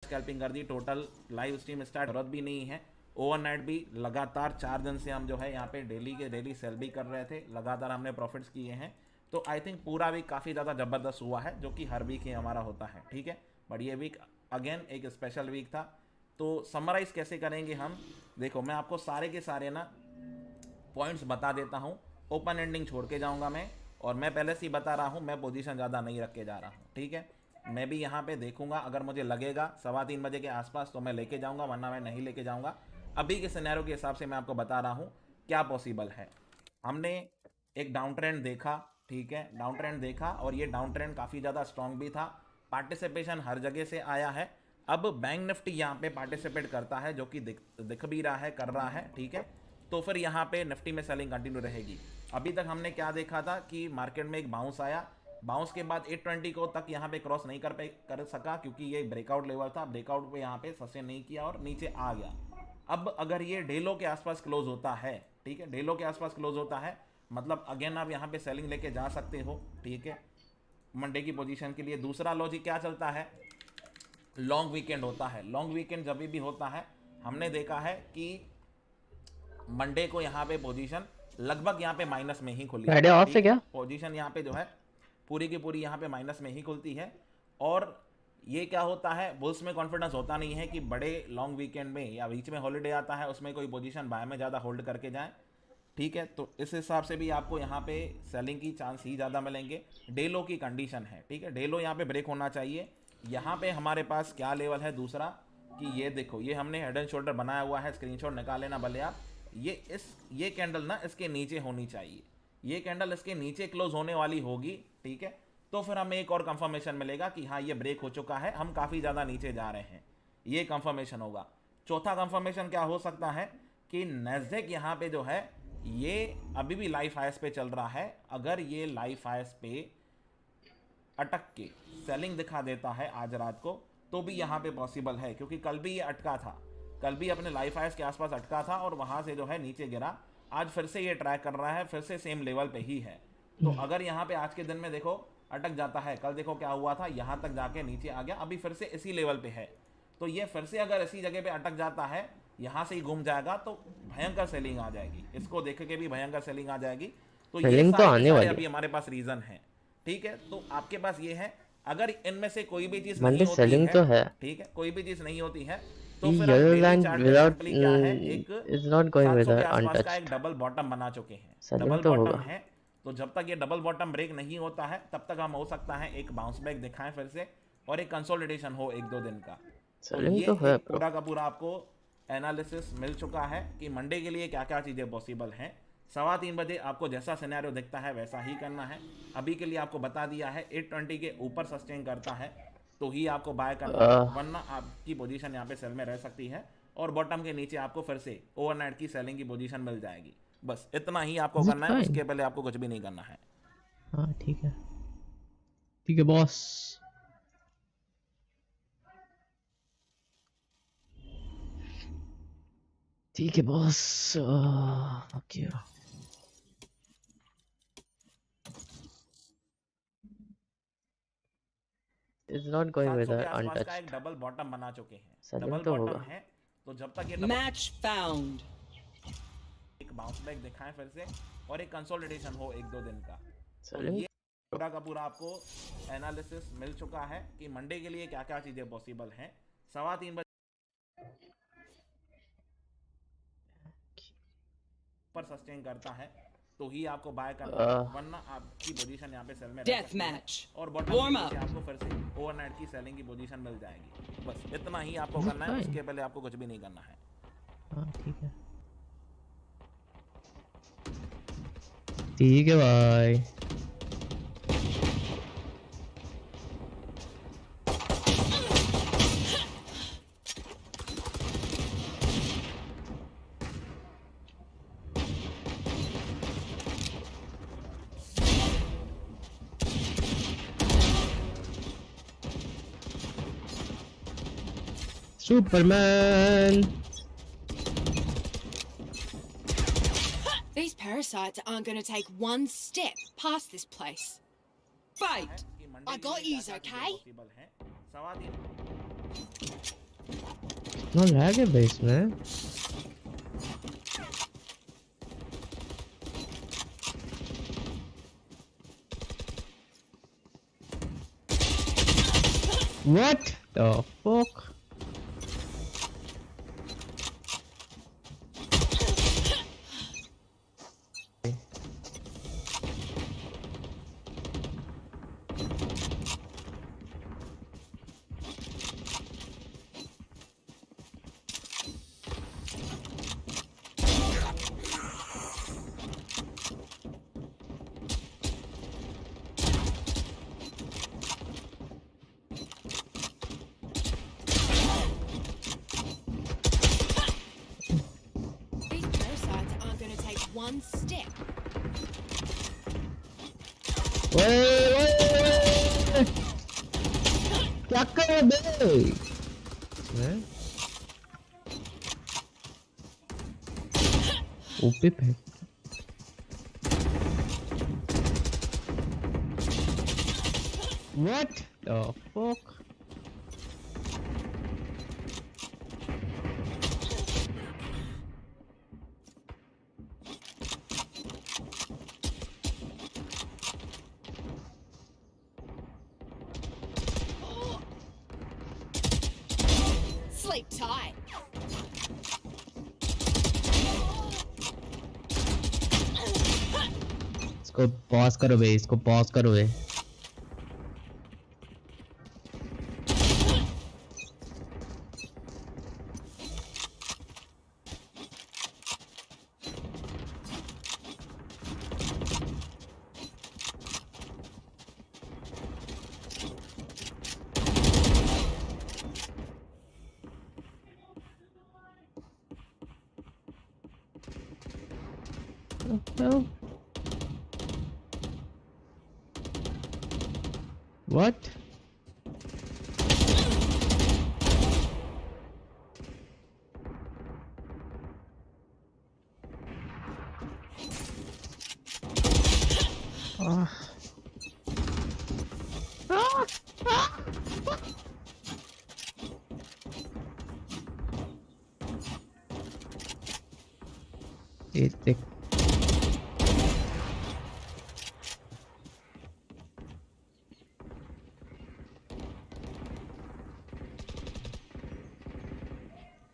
Scalping कर दी, total live stream start जरूरत भी नहीं है। ओवरनाइट भी लगातार 4 दिन से हम जो है यहाँ पे डेली के डेली सेल भी कर रहे थे, लगातार हमने प्रॉफिट्स किए हैं। तो आई थिंक पूरा वीक काफ़ी ज़्यादा ज़बरदस्त हुआ है, जो कि हर वीक ही हमारा होता है, ठीक है। बट ये वीक अगेन एक स्पेशल वीक था। तो समराइज़ कैसे करेंगे हम, देखो मैं आपको सारे के सारे ना पॉइंट्स बता देता हूँ, ओपन एंडिंग छोड़ के जाऊँगा मैं। और मैं पहले से ही बता रहा हूँ, मैं पोजीशन ज़्यादा नहीं रख के जा रहा हूँ, ठीक है। मैं भी यहाँ पे देखूंगा, अगर मुझे लगेगा 3:15 बजे के आसपास तो मैं लेके जाऊँगा, वरना मैं नहीं लेके जाऊँगा। अभी के सिनेरियो के हिसाब से मैं आपको बता रहा हूँ क्या पॉसिबल है। हमने एक डाउन ट्रेंड देखा, ठीक है, डाउन ट्रेंड देखा, और ये डाउन ट्रेंड काफ़ी ज़्यादा स्ट्रॉन्ग भी था, पार्टिसिपेशन हर जगह से आया है। अब बैंक निफ्टी यहाँ पे पार्टिसिपेट करता है, जो कि दिख भी रहा है, कर रहा है, ठीक है। तो फिर यहाँ पे निफ्टी में सेलिंग कंटिन्यू रहेगी। अभी तक हमने क्या देखा था कि मार्केट में एक बाउंस आया, बाउंस के बाद 820 को तक यहाँ पे क्रॉस नहीं कर सका, क्योंकि ये ब्रेकआउट लेवल था, ब्रेकआउट पे यहाँ पे सस्टेन नहीं किया और नीचे आ गया। अब अगर ये डेलो के आसपास क्लोज होता है, ठीक है, डेलो के आसपास क्लोज होता है, मतलब अगेन आप यहाँ पे सेलिंग लेके जा सकते हो, ठीक है, मंडे की पोजीशन के लिए। दूसरा लॉजिक क्या चलता है, लॉन्ग वीकेंड होता है। लॉन्ग वीकेंड जब भी होता है, हमने देखा है कि मंडे को यहाँ पे पोजीशन लगभग यहाँ पे माइनस में ही खुली है, ऑफ है क्या? पोजीशन यहाँ पे जो है पूरी की पूरी यहाँ पे माइनस में ही खुलती है। और ये क्या होता है, बुल्स में कॉन्फिडेंस होता नहीं है कि बड़े लॉन्ग वीकेंड में या बीच में हॉलीडे आता है उसमें कोई पोजीशन बाय में ज़्यादा होल्ड करके जाए, ठीक है। तो इस हिसाब से भी आपको यहाँ पे सेलिंग की चांस ही ज़्यादा मिलेंगे। डेलो की कंडीशन है, ठीक है, डेलो यहाँ पे ब्रेक होना चाहिए। यहाँ पे हमारे पास क्या लेवल है दूसरा, कि ये देखो, ये हमने हेड एंड शोल्डर बनाया हुआ है, स्क्रीनशॉट निकाल लेना भले आप। ये कैंडल ना इसके नीचे होनी चाहिए, ये कैंडल इसके नीचे क्लोज होने वाली होगी, ठीक है। तो फिर हमें एक और कंफर्मेशन मिलेगा कि हाँ ये ब्रेक हो चुका है, हम काफ़ी ज़्यादा नीचे जा रहे हैं, ये कंफर्मेशन होगा। चौथा कंफर्मेशन क्या हो सकता है कि नैस्डैक यहाँ पे जो है ये अभी भी लाइफ हाइस पे चल रहा है। अगर ये लाइफ हाइस पे अटक के सेलिंग दिखा देता है आज रात को, तो भी यहाँ पे पॉसिबल है, क्योंकि कल भी ये अटका था, कल भी अपने लाइफ हाइस के आसपास अटका था और वहाँ से जो है नीचे गिरा। आज फिर से ये ट्रैक कर रहा है, फिर से सेम लेवल पे ही है। तो अगर यहाँ पे आज के दिन में देखो अटक जाता है, कल देखो क्या हुआ था, यहाँ तक जाके नीचे आ गया, अभी फिर से इसी लेवल पे है। तो ये फिर से अगर इसी जगह पे अटक जाता है, यहाँ से ही घूम जाएगा, तो भयंकर सेलिंग आ जाएगी, इसको देख के भी भयंकर सेलिंग आ जाएगी। तो ये सेलिंग तो सारे के आने सारे वाली अभी है। हमारे पास रीजन है, ठीक है। तो आपके पास ये है, अगर इनमें से कोई भी चीज़ नहीं मंडे होती सेलिंग है, तो है। ठीक है, कोई भी चीज़ नहीं होती है, तो ये फिर हम येलो डेली लाइन चार्ट पे विदाउट सिंपली क्या है, एक इज नॉट गोइंग 700 के विद आसपास का एक अनटच्ड। डबल बॉटम बना चुके हैं, सेलिंग डबल तो बॉटम होगा। है। तो जब तक ये डबल बॉटम ब्रेक नहीं होता है, तब तक हम हो सकता है एक बाउंस बैक दिखाएं फिर से, और एक कंसोलिडेशन हो 1-2 दिन का। तो सेलिंग ये तो है एक ब्रो। पूरा का पूरा आपको एनालिसिस मिल चुका है कि मंडे के लिए क्या क्या चीज़ें पॉसिबल हैं। 3:15 बजे आपको जैसा सिनेरियो दिखता है वैसा ही करना है। अभी के लिए आपको बता दिया है, 820 के ऊपर सस्टेन करता है तो ही आपको बाय करना है, वरना आपकी पोजीशन यहाँ पे सेल में रह सकती है, और बॉटम के नीचे आपको फिर से ओवरनाइट की सेलिंग की पोजीशन मिल जाएगी। बस इतना ही आपको इज इट करना है, फाइन? उसके पहले आपको कुछ भी नहीं करना है। हाँ ठीक है बॉस। ठीक है boss. Okay. Is not going with 700 के आसपास का एक अनटच्ड। डबल बॉटम बना चुके हैं, सेलिंग डबल तो बॉटम होगा। है। तो जब तक ये डबल Match found. एक बाउंस बैक दिखाएं फिर से, और एक कंसोलिडेशन हो 1-2 दिन का। तो सेलिंग ये पूरा का पूरा आपको एनालिसिस मिल चुका है कि मंडे के लिए क्या क्या चीज़ें पॉसिबल हैं। 3:15 बजे पर सस्टेन करता है तो ही आपको बाय करना है, वरना आपकी पोजीशन यहाँ पे सेल में रह Death सकती है, match. और बॉटम के नीचे आपको फिर से ओवरनाइट की सेलिंग की पोजीशन मिल जाएगी। बस इतना ही आपको करना है, उसके पहले आपको कुछ भी नहीं करना है। हाँ ठीक है भाई। Superman. These parasites aren't going to take one step past this place. Fight! I got yous, okay? इतना लैग है बेस में। What the fuck? These parasites aren't going to take one step. ओए क्या कर रहा है बे? ऊपर पे What the fuck? Sleep tight. इसको पॉज करो बे, इसको पॉज करो बे। No. What? Ah. Ah. Ah. देख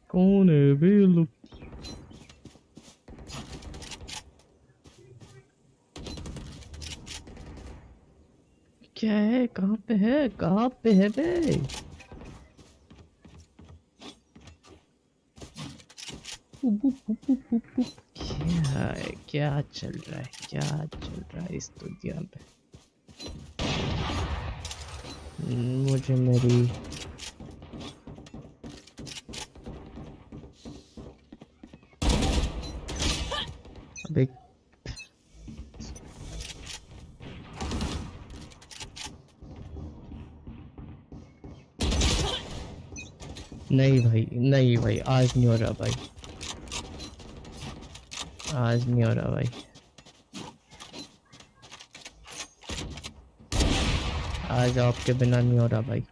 कौन है बे लोग? क्या है? कहाँ पे है? कहाँ पे है बे? क्या है? क्या चल रहा है? क्या चल रहा है इस दुनिया में? मुझे मेरी अबे नहीं भाई, नहीं भाई, आज नहीं हो रहा भाई, आज नहीं हो रहा भाई, आज आपके बिना नहीं हो रहा भाई।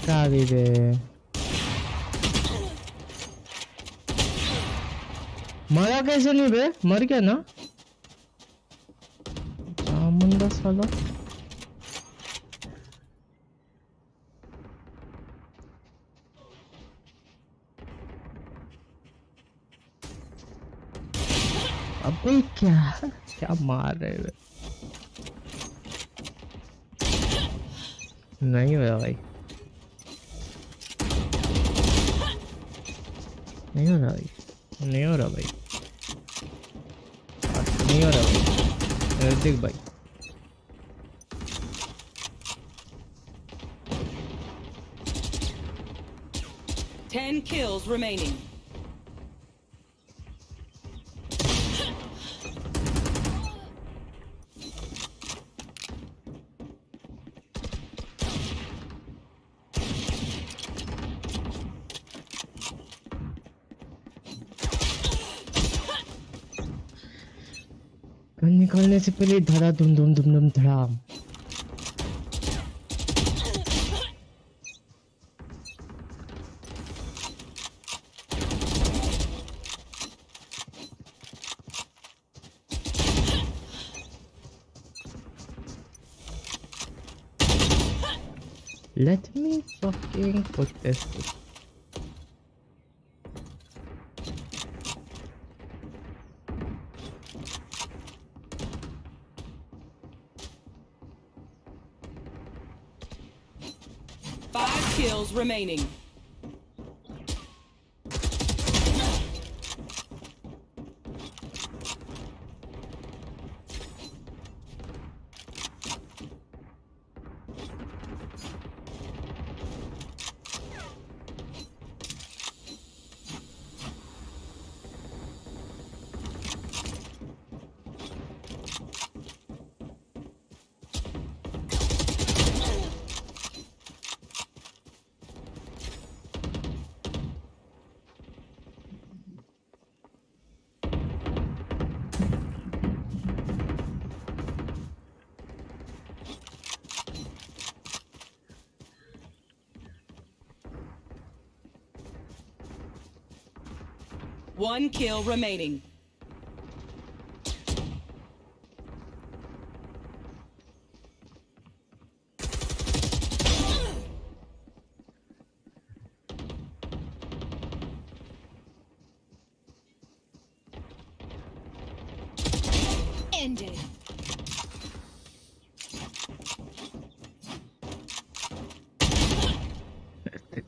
आ गई बे। मरा कैसे नहीं बे? मर गया ना मुंडा साला। अबे क्या क्या मार रहे बे? नहीं हो रहा भाई, नहीं हो रहा भाई, नहीं हो रहा भाई, नहीं हो रहा भाई। ऋतिक भाई 10 kills remaining. गन निकालने से पहले धड़ा धुम धुम धुम धुम धड़ाम. Let me fucking put this. Five kills remaining. One kill remaining. Ended.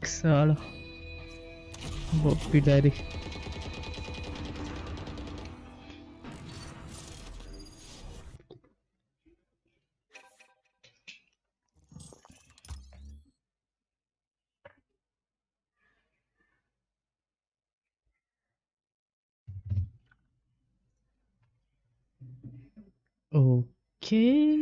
साला Bobby diary. Okay.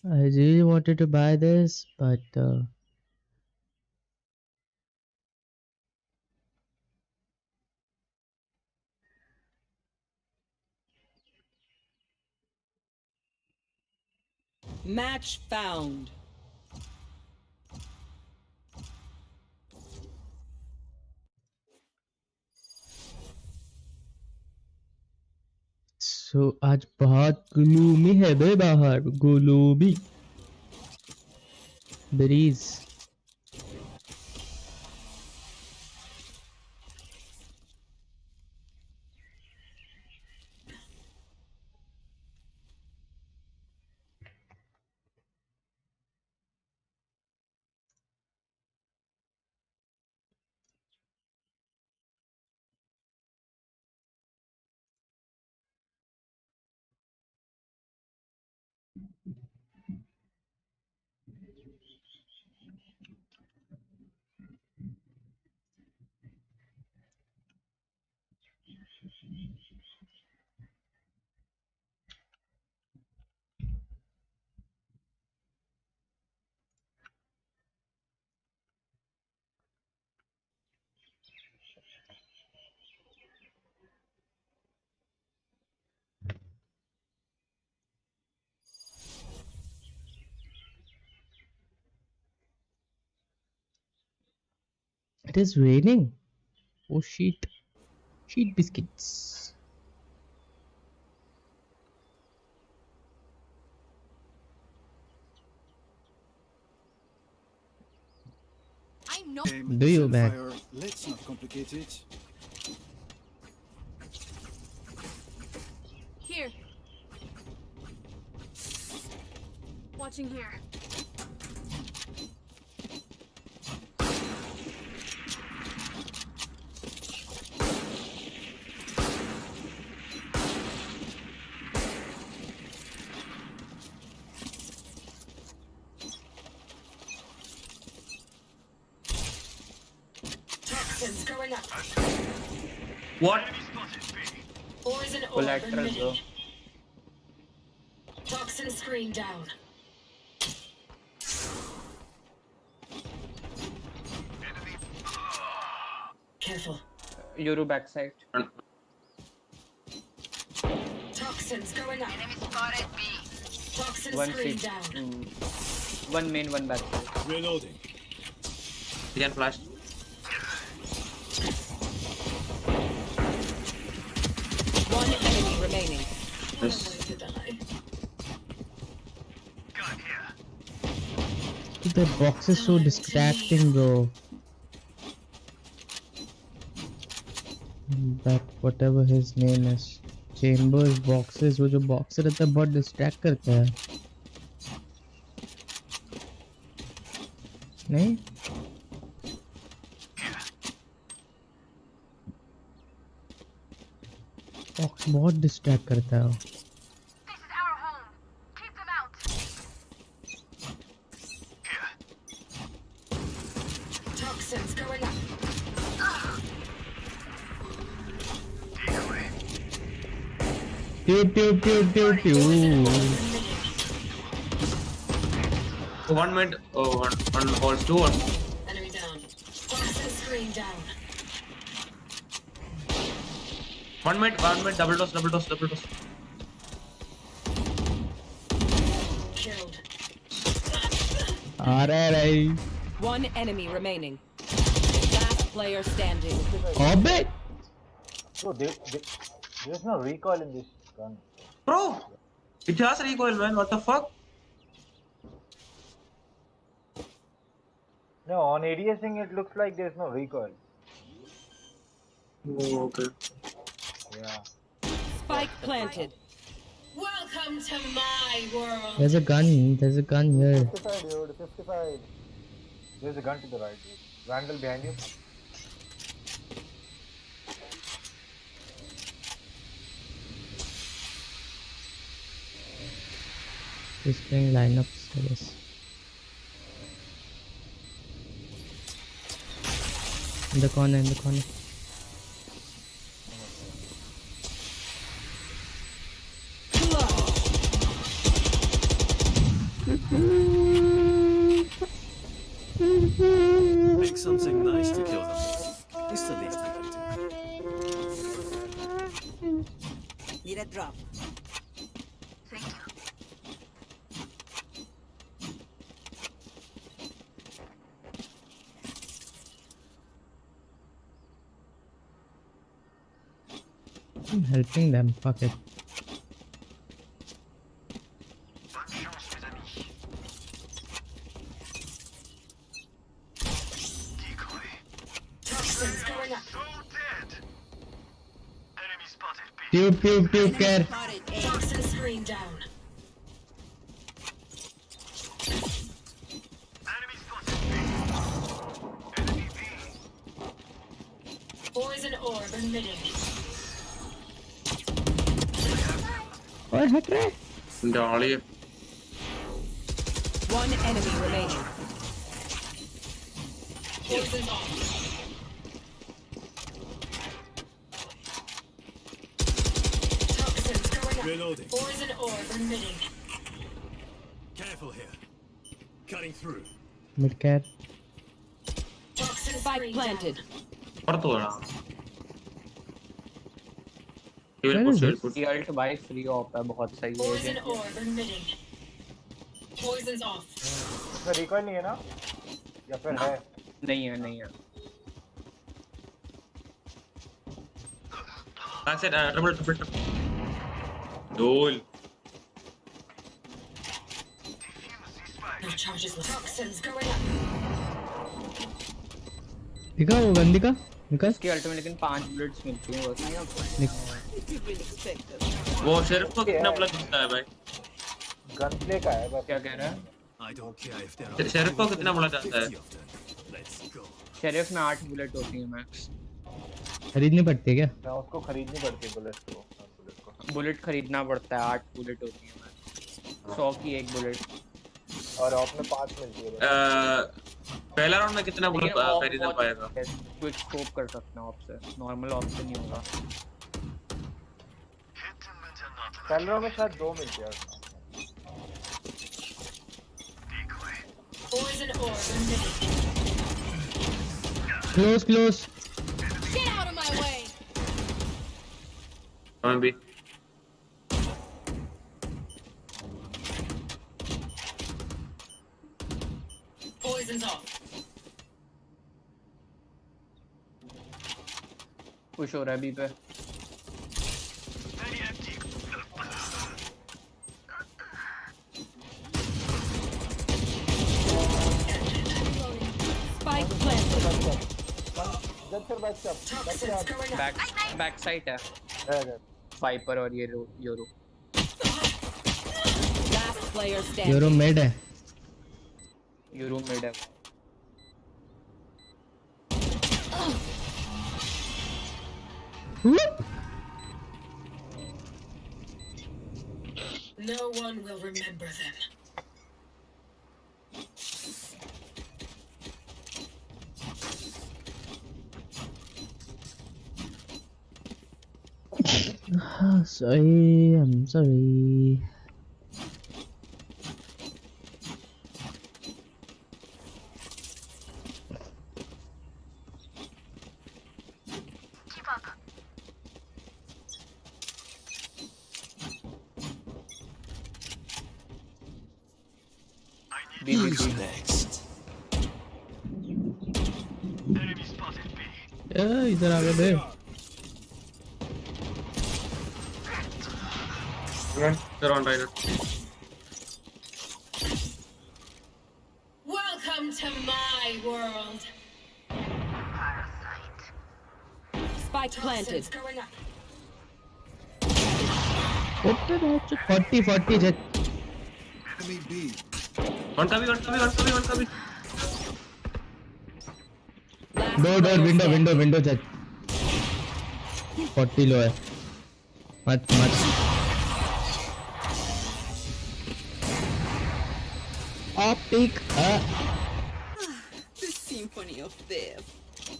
I really wanted to buy this, but Match found. so आज बहुत gloomy है बे बाहर. gloomy breeze. It is raining. Oh shit. Sheet biscuits. I not. Do you, man? Fire. Let's not complicate it. Here. Watching here. Toxins going up. What? Poison orb Collateral, bro. emitting. Toxin screen down. Careful. Euro backside. Toxins going up. Toxin One screen seat. down. One main, one backside. Reloading. He can flash. One enemy remaining. What a way to die. The box is so distracting, bro. That whatever his name is, Chambers boxes, वो जो boxer रहता है बहुत distract करता है. नहीं? Box बहुत distract करता है. This is our home. Keep them out. Toxins going up. Pew pew pew pew pew. One minute. Oh, one calls two. One. Enemy down. Toxin screen down. One minute. Double toss. Killed. RRI. One enemy remaining. Last player standing. Hobbit. So there's no recoil in this gun. Bro, it has recoil, man. What the fuck? No, on ADSing it looks like there's no recoil. Oh, okay. Yeah. Spike planted. Welcome to my world. There's a gun. There's a gun here. 55, dude. 55. There's a gun to the right, dude. Vandal behind you. He's playing lineups, I guess. In the corner. Make something nice to kill them. It's the least we can do. Need a drop. I'm helping them. Fuck it. Toxins going up. Pew pew pew care. Toxin screen down. Poison orb emitting. और हट रहा है. Dolly. One enemy remaining. Poison off. Toxins going up. Reloading. Poison orb emitting. Careful here. Cutting through. Mid care. Toxin Spike screen planted. पुറത്തു പോടാ. He will Where push. is He will it? push. ये alt भाई free of है बहुत सही down. Poison है. orb emitting. Poison's off. इसमें recoil नहीं है ना? या फिर है? नहीं है. Backside. Triple. Duel. No charges left. Toxins going up. दिखा वो गन दिखा निकल इसकी अल्टीमेट लेकिन 5 बुलेट्स मिलती हैं बस। वो शेरिफ को कितना बुलेट मिलता है भाई? गन प्ले का है बस। क्या कह रहा है? I don't care if there are sheriff को कितना बुलेट आता है? 50 of them. Let's go. Sheriff में 8 बुलेट होती है मैक्स। खरीदनी पड़ती है क्या? ना उसको खरीदनी पड़ती है बुलेट को। बुलेट खरीदना पड़ता है, 8 बुलेट होती है मैक्स। 100 की एक बुलेट। और ऑफ में 5 मिलती है बस। पहला राउंड में कितना बुलेट लेकिन ऑफ खरीद बहुत पाएगा? क्विक स्कोप कर सकते हैं ऑफ से, नॉर्मल ऑफ से नहीं होगा। पहले राउंड में शायद 2 मिलती है। Poison orb emitting. Close Get out of my way! हमें भी Poison's off. पुश हो रहा है बी पे। Spike planted. Toxins going up. Back side है वाइपर और ये योरो। Last player standing. Euro made है योरो मिड है। No one will remember them. sorry I'm sorry Who's next? इधर आ गए बे round rider. Welcome to my world. Spike planted. Toxins going up. Open है 40 जेट Enemy B. वन का भी Last डोर player standing. विंडो जेट 40 लो है मत optic The symphony of death.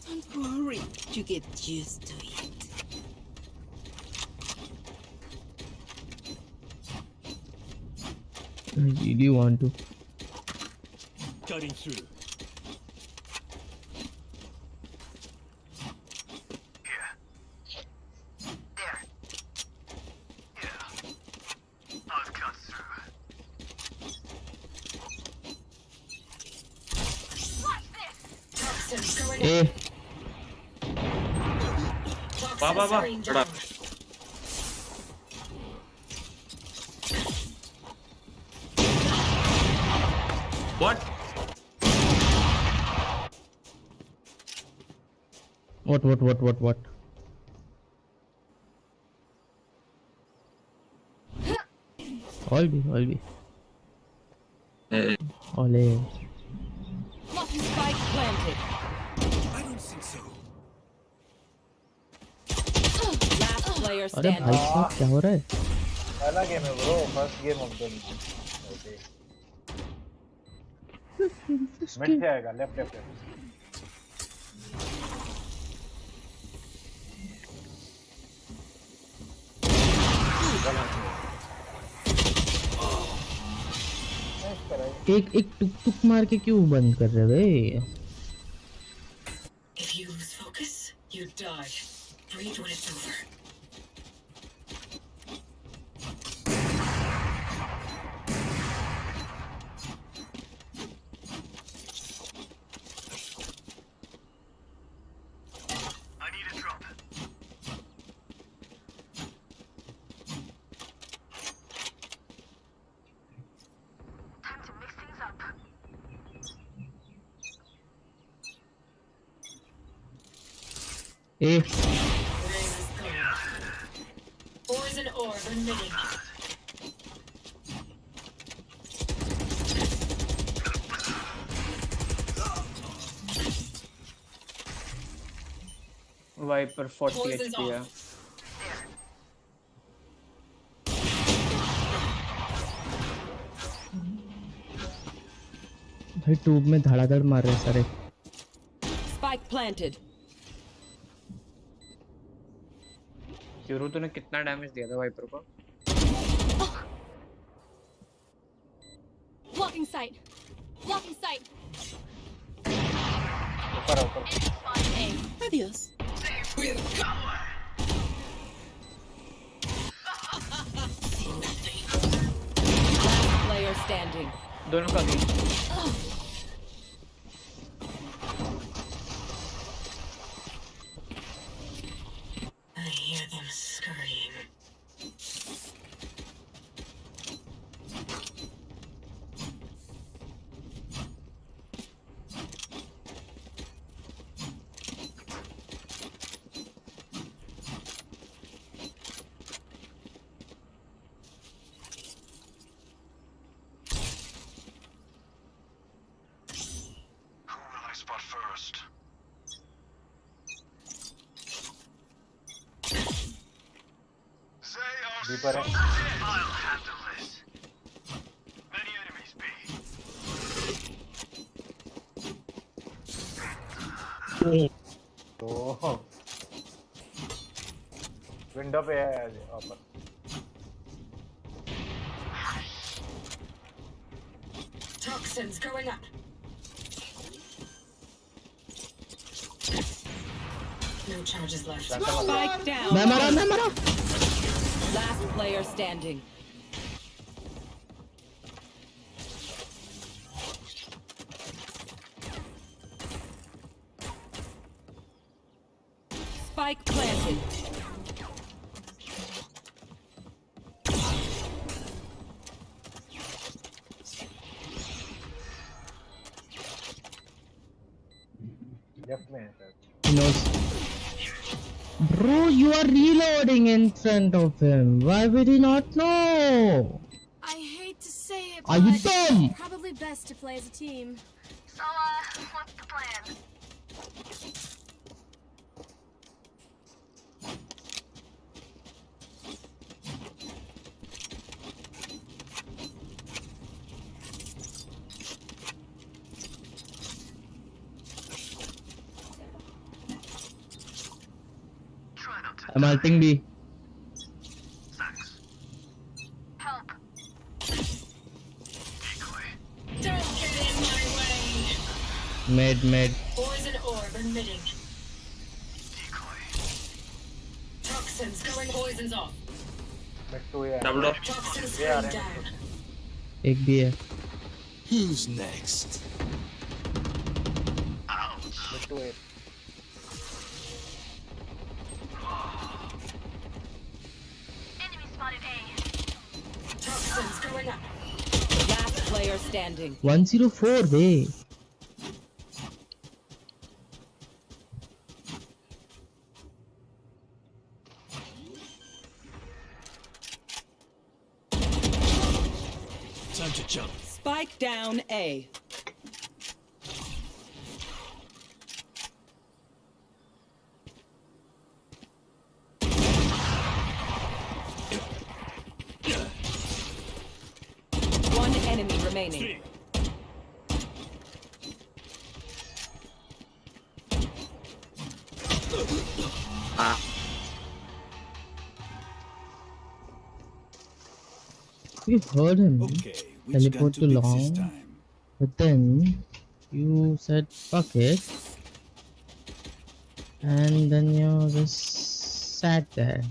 Don't worry, you get used to it. I really want to Cutting through. Toxins going A up. वाह वाह Toxins वाह rain बड़ा। down. What? what all be ole Spike planted. I don't think so. Last player अरे standing. भाई साहब क्या हो रहा है पहला गेम है bro, first game of the mid से आएगा, लेफ्ट एक टुक टुक मार के क्यों बंद कर रहे भाई If you lose focus, you die. Breathe when it's over. A. Raise is gone. Poison orb emitting. Viper 40 Poison's HP है. off. भाई ट्यूब में धड़ाधड़ मार रहे सारे. Spike planted. यूरो तूने कितना डैमेज दिया था वाइपर को? Blocking sight. Blocking sight. Adios. Player standing. दोनों का भी. I hear them scurrying. Who will I spot first? They are Deeper so है. dead. I'll handle this. Many enemies B. तो विंडो पे है ऊपर. Toxins going up. No charges left. Spike down. मैं मरा. Last player standing. Spike planted. Left में है sir. He knows. Bro, you are reloading in front of him. Why would he not know? I hate to say it, Are you but dumb? probably best to play as a team. So, what's the plan? Try not to. I'm ulting B. Thanks. Help. Decoy. Don't get in my way. Mid. Poison orb emitting. Decoy. Toxins going. Poison's off. Mid two है. Double door. Toxins Yeah, going yeah. down. एक भी है. Who's next? Mid two है. Enemy spotted A. Toxins going up. Last player standing. 104 बे. Time to jump. Spike down A. One enemy remaining. You heard him. Okay, Teleport to long. But then you said fuck it. And then you just sat there.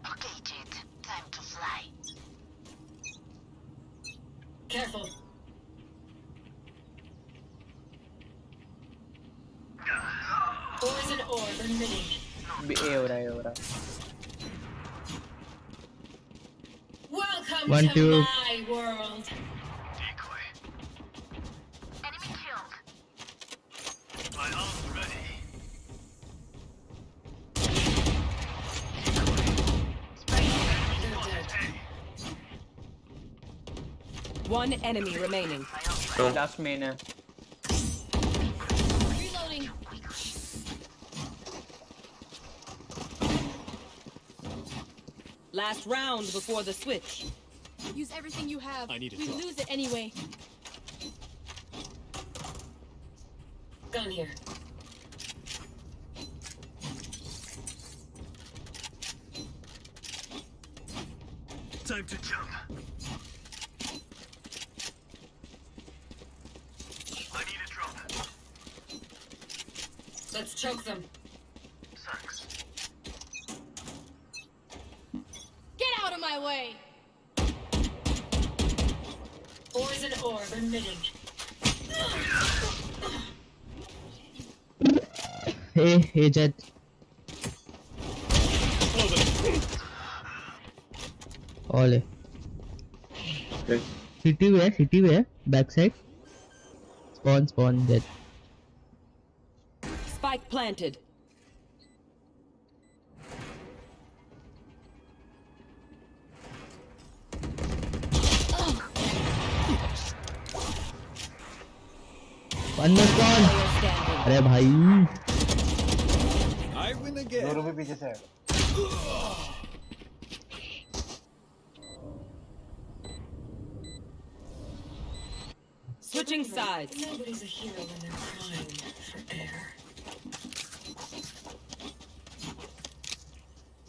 Okay, Jet. Time to fly. Careful. Poison orb emitting. ए हो रहा है, Welcome One, to two. my world. Decoy. Enemy killed. My arm's ready. They're dead. One enemy remaining. Last main है. Reloading. Last round before the switch. Use everything you have. I need a We drop. lose it anyway. Gun here. Time to jump. I need a drop. Let's choke them. Thanks. Get out of my way. Poison orb emitting. Hey Jet. All है. Okay. City where? Backside. Spawn Jet. Spike planted. अंदर spawn. Player standing. अरे भाई. I win again. दोनों भी पीछे से है. Switching sides. Nobody's a hero when they're crying for air.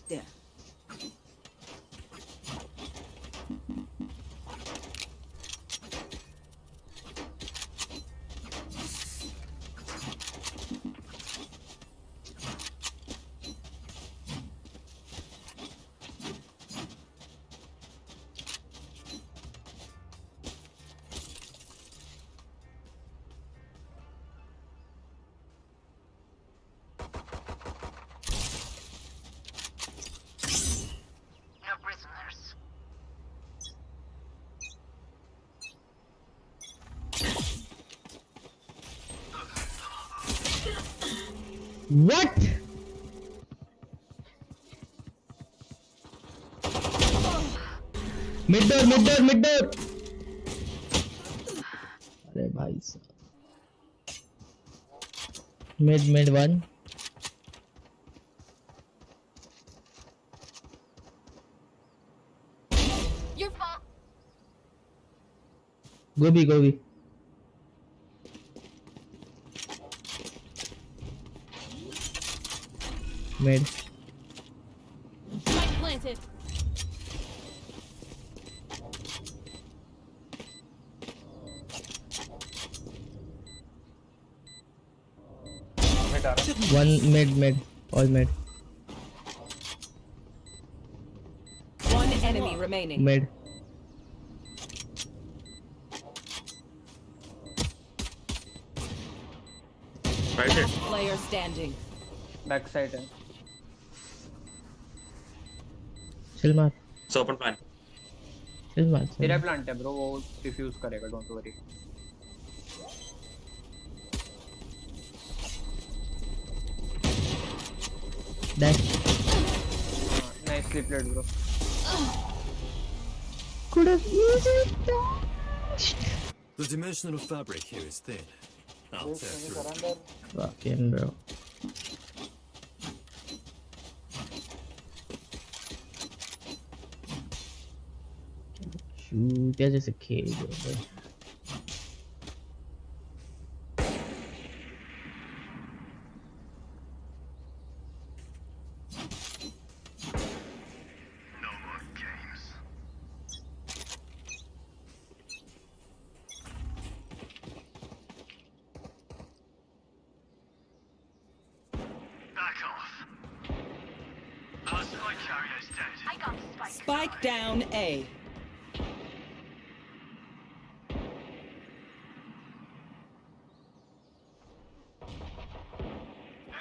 There. No prisoners. What? Mid door. अरे भाई साहब. Mid one. Your fault. Go B. Mid. Spike planted. Mid आ रहा. One mid. All mid. One enemy remaining. Mid. Right here. Player standing. Back side है. Chill मार. It's open plan. तेरा plant है bro, वो diffuse करेगा, don't worry. Dash. Nicely played bro. Could have easily dashed. The dimensional fabric here is thin. I'll tear through. Surrender. Fucking bro. Shoot, that's just a kid, bro. No more games. Back off. Our spy carrier's dead. I got the spike. Spike down A.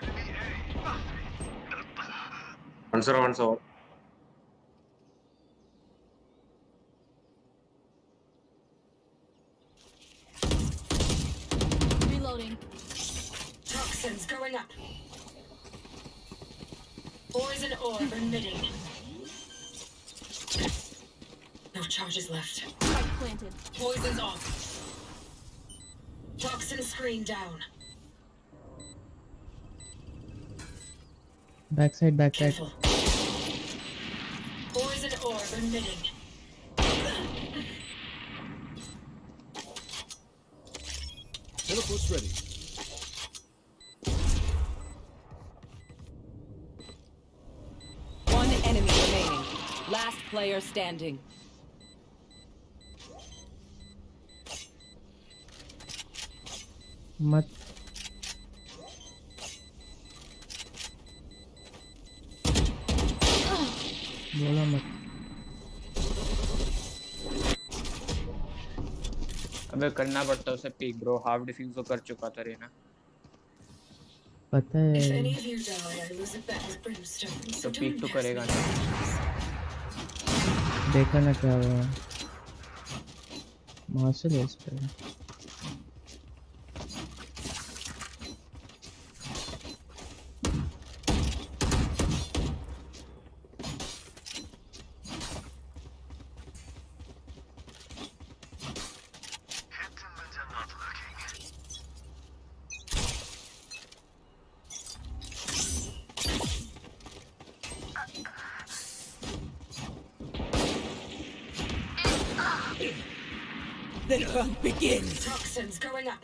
Enemy A. Buffy. No 1-0. Reloading. Toxins going up. Poison orb emitting. No charges left. Spike planted. Poison's off. Toxin screen down. Backside. Careful. Poison orb emitting. Teleport's ready. One enemy remaining. Last player standing. मत बोला मत अबे करना पड़ता उसे peak bro, half diffuse तो कर चुका था रेना। पता If है any of you die, I lose a bet with brimstone. तो So पीक don't तो mess करेगा with ना। me. देखा ना क्या हुआ मार्शल है इस पे The hunt begins. Toxins going up.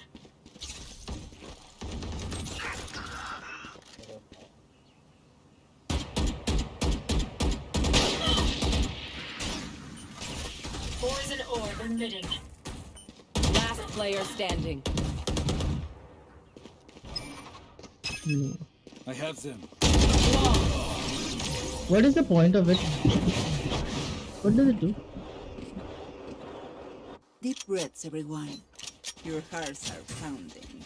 Poison orb emitting. Last player standing. I have them. What is the point of it? What does it do? Deep breaths, everyone. Your hearts are pounding.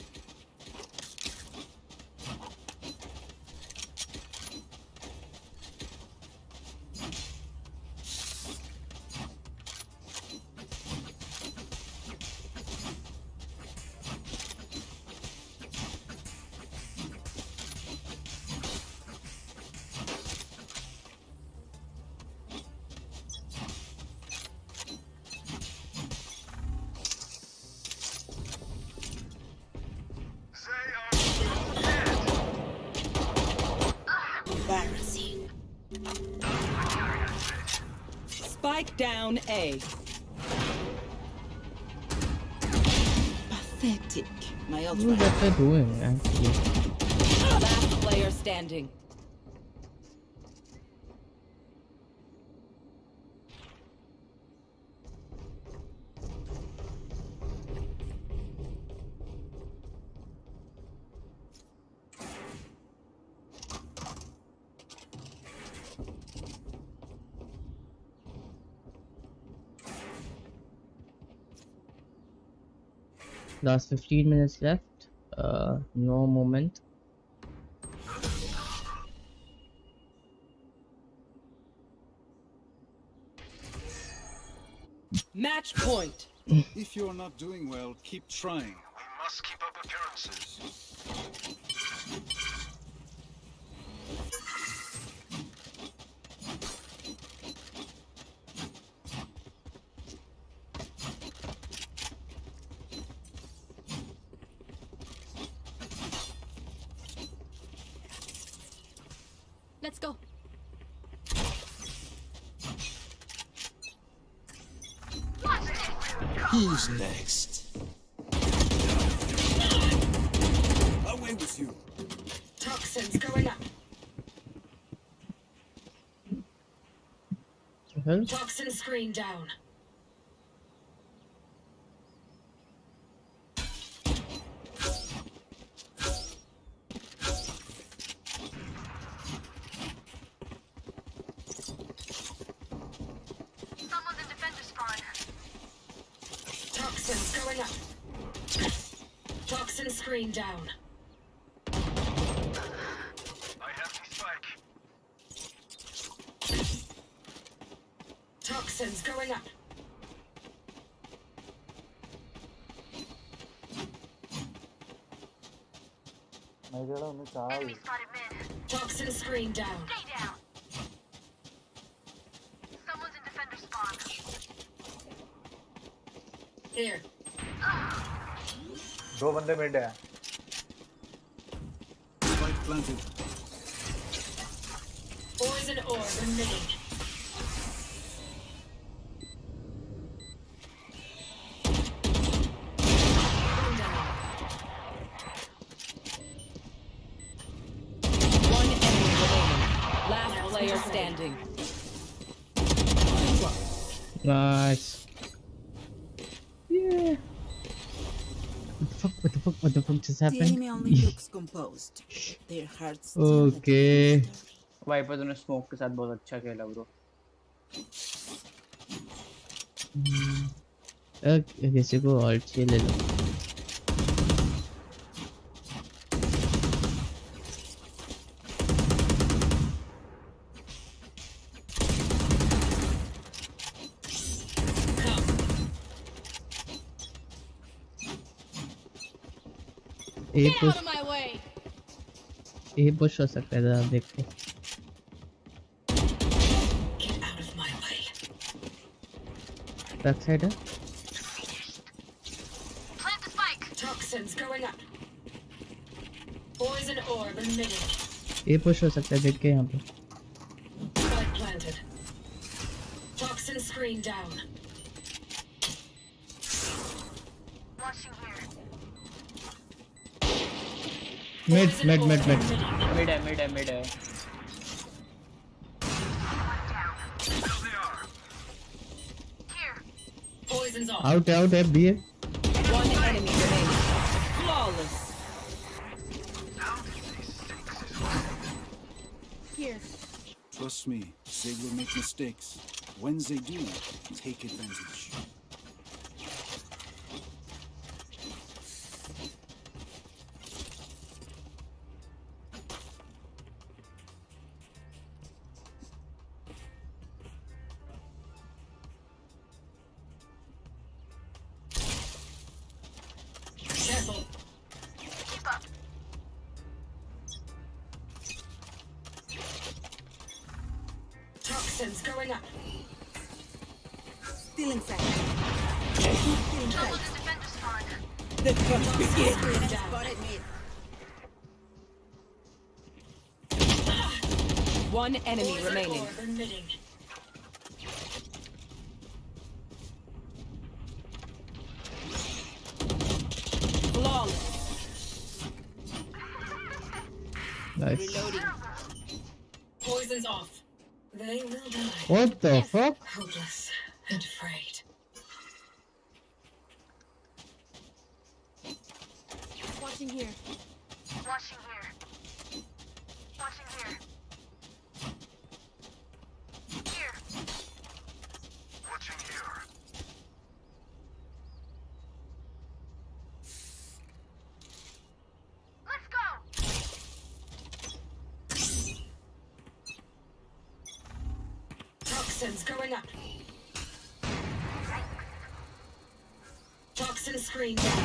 Embarrassing. Spike down A. Pathetic. My old What is that guy doing actually? Last player standing. Last 15 minutes left. No moment. Match point. If you're not doing well, keep trying. We must keep up appearances. Let's go. Who's next? Away with you. Toxins going up. The hell? Toxin screen down. Someone's in defender spawn. Toxins going up. Toxin screen down. I have the spike. Toxins going up. Enemy spotted mid. Toxin screen down. Stay down. Someone's in defender spawn. Here. दो बंदे mid है. Spike planted. Poison orb emitting. One down. One enemy remaining. Last player standing. Nice. Yeah. What the fuck just The happened? enemy only looks composed. Their hearts. tell a Okay. different story. Viper तूने smoke के साथ बहुत अच्छा खेला bro. किसी को alt चाहिए ले लो. Get out of my way. ये पुश हो सकता है जरा देखते. Get out of my way. Back side है. Plant the spike. Toxins going up. Poison orb emitting. ये पुश हो सकता है देख के यहाँ पे. Spike planted. Toxin screen down. Watching here. Mid Poison mid orb mid mid. emitting. Mid है. Here. Poison's off. आउट है बी है. One enemy remaining. Flawless. Here. Trust me, they will make mistakes. When they do, take advantage. Careful. Keep up. Toxins going up. Still inside. Someone's in defender spawn. The crush begins. Screen down. Spotted mid. One enemy Poison remaining. orb emitting. Flawless. Nice. Reloading. Poison's off. They will die. What the fuck? Hopeless and afraid. Watching here. Watching here. Watching here. Here. Watching here. Let's go. Toxins going up. Toxin screen down.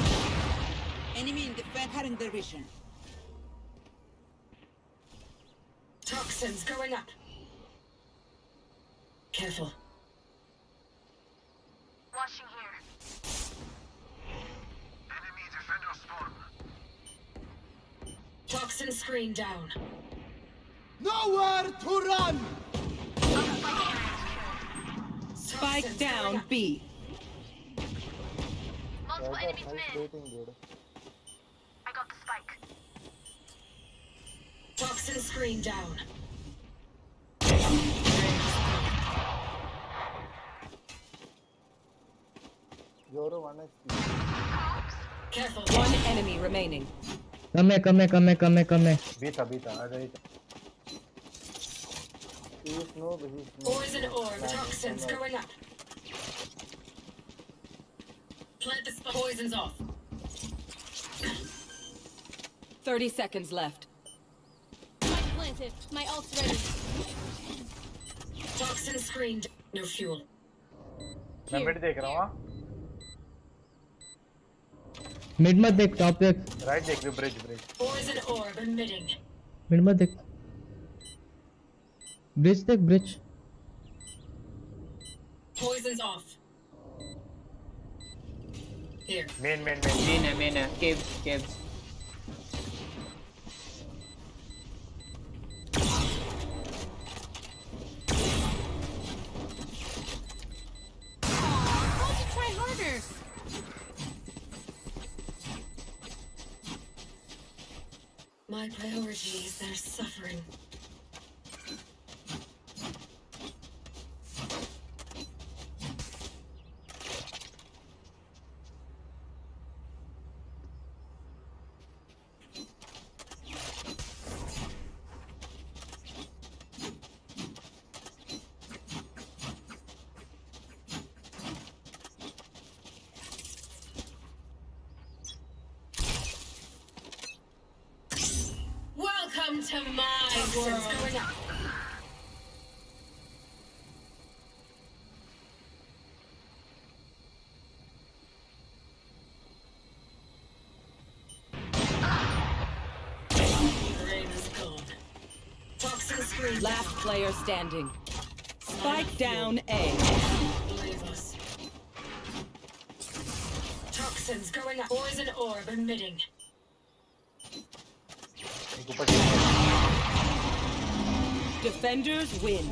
Enemy in defense cutting their vision. Toxins going up. Careful. Watching here. Enemy defender spawn. Toxin screen down. Nowhere to run! Spike Toxins down going up. B. Multiple enemies mid. I got the spike. Toxin screen down. Careful. One enemy remaining. कम है. B था आ जाइए. Poison orb. Toxins going up. Plant the poison's off. 30 seconds left. Spike planted. My ult's ready. Toxin screen. No fuel. मैं Here. Mid देख रहा हूँ हाँ mid मत देख, टॉप देख। राइट देख रही हूँ bridge bridge Poison orb emitting. Mid मत देख, ब्रिज देख, bridge. Poison's off. Here. Main main है caves. Why don't you try harder? My priorities are suffering. Welcome to my world. Going up. Rain is gone. Toxin screen. Last player standing. Spike down A. Leave us. Toxins going up. Poison orb emitting. एक ऊपर team Defenders win.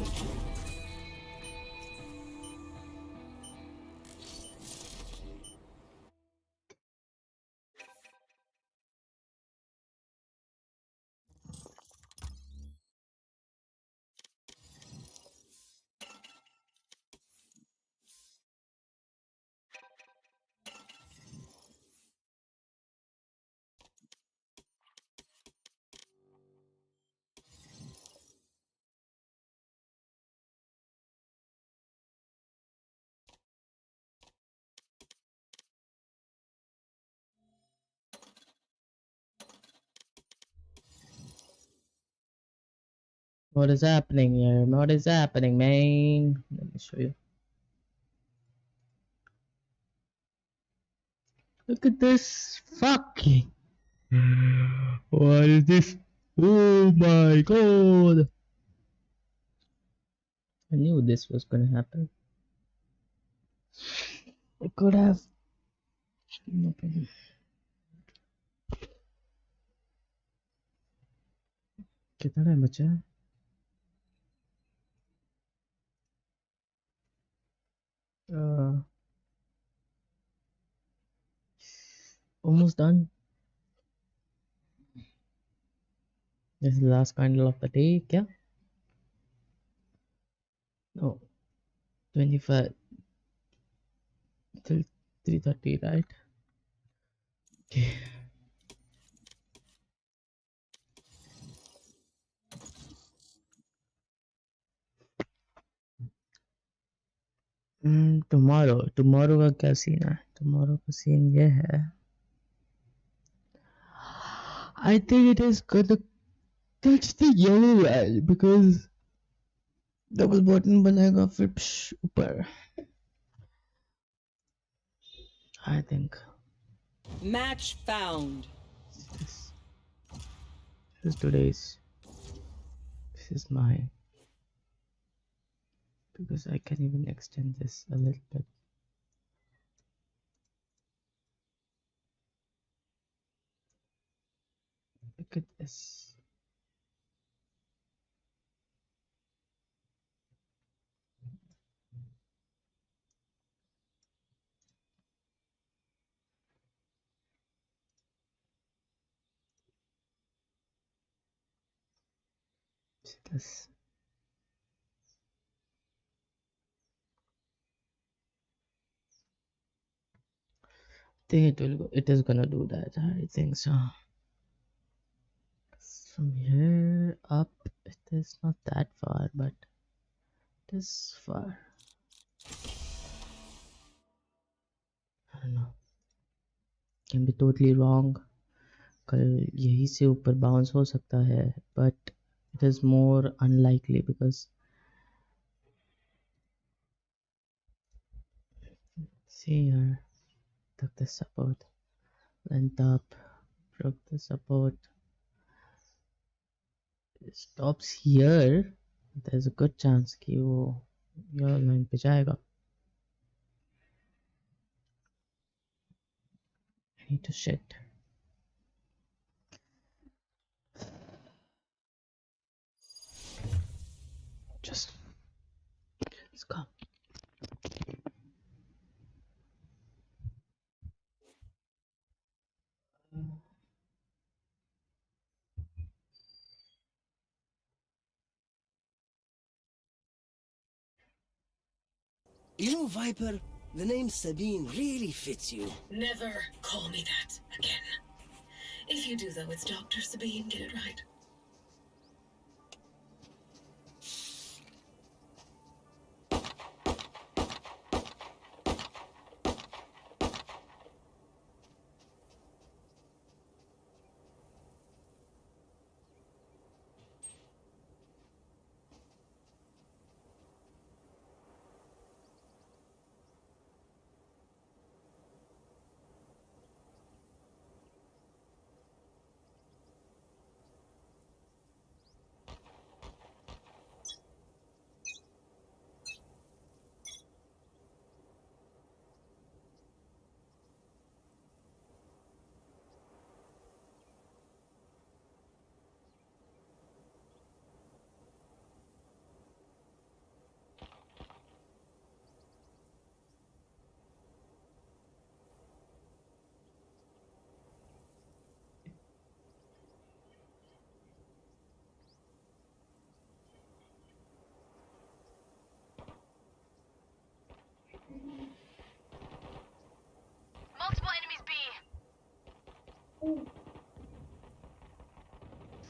What is happening here? What is happening, man? Let me show you. Look at this fucking. What is this? Oh my god! I knew this was gonna happen. I could have. कितना time बचा है? Almost done. This is the last candle of the day. क्या? No, 25 till 3:30, right? Okay. tomorrow का क्या scene है? tomorrow का scene ये है. I think it is gonna catch the yellow whale because double button बनेगा फिर ऊपर. I think. Match found. This is today's. This is mine. Because I can even extend this a little bit. Look at this. See this. I think it is gonna do that. I think so. From here up, it is not that far, but it is far. I don't know. Can be totally wrong. कल यही से ऊपर bounce हो सकता है, but it is more unlikely because See here. Took the support. Went up. Broke the support. Stops here. There's a good chance कि वो your line पे जाएगा. I need to shit. Just come. You know, Viper, the name Sabine really fits you. Never call me that again. If you do, though, it's Dr. Sabine. Get it right. Multiple enemies B.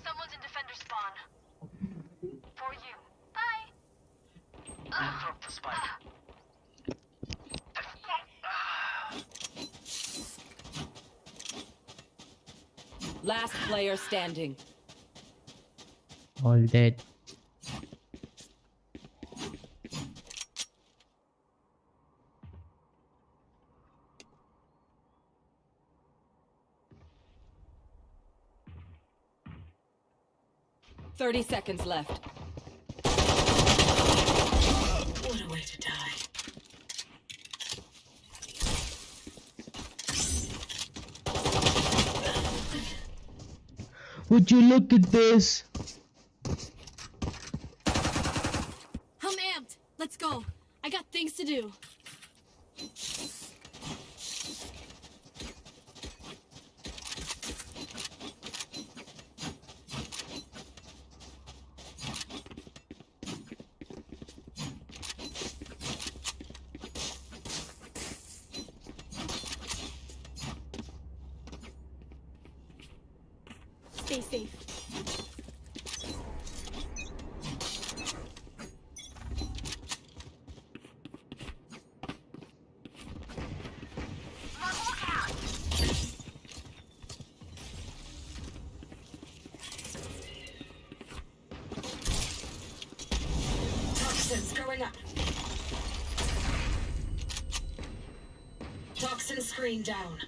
Someone's in defender spawn. For you. Bye. Drop the spike. Last player standing. All dead. Thirty seconds left. What a way to die. Would you look at this? I'm amped. Let's go. I got things to do. Stay safe. Toxins going up. Toxin screen down.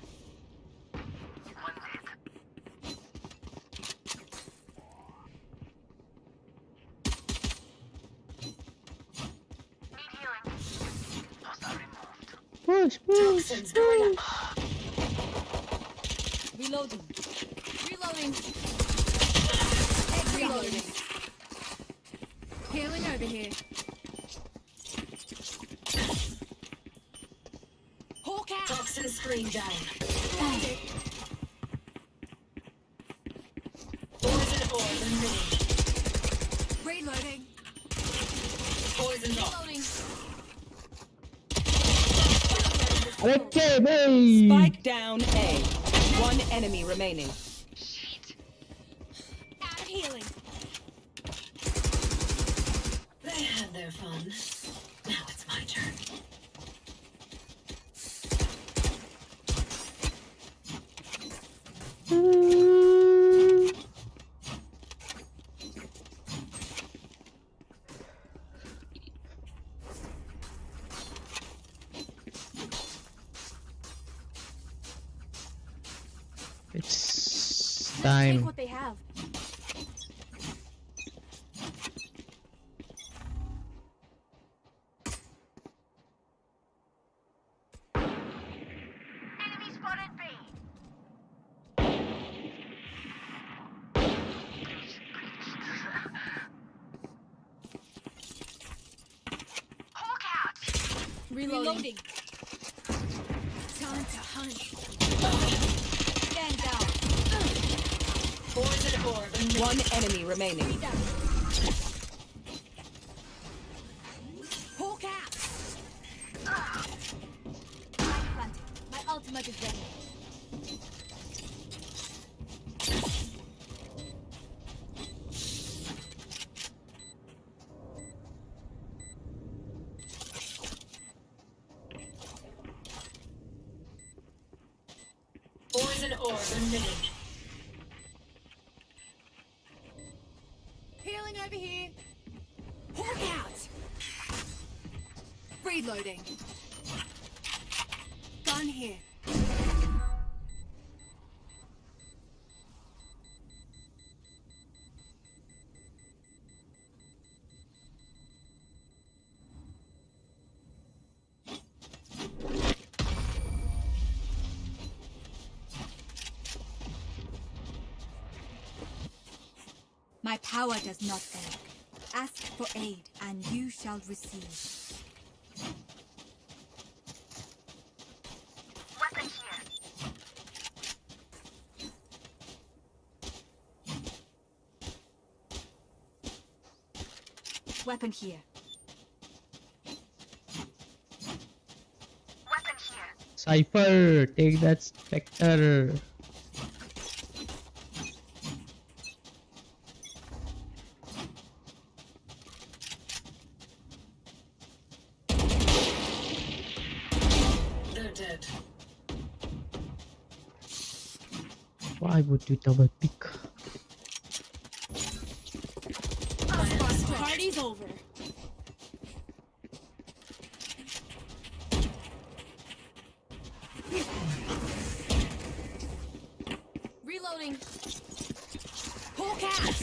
Push, push. Toxins going up. Reloading. Reloading. Reloading. Healing over here. Hawk out. Toxin screen down. Poison orb emitting. Reloading. Poison off. Reloading. Okay, bye. Spike down A. One enemy remaining. Out of healing. They had their fun. Now it's my turn. It's Take time. what they have. Enemy spotted B. Hawk out. Reloading. Time to hunt. Stand down. Poison orb. One enemy remaining. Hawk out. Planted. My ultimate is ready. Poison orb emitting. Healing over here. Hawk out. Reloading. Gun here. My power does not beg. Ask for aid, and you shall receive. Weapon here. Weapon here. Weapon here. Cypher, take that Spectre. They're dead. Why would you double pick? Party's over. Reloading. Hawk out.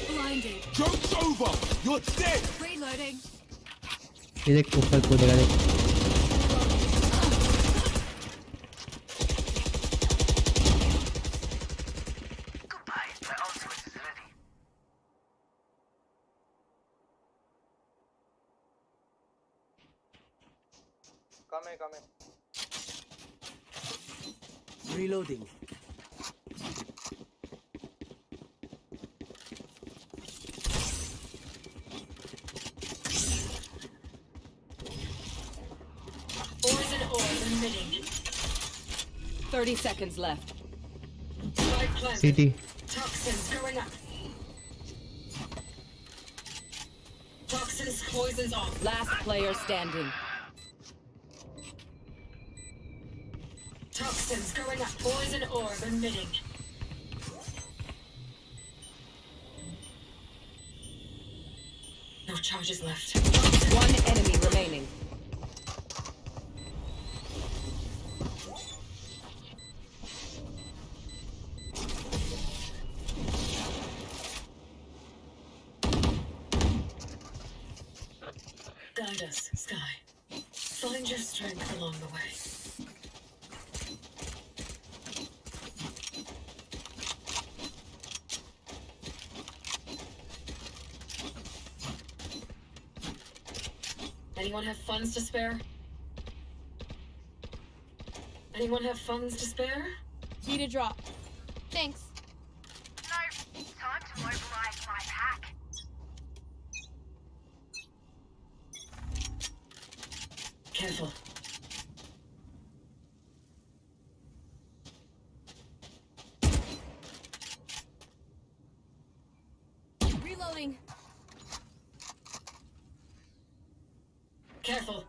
Blinded. Joke's over! You're dead! Reloading. ये देख ऊपर कूदेगा देख. Goodbye. My ultimate is ready. Coming. Reloading. Poison orb emitting. 30 seconds left. Spike planted. CT. Toxins going up. Toxins poisons off. Last player standing. Toxins going up. Poison orb emitting. No charges left. One enemy remaining. Guide us, Sky. Find your strength along the way. Anyone have funds to spare? Anyone have funds to spare? Need a drop. Thanks. No. Time to mobilize my pack. Careful. Reloading. Careful.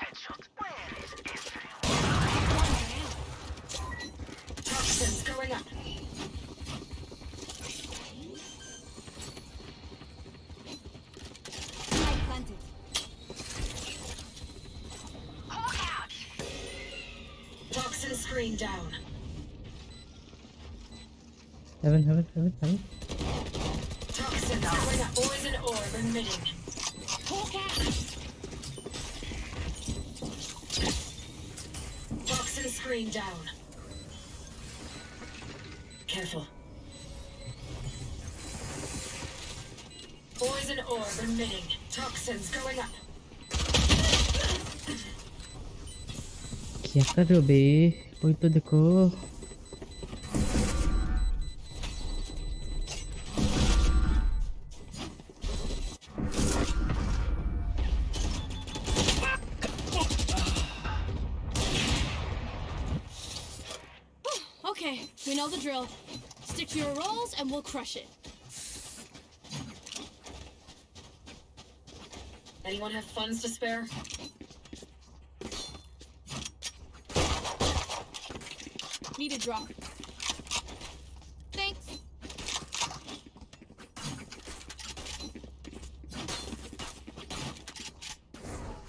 Headshot. Where is everyone? Toxins going up. screen down. Heaven. Toxins going up. Poison orb emitting. Hawk out. Toxin screen down. Careful. Poison orb emitting. Toxins going up. क्या कर रहे हो बे? कोई तो देखो. Okay, we know the drill. Stick to your roles and we'll crush it. Anyone have funds to spare? Need a drop. Thanks.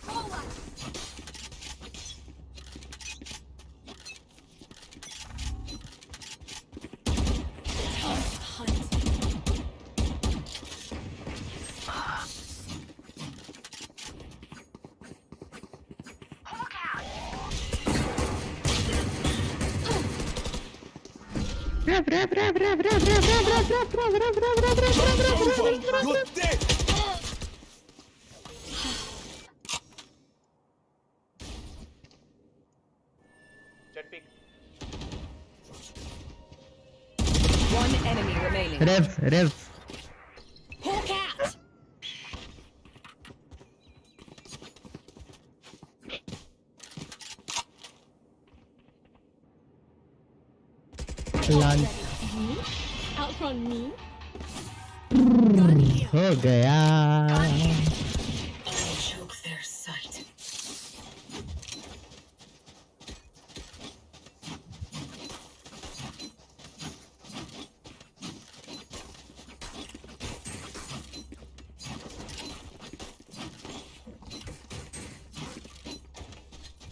Forward. Hunt. You're dead! Jet peek. One enemy remaining. Rev. Hawk out. Lan. Outrun me. हो गया. I'll choke their sight.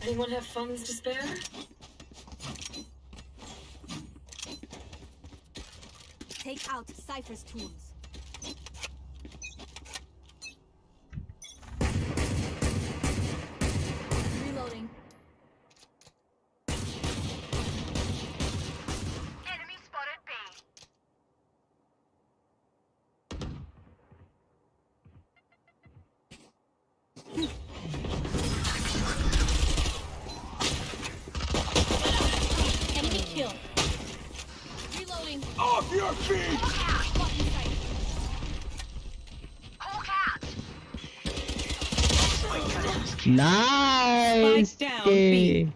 Anyone have funds to spare? Take out Cypher's tools. Reloading. Enemy spotted B. Enemy kill. Reloading. Off your feet! Blocking sight. Hawk out. Nice. Spike down, Okay. B.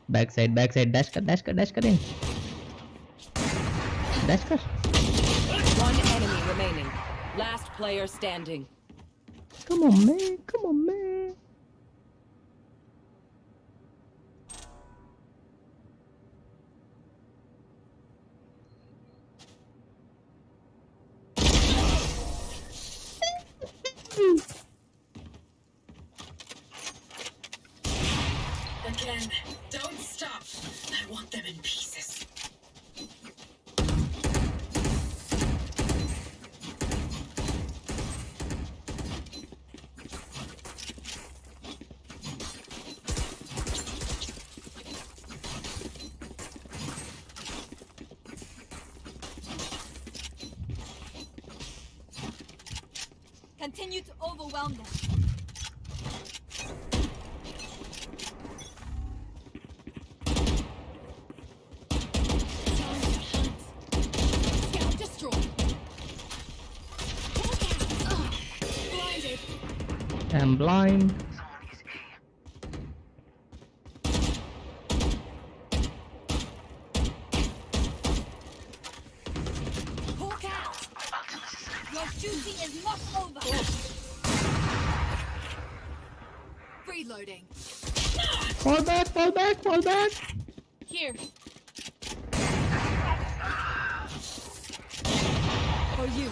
Backside. Dash कर. Dash कर. One enemy remaining. Last player standing. Come on, man. Again, don't stop. I want them in pieces. Continue to overwhelm them. Scout destroyed. Blinded. I'm blind. Hawk out. Your duty is not over. Reloading. Fall back. Here. For you.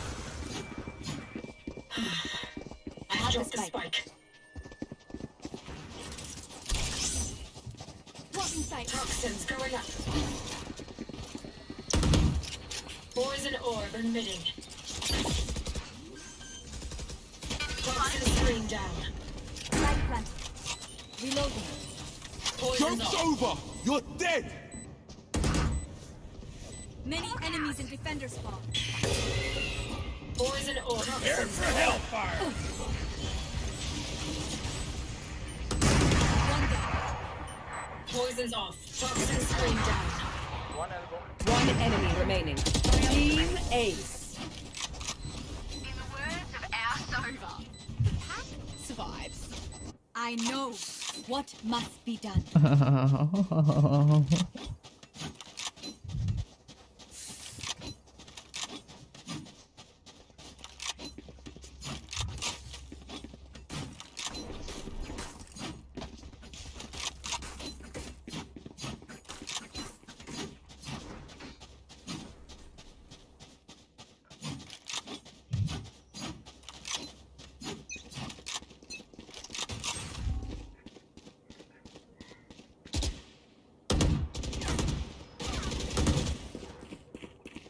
I dropped the spike. Blocking sight. Toxins going up. Poison orb emitting. Toxin screen down. Light plant. Reloading. Poison's off. over! You're dead! Many enemies in defender spawn. Poison orb. Prepare for hellfire! One down. Poison's off. Toxin screen down. One elbow. One enemy remaining. Team Ace. In the words of our Sova, the pack survives. I know what must be done.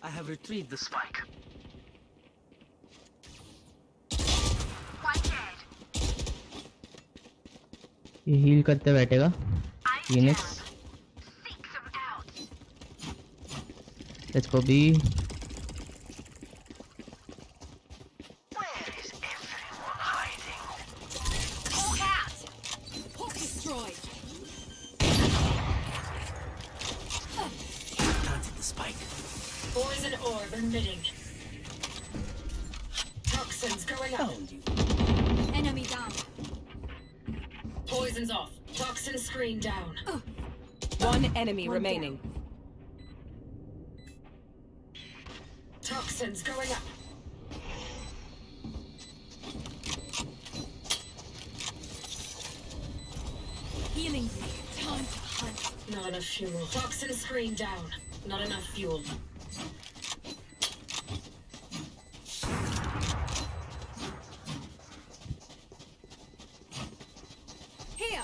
I have retrieved the spike. One dead. ये heal करते बैठेगा I'm Phoenix. down. Seek them out. Let's go B. Where is everyone hiding? Hawk out. Hawk destroyed. Planted the spike. Poison orb emitting. Toxins going up. Found you. Enemy down. Poison's off. Toxin screen down. One enemy One remaining. Toxins going up. Healing you. Time to hunt. Not enough fuel. Toxin screen down. Not enough fuel. Here.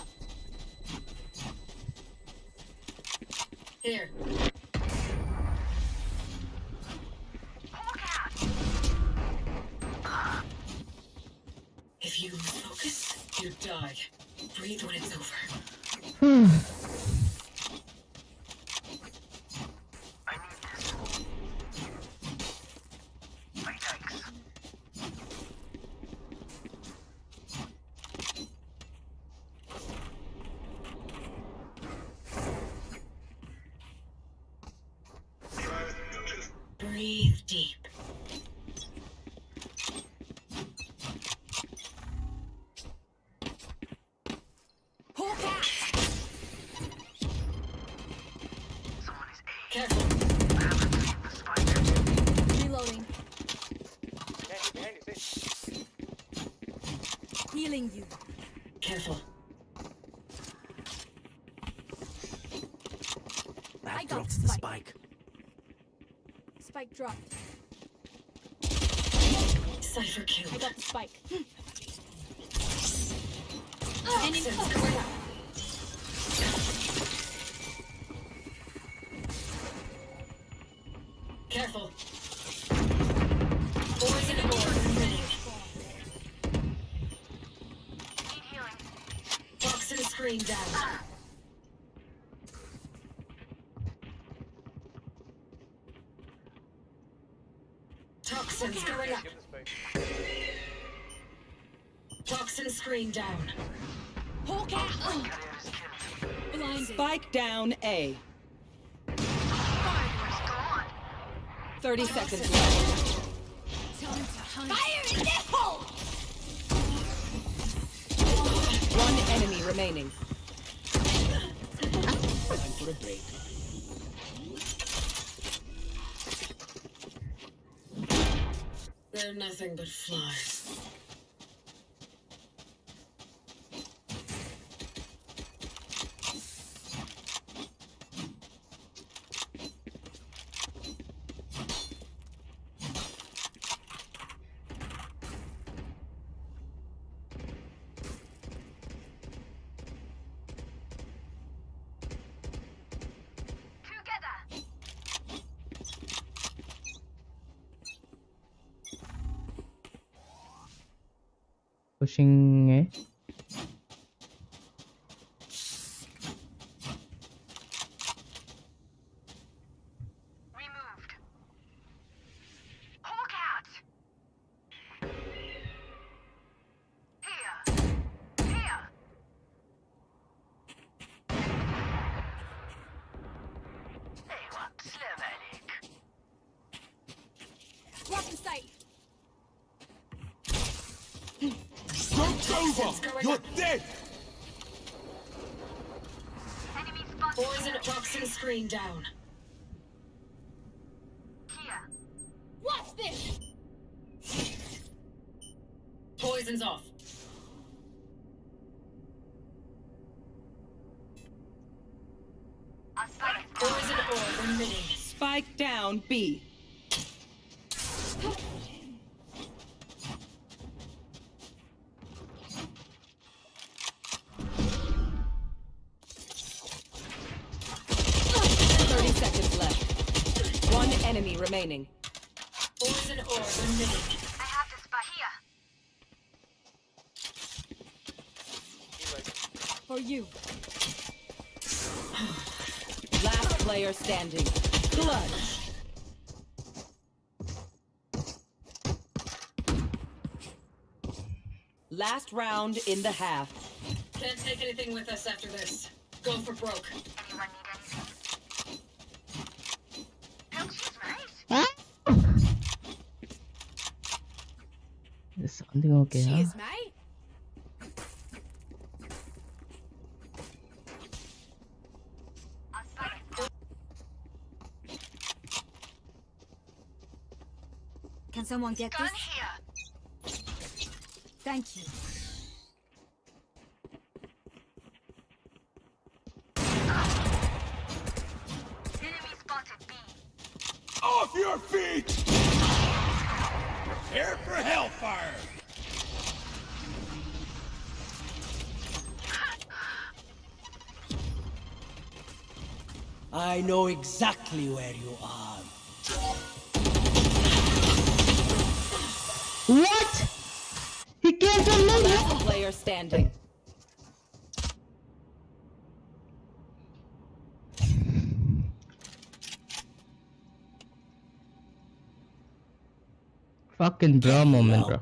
Here. Hawk out. If you lose focus, you die. Breathe when it's over. I need this. My thanks. Breathe deep. Hawk out. Someone is A. Careful. I have retrieved the spike. Reloading. Behind you, see? Healing you. Careful. I That got drops the spike. spike. Spike dropped. Cypher I killed. got the spike. Toxins going up. Careful. Poison orb emitting. Need healing. Toxin screen down. Toxins going up. Give the spike. Toxin screen down. Hawk out. Carrier is killed. Blinded. Spike down A. Fire's gone. 30 seconds left. Time to hunt. Fire in the hole. One enemy remaining. Time for a break. They're nothing but flies. pushing A. Removed. Hawk out. Here. Here. Eyvah, Slevelik. Rock in sight. Joke's over! You're dead! Enemy spotted. Poison toxin screen down. Here. Watch this. Poison's off. A spike. Poison orb emitting. Spike down B. Seconds left. One enemy remaining. Poison orb emitting. I have the spot here. For you. Last player standing. Clutch. Last round in the half. Can't take anything with us after this. Go for broke. Anyone need anything? Don't she's right. Is something okay? Huh? Cheers, mate. A spike. Can someone get Gun this? here. Thank you. Enemy spotted B. Off your feet! Prepare for hellfire! I know exactly where you are. What? He came from me. Last player standing. Fucking bro moment, bro.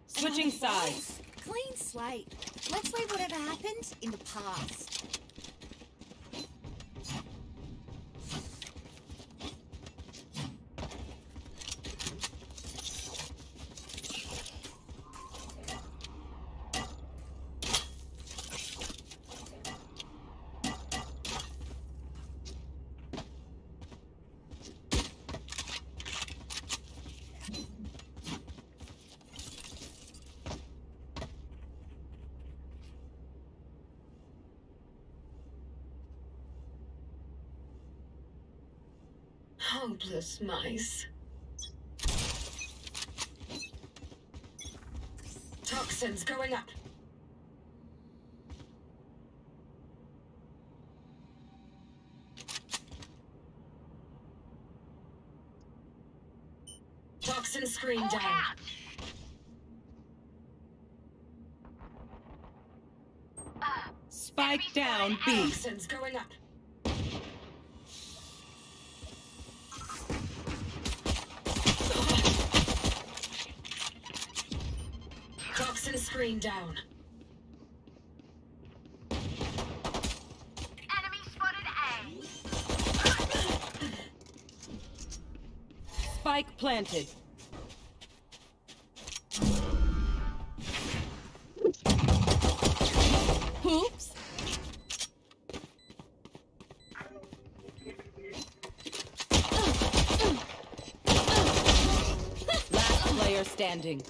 Switching sides. Clean slate. Let's leave whatever happened in the past. Hopeless mice. Toxins going up. Toxin screen down. Spike down B. Toxins going up. Toxin screen down. Enemy spotted A. Spike planted. Oops. Last player player standing.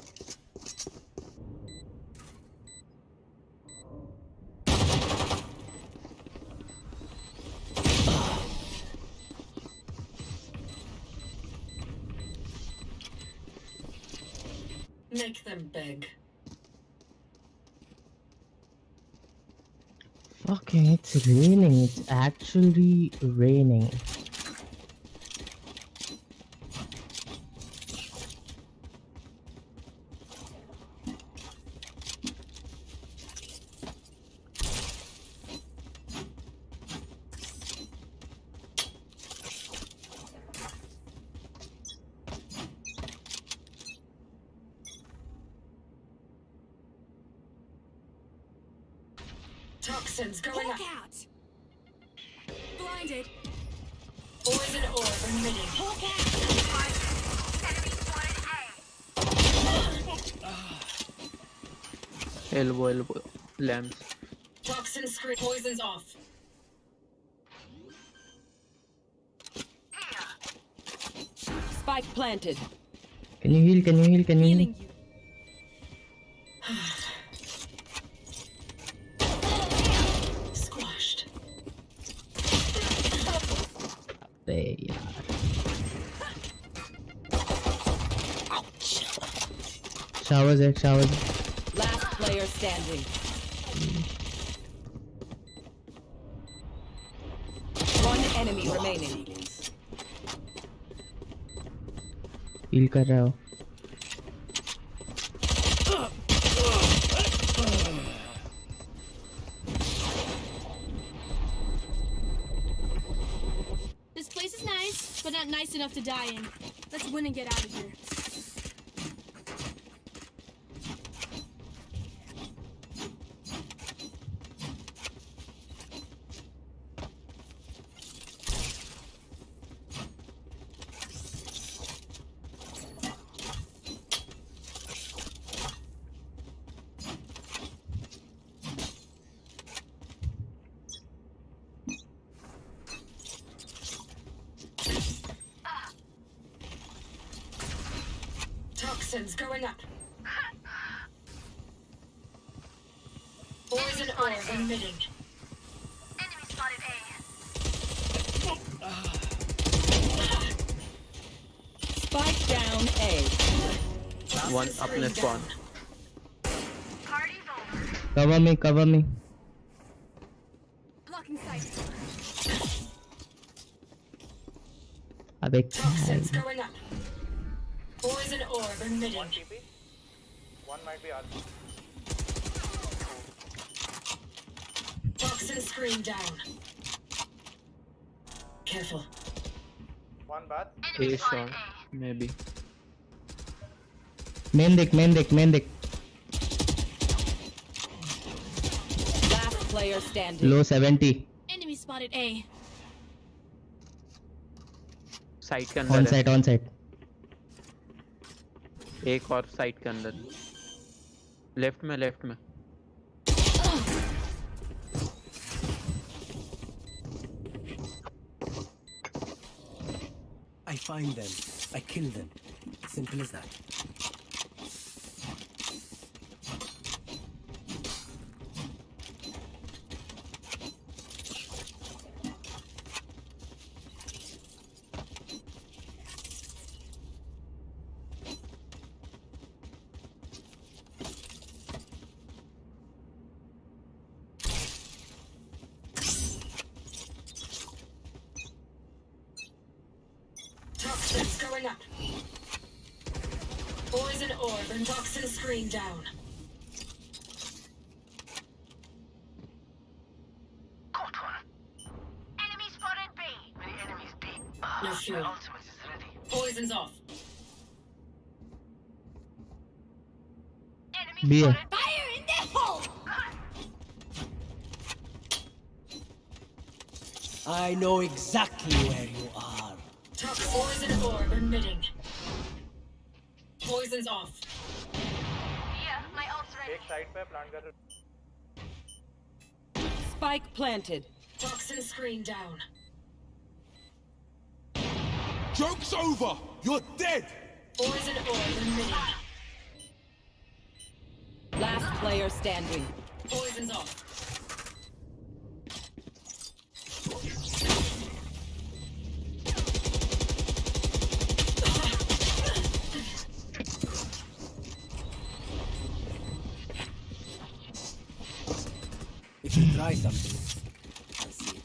Make them beg. Fucking, it's raining. It's actually raining. Toxins going up. Hawk out. Blinded. Poison orb emitting. Hawk out. Elbow, lamps. Toxin screen. Poison's off. Spike planted. Can you heal? Can you heal? Can you heal? Healing you. Squashed. अबे यार. Showers, X, showers. Last player standing. One enemy remaining. Heal कर रहा हो. This place is nice, but not nice enough to die in. Let's win and get out of here. Toxins going up. Poison orb emitting. Enemy spotted A. Spike down A. One अपने spawn. Party's over. Cover me, cover me. Blocking sight. अबे Toxins क्या? going up. Poison orb emitting. One TP. One might be RP. Toxin screen down. Careful. One bath. A shot, maybe. Main देख, main देख, main देख. Last player standing. Low 70. Enemy spotted A. Side के On अंदर है. site, on site. एक और side के अंदर. लेफ्ट में, लेफ्ट में. I find them. I kill them. Simple as that. Toxins going up. Poison orb and toxin screen down. Caught one. Enemy spotted B. Many enemies B. No fuel. Ultimate is ready. Poison's off. Enemy B है. spotted. Fire in the hole! I know exactly where you are. Poison orb emitting. Poison's off. Yeah, my ult's ready. एक side पे plant कर. Spike planted. Toxin screen down. Joke's over. You're dead. Poison orb emitting. Last player standing. Poison's off. If you try something, I'll see it.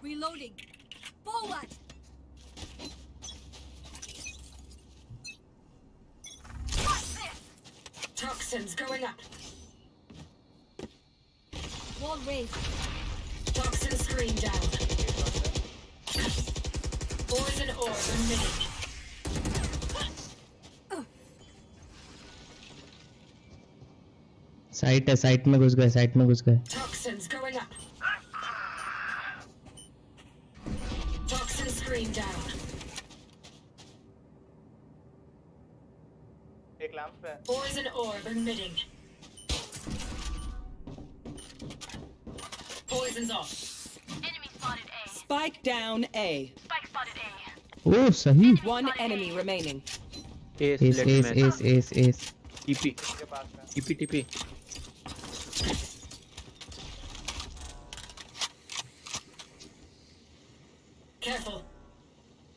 Reloading. Forward. Toxins going up. Wall raised. Toxin screen down. Poison orb emitting. Site है, site में घुस गए. Toxins going up. Toxin screen down. एक lamp पे. Poison orb emitting. Poison's off. Enemy spotted A. Spike down A. Spike spotted A. ओह सही. One enemy remaining. S. TP. के पास में. TP.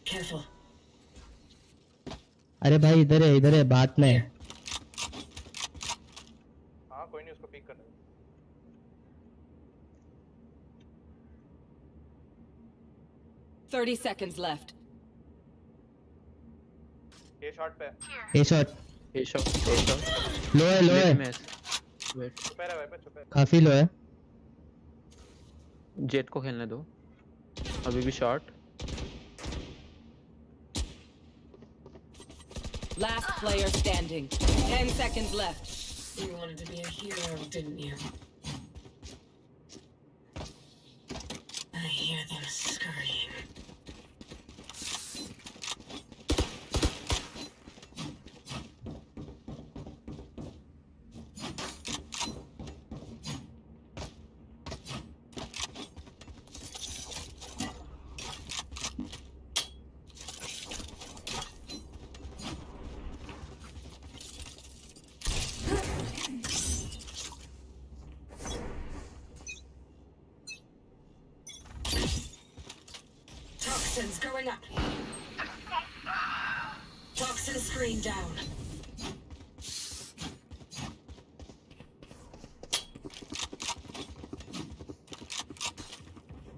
Careful. अरे भाई इधर है बात में. हाँ कोई नहीं उसको पिक करना. 30 seconds left. ये शॉट पे. ए शॉट. लो है. छुपे रहे पे छुपे. काफी लो है. जेट को खेलने दो. अभी भी shot. Last player standing. 10 seconds left. You wanted to be a hero, didn't you? I hear them scurrying. Toxins going up. Toxin screen down.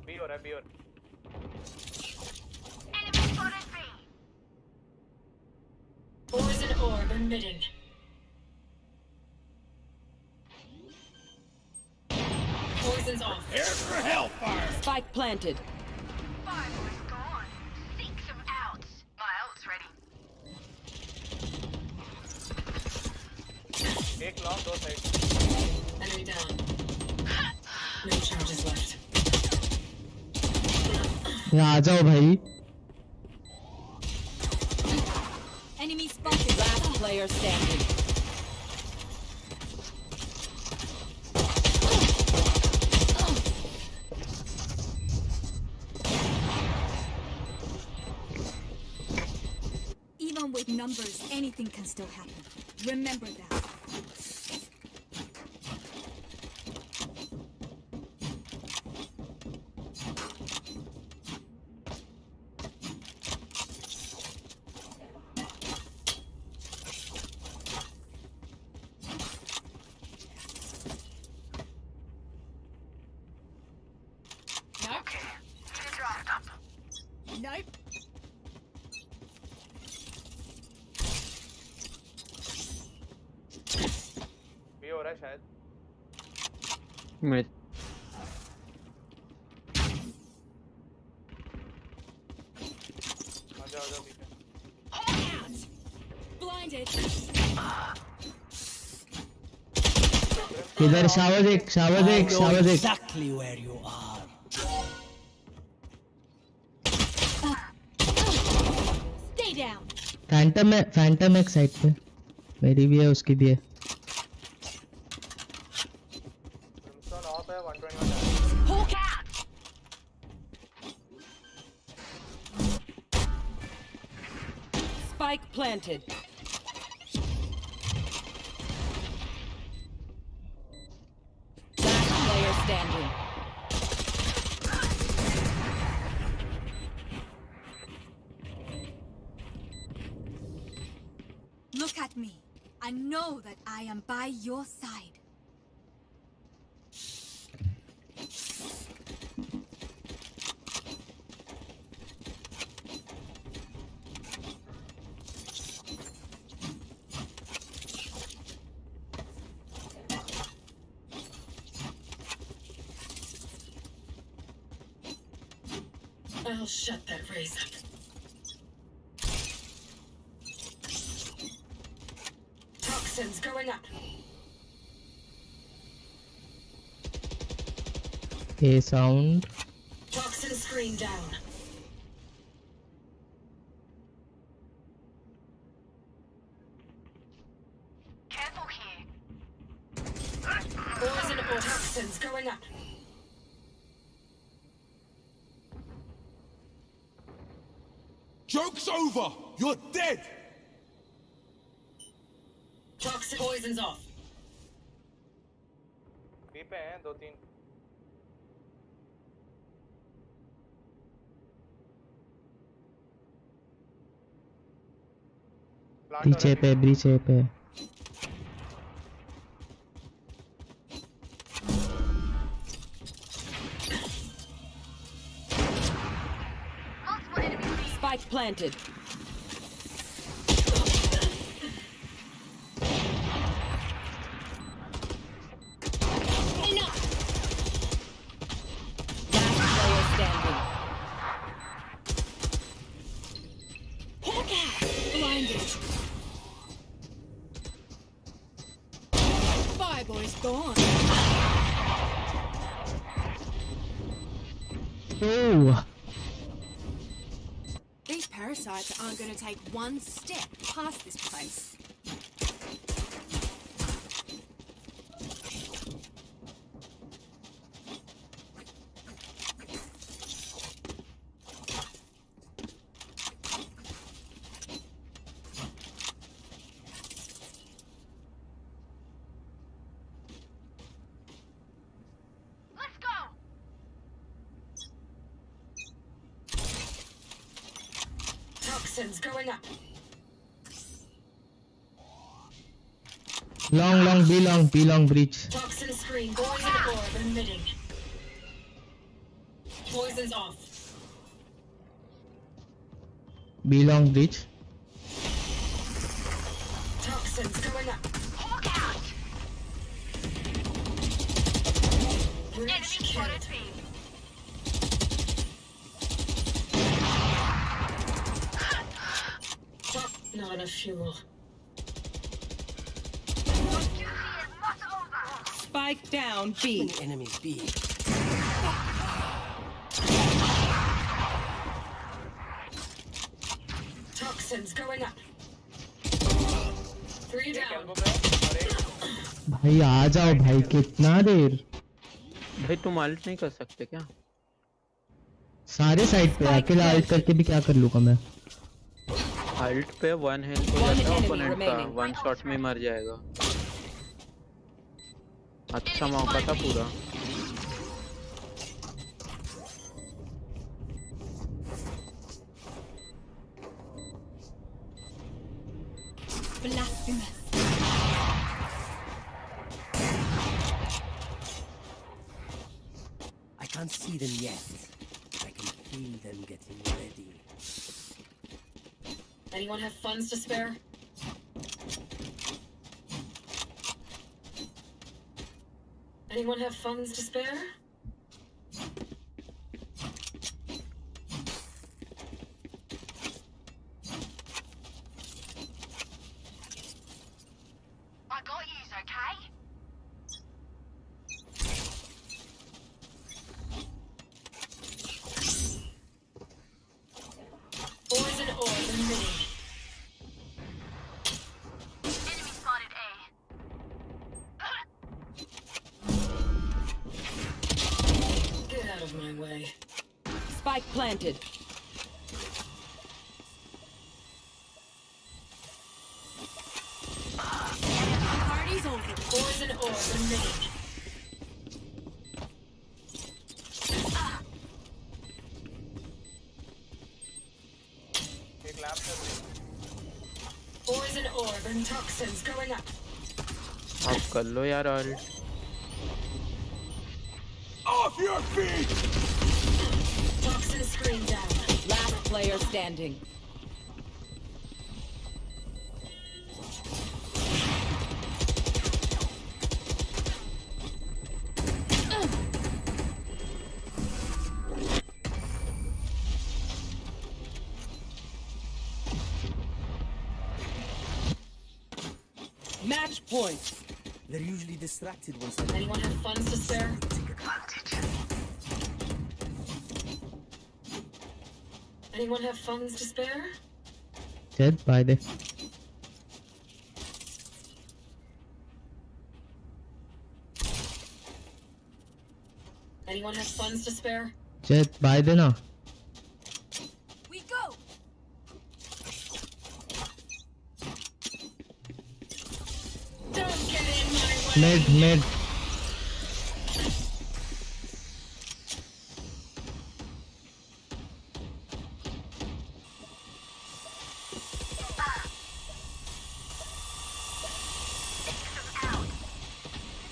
B हो रहा है. Enemy spotted B. Poison orb emitting. Poison's off. Spike planted. Five is gone. Seek them out. My ult's ready. एक long दो side. Enemy down. No charges left. यहाँ आ जाओ भाई. Enemy spotted. Last player standing. Even with numbers, anything can still happen. Remember that. Okay. Need a draft up. Nope. B हो रहा है शायद. मैं आ जाओ बी पे. Blinded. इधर शावर एक. Exactly where you are. down. Phantom एक साइड पे, मेरी भी है उसकी भी है. Brimstone off है 121 damage. Hawk out. Spike planted. Last player standing. Look at me. I know that I am by your side. I'll shut that race up. Toxins going up. A sound. Toxin screen down. Careful here. Poison or toxins going up. Joke's over! You're dead! Toxic poison's off. B पे हैं 2-3. Breach ए पे. Multiple enemies. Spike planted. Last player standing. Hawk out. Blinded. Fireboy's gone. Oh. These parasites aren't going to take one step past this place. Let's go. Toxins going up. Be long breach. Toxin screen. Poison orb emitting. Poison's off. Be long breach. Toxins going up. Hawk out. Breach Enemy spotted killed. B. Not enough fuel. What you see is not over. Spike down Too B. many enemies B. Toxins going up. 3 down. elbow पे और एक भाई आ जाओ भाई, कितना देर. भाई तुम alt नहीं कर सकते क्या? सारे साइड पे अकेला अल्ट करके भी क्या कर लूंगा मैं. अल्ट पे 1 हेल्थ हो One जाता है enemy ओपोनेंट का, remaining. 1 शॉट में मर जाएगा. अच्छा मौका था पूरा. Blasphemous. I can't see them yet. I can feel them getting ready. Anyone have funds to spare? Anyone have funds to spare? I got yous, okay? Poison orb emitting. my way. Spike planted. Party's over. Poison orb remaining. एक lap कर दे. Poison orb and toxins going up. आप कर लो यार और Off your feet! Toxin screen down. Last player standing. Match point. They're usually distracted once Anyone have funds to spare? Anyone have funds to spare? Jet, buy the. Anyone have funds to spare? Jet, buy the now. We go. Don't get in my way. Mid.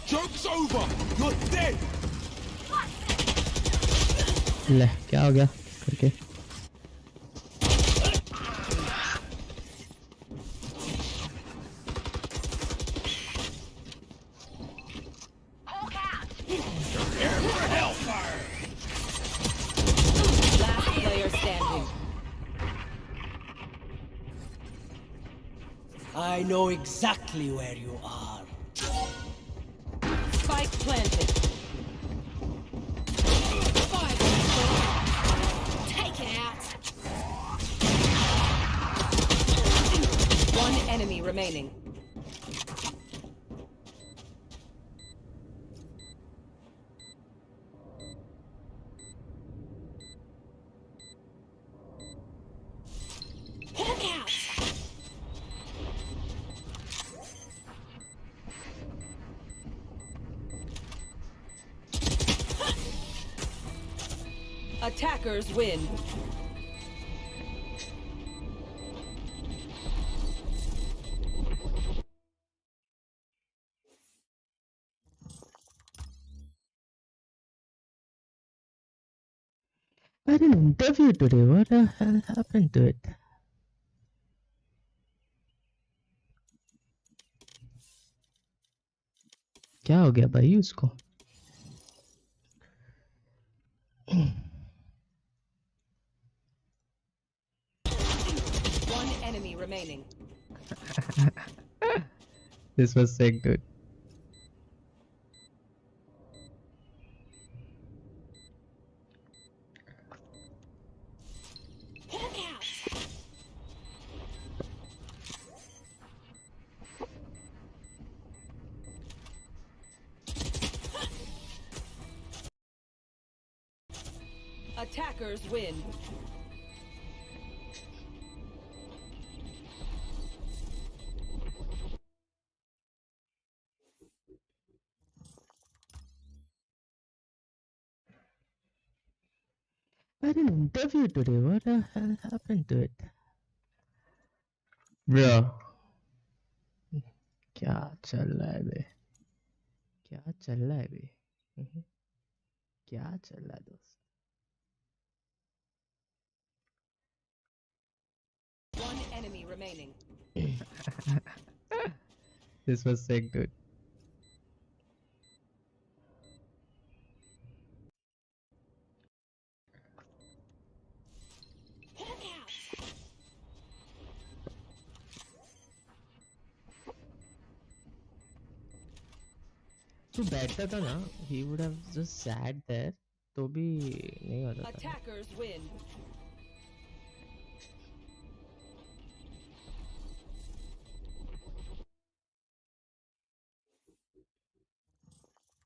Joke's over! You're dead! ले क्या हो गया करके Last player standing. I know exactly where you are. Spike planted. Take it out. One enemy remaining. Look out. Attackers win. I had an interview today. What the hell happened to it? क्या हो गया भाई उसको? One enemy remaining. This was sick, dude. Look out. Attackers win. I had an interview today. What the hell happened to it? Bro. क्या चल रहा है बे? क्या चल रहा है बे? क्या चल रहा है दोस्त? One enemy remaining. This was sick, dude. Look out. तू बैठता था ना? He would have just sat there. तो भी नहीं होता था. Attackers win.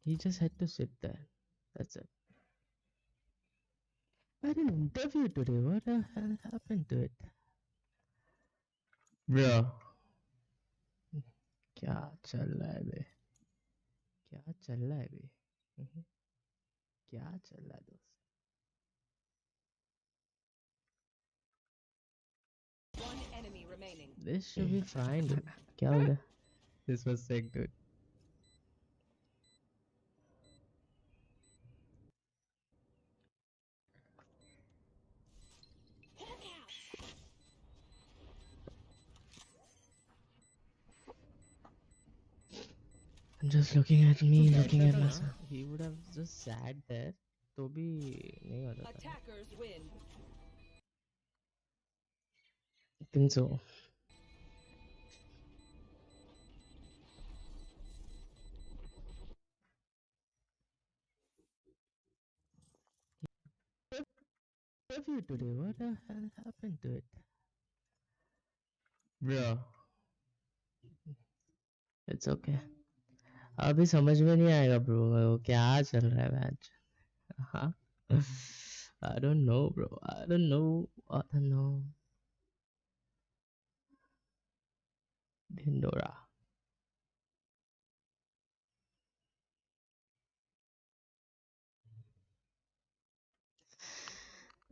He just had to sit there. That's it. I had an interview today. What the hell happened to it? Bro. क्या चल रहा है बे? क्या चल रहा है बे? क्या चल रहा है दोस्त? One enemy remaining. This should be fine, dude. क्या हो गया? This was sick, dude. Just looking at me, looking at myself. He would have just sat there. तो भी नहीं होता था. Attackers win. I think so. Interview today. What the hell happened to it? Bro. It's okay. अभी समझ में नहीं आएगा ब्रो क्या चल रहा है मैच. हाँ. I don't know, bro. I don't know. Dindora.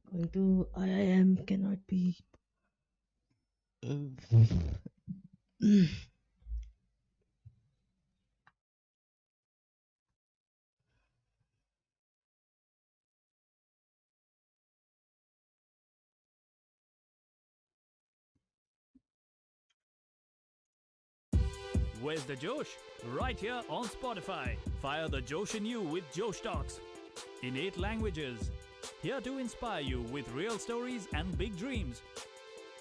Going to IIM cannot be. Where's the Josh? Right here on Spotify. Fire the Josh in you with Josh Talks. In 8 languages. Here to inspire you with real stories and big dreams.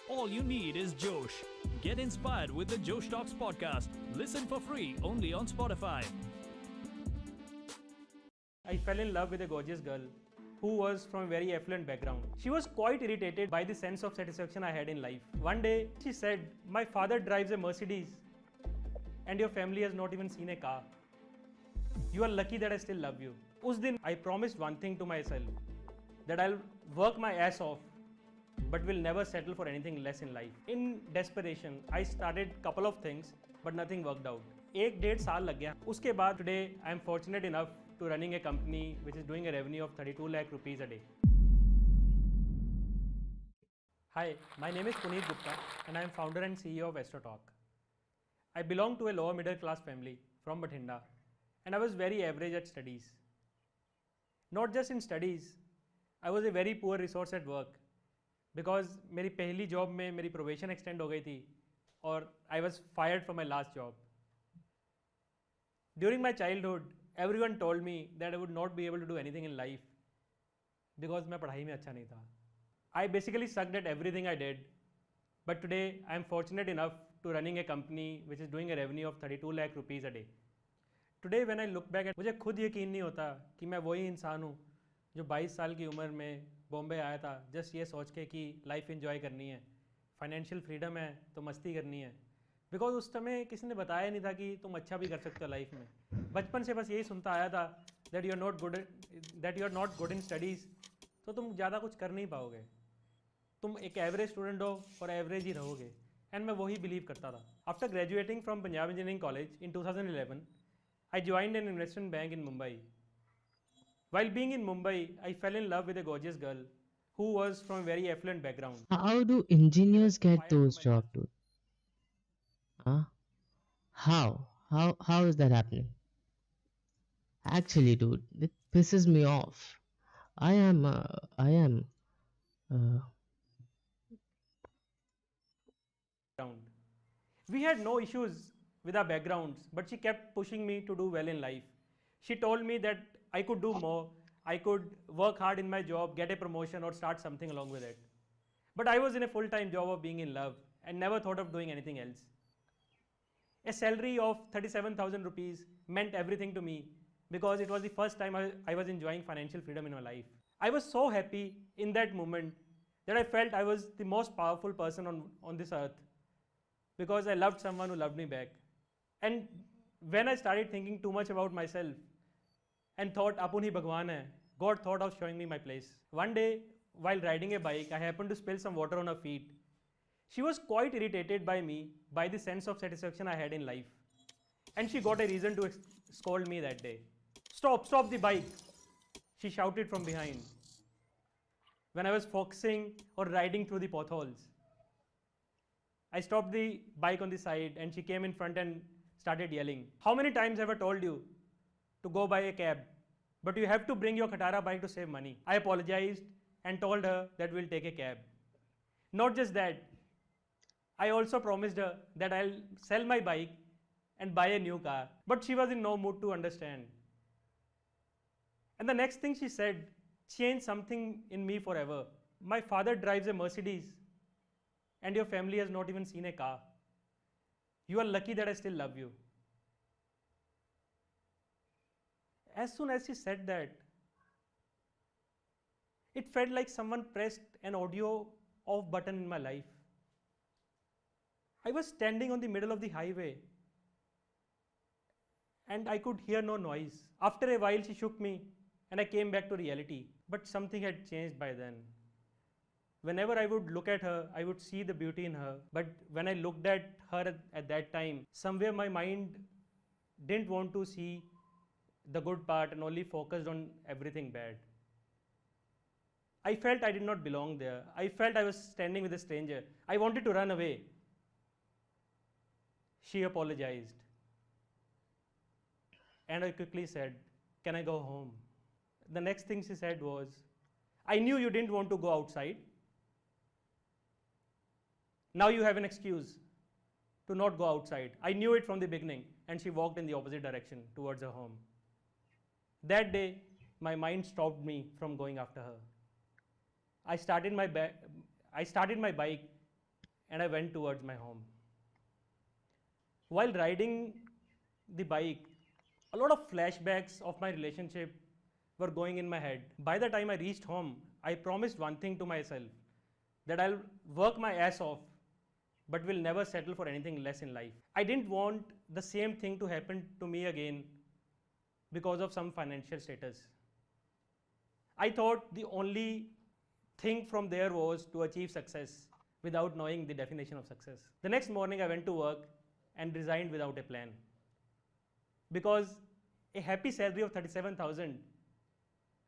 All you need is Josh. Get inspired with the Josh Talks podcast. Listen for free only on Spotify. I fell in love with a gorgeous girl who was from a very affluent background. She was quite irritated by the sense of satisfaction I had in life. One day, she said, "My father drives a Mercedes and your family has not even seen a car. You are lucky that I still love you." Us din, I promised one thing to myself, that I'll work my ass off but will never settle for anything less in life. In desperation, I started couple of things but nothing worked out. 1.5 साल लग गया. उसके बाद today I am fortunate enough to running a company which is doing a revenue of 32 lakh rupees a day. Hi, my name is Puneet Gupta and I am founder and CEO of AstroTalk. I belong to a lower middle class family from Bathinda and I was very average at studies. Not just in studies, I was a very poor resource at work because मेरी पहली job में मेरी probation extend हो गई थी और I was fired from my last job. During my childhood, everyone told me that I would not be able to do anything in life because मैं पढ़ाई में अच्छा नहीं था. I basically sucked at everything I did, but today I am fortunate enough to running a company which is doing a revenue of 32 lakh rupees a day. Today when I look back at, मुझे खुद यकीन नहीं होता कि मैं वही इंसान हूँ जो 22 साल की उम्र में बॉम्बे आया था जस्ट ये सोच के कि लाइफ एंजॉय करनी है, फाइनेंशियल फ्रीडम है तो मस्ती करनी है. बिकॉज उस समय किसी ने बताया नहीं था कि तुम अच्छा भी कर सकते हो लाइफ में. बचपन से बस यही सुनता आया था that you are not good in studies, तो तुम ज़्यादा कुछ कर नहीं पाओगे, तुम एक एवरेज स्टूडेंट हो और एवरेज ही रहोगे. एंड मैं वही बिलीव करता था. After graduating from Punjab engineering college in 2011, I joined an investment bank in Mumbai. While being in Mumbai, I fell in love with a gorgeous girl who was from a very affluent background. How do engineers get those jobs, dude? Huh? How is that happening? Actually, dude, it pisses me off. I am. We had no issues with our backgrounds, but she kept pushing me to do well in life. She told me that I could do more, I could work hard in my job, get a promotion or start something along with it. But I was in a full-time job of being in love and never thought of doing anything else. A salary of 37,000 rupees meant everything to me because it was the first time I was enjoying financial freedom in my life. I was so happy in that moment that I felt I was the most powerful person on this earth because I loved someone who loved me back. And when I started thinking too much about myself and thought Apun hi Bhagwan hai, God thought of showing me my place. One day while riding a bike, I happened to spill some water on her feet. She was quite irritated by me, by the sense of satisfaction I had in life. And she got a reason to scold me that day. Stop the bike, she shouted from behind, when I was focusing or riding through the potholes. I stopped the bike on the side and she came in front and started yelling. How many times have I told you to go buy a cab, but you have to bring your Katara bike to save money? I apologized and told her that we'll take a cab. Not just that, I also promised her that I'll sell my bike and buy a new car, but she was in no mood to understand. And the next thing she said changed something in me forever. My father drives a Mercedes and your family has not even seen a car. You are lucky that I still love you. As soon as she said that, it felt like someone pressed an audio off button in my life. I was standing on the middle of the highway and I could hear no noise. After a while, she shook me and I came back to reality. But something had changed by then. Whenever I would look at her, I would see the beauty in her. But when I looked at her at that time, somewhere my mind didn't want to see the good part and only focused on everything bad. I felt I did not belong there. I felt I was standing with a stranger. I wanted to run away. She apologized. And I quickly said, "Can I go home?" The next thing she said was, "I knew you didn't want to go outside. Now you have an excuse to not go outside. I knew it from the beginning." And she walked in the opposite direction towards her home. That day, my mind stopped me from going after her. I started my bike and I went towards my home. While riding the bike, a lot of flashbacks of my relationship were going in my head. By the time I reached home, I promised one thing to myself, that I'll work my ass off, but will never settle for anything less in life. I didn't want the same thing to happen to me again because of some financial status. I thought the only thing from there was to achieve success without knowing the definition of success. The next morning I went to work and resigned without a plan, because a happy salary of 37,000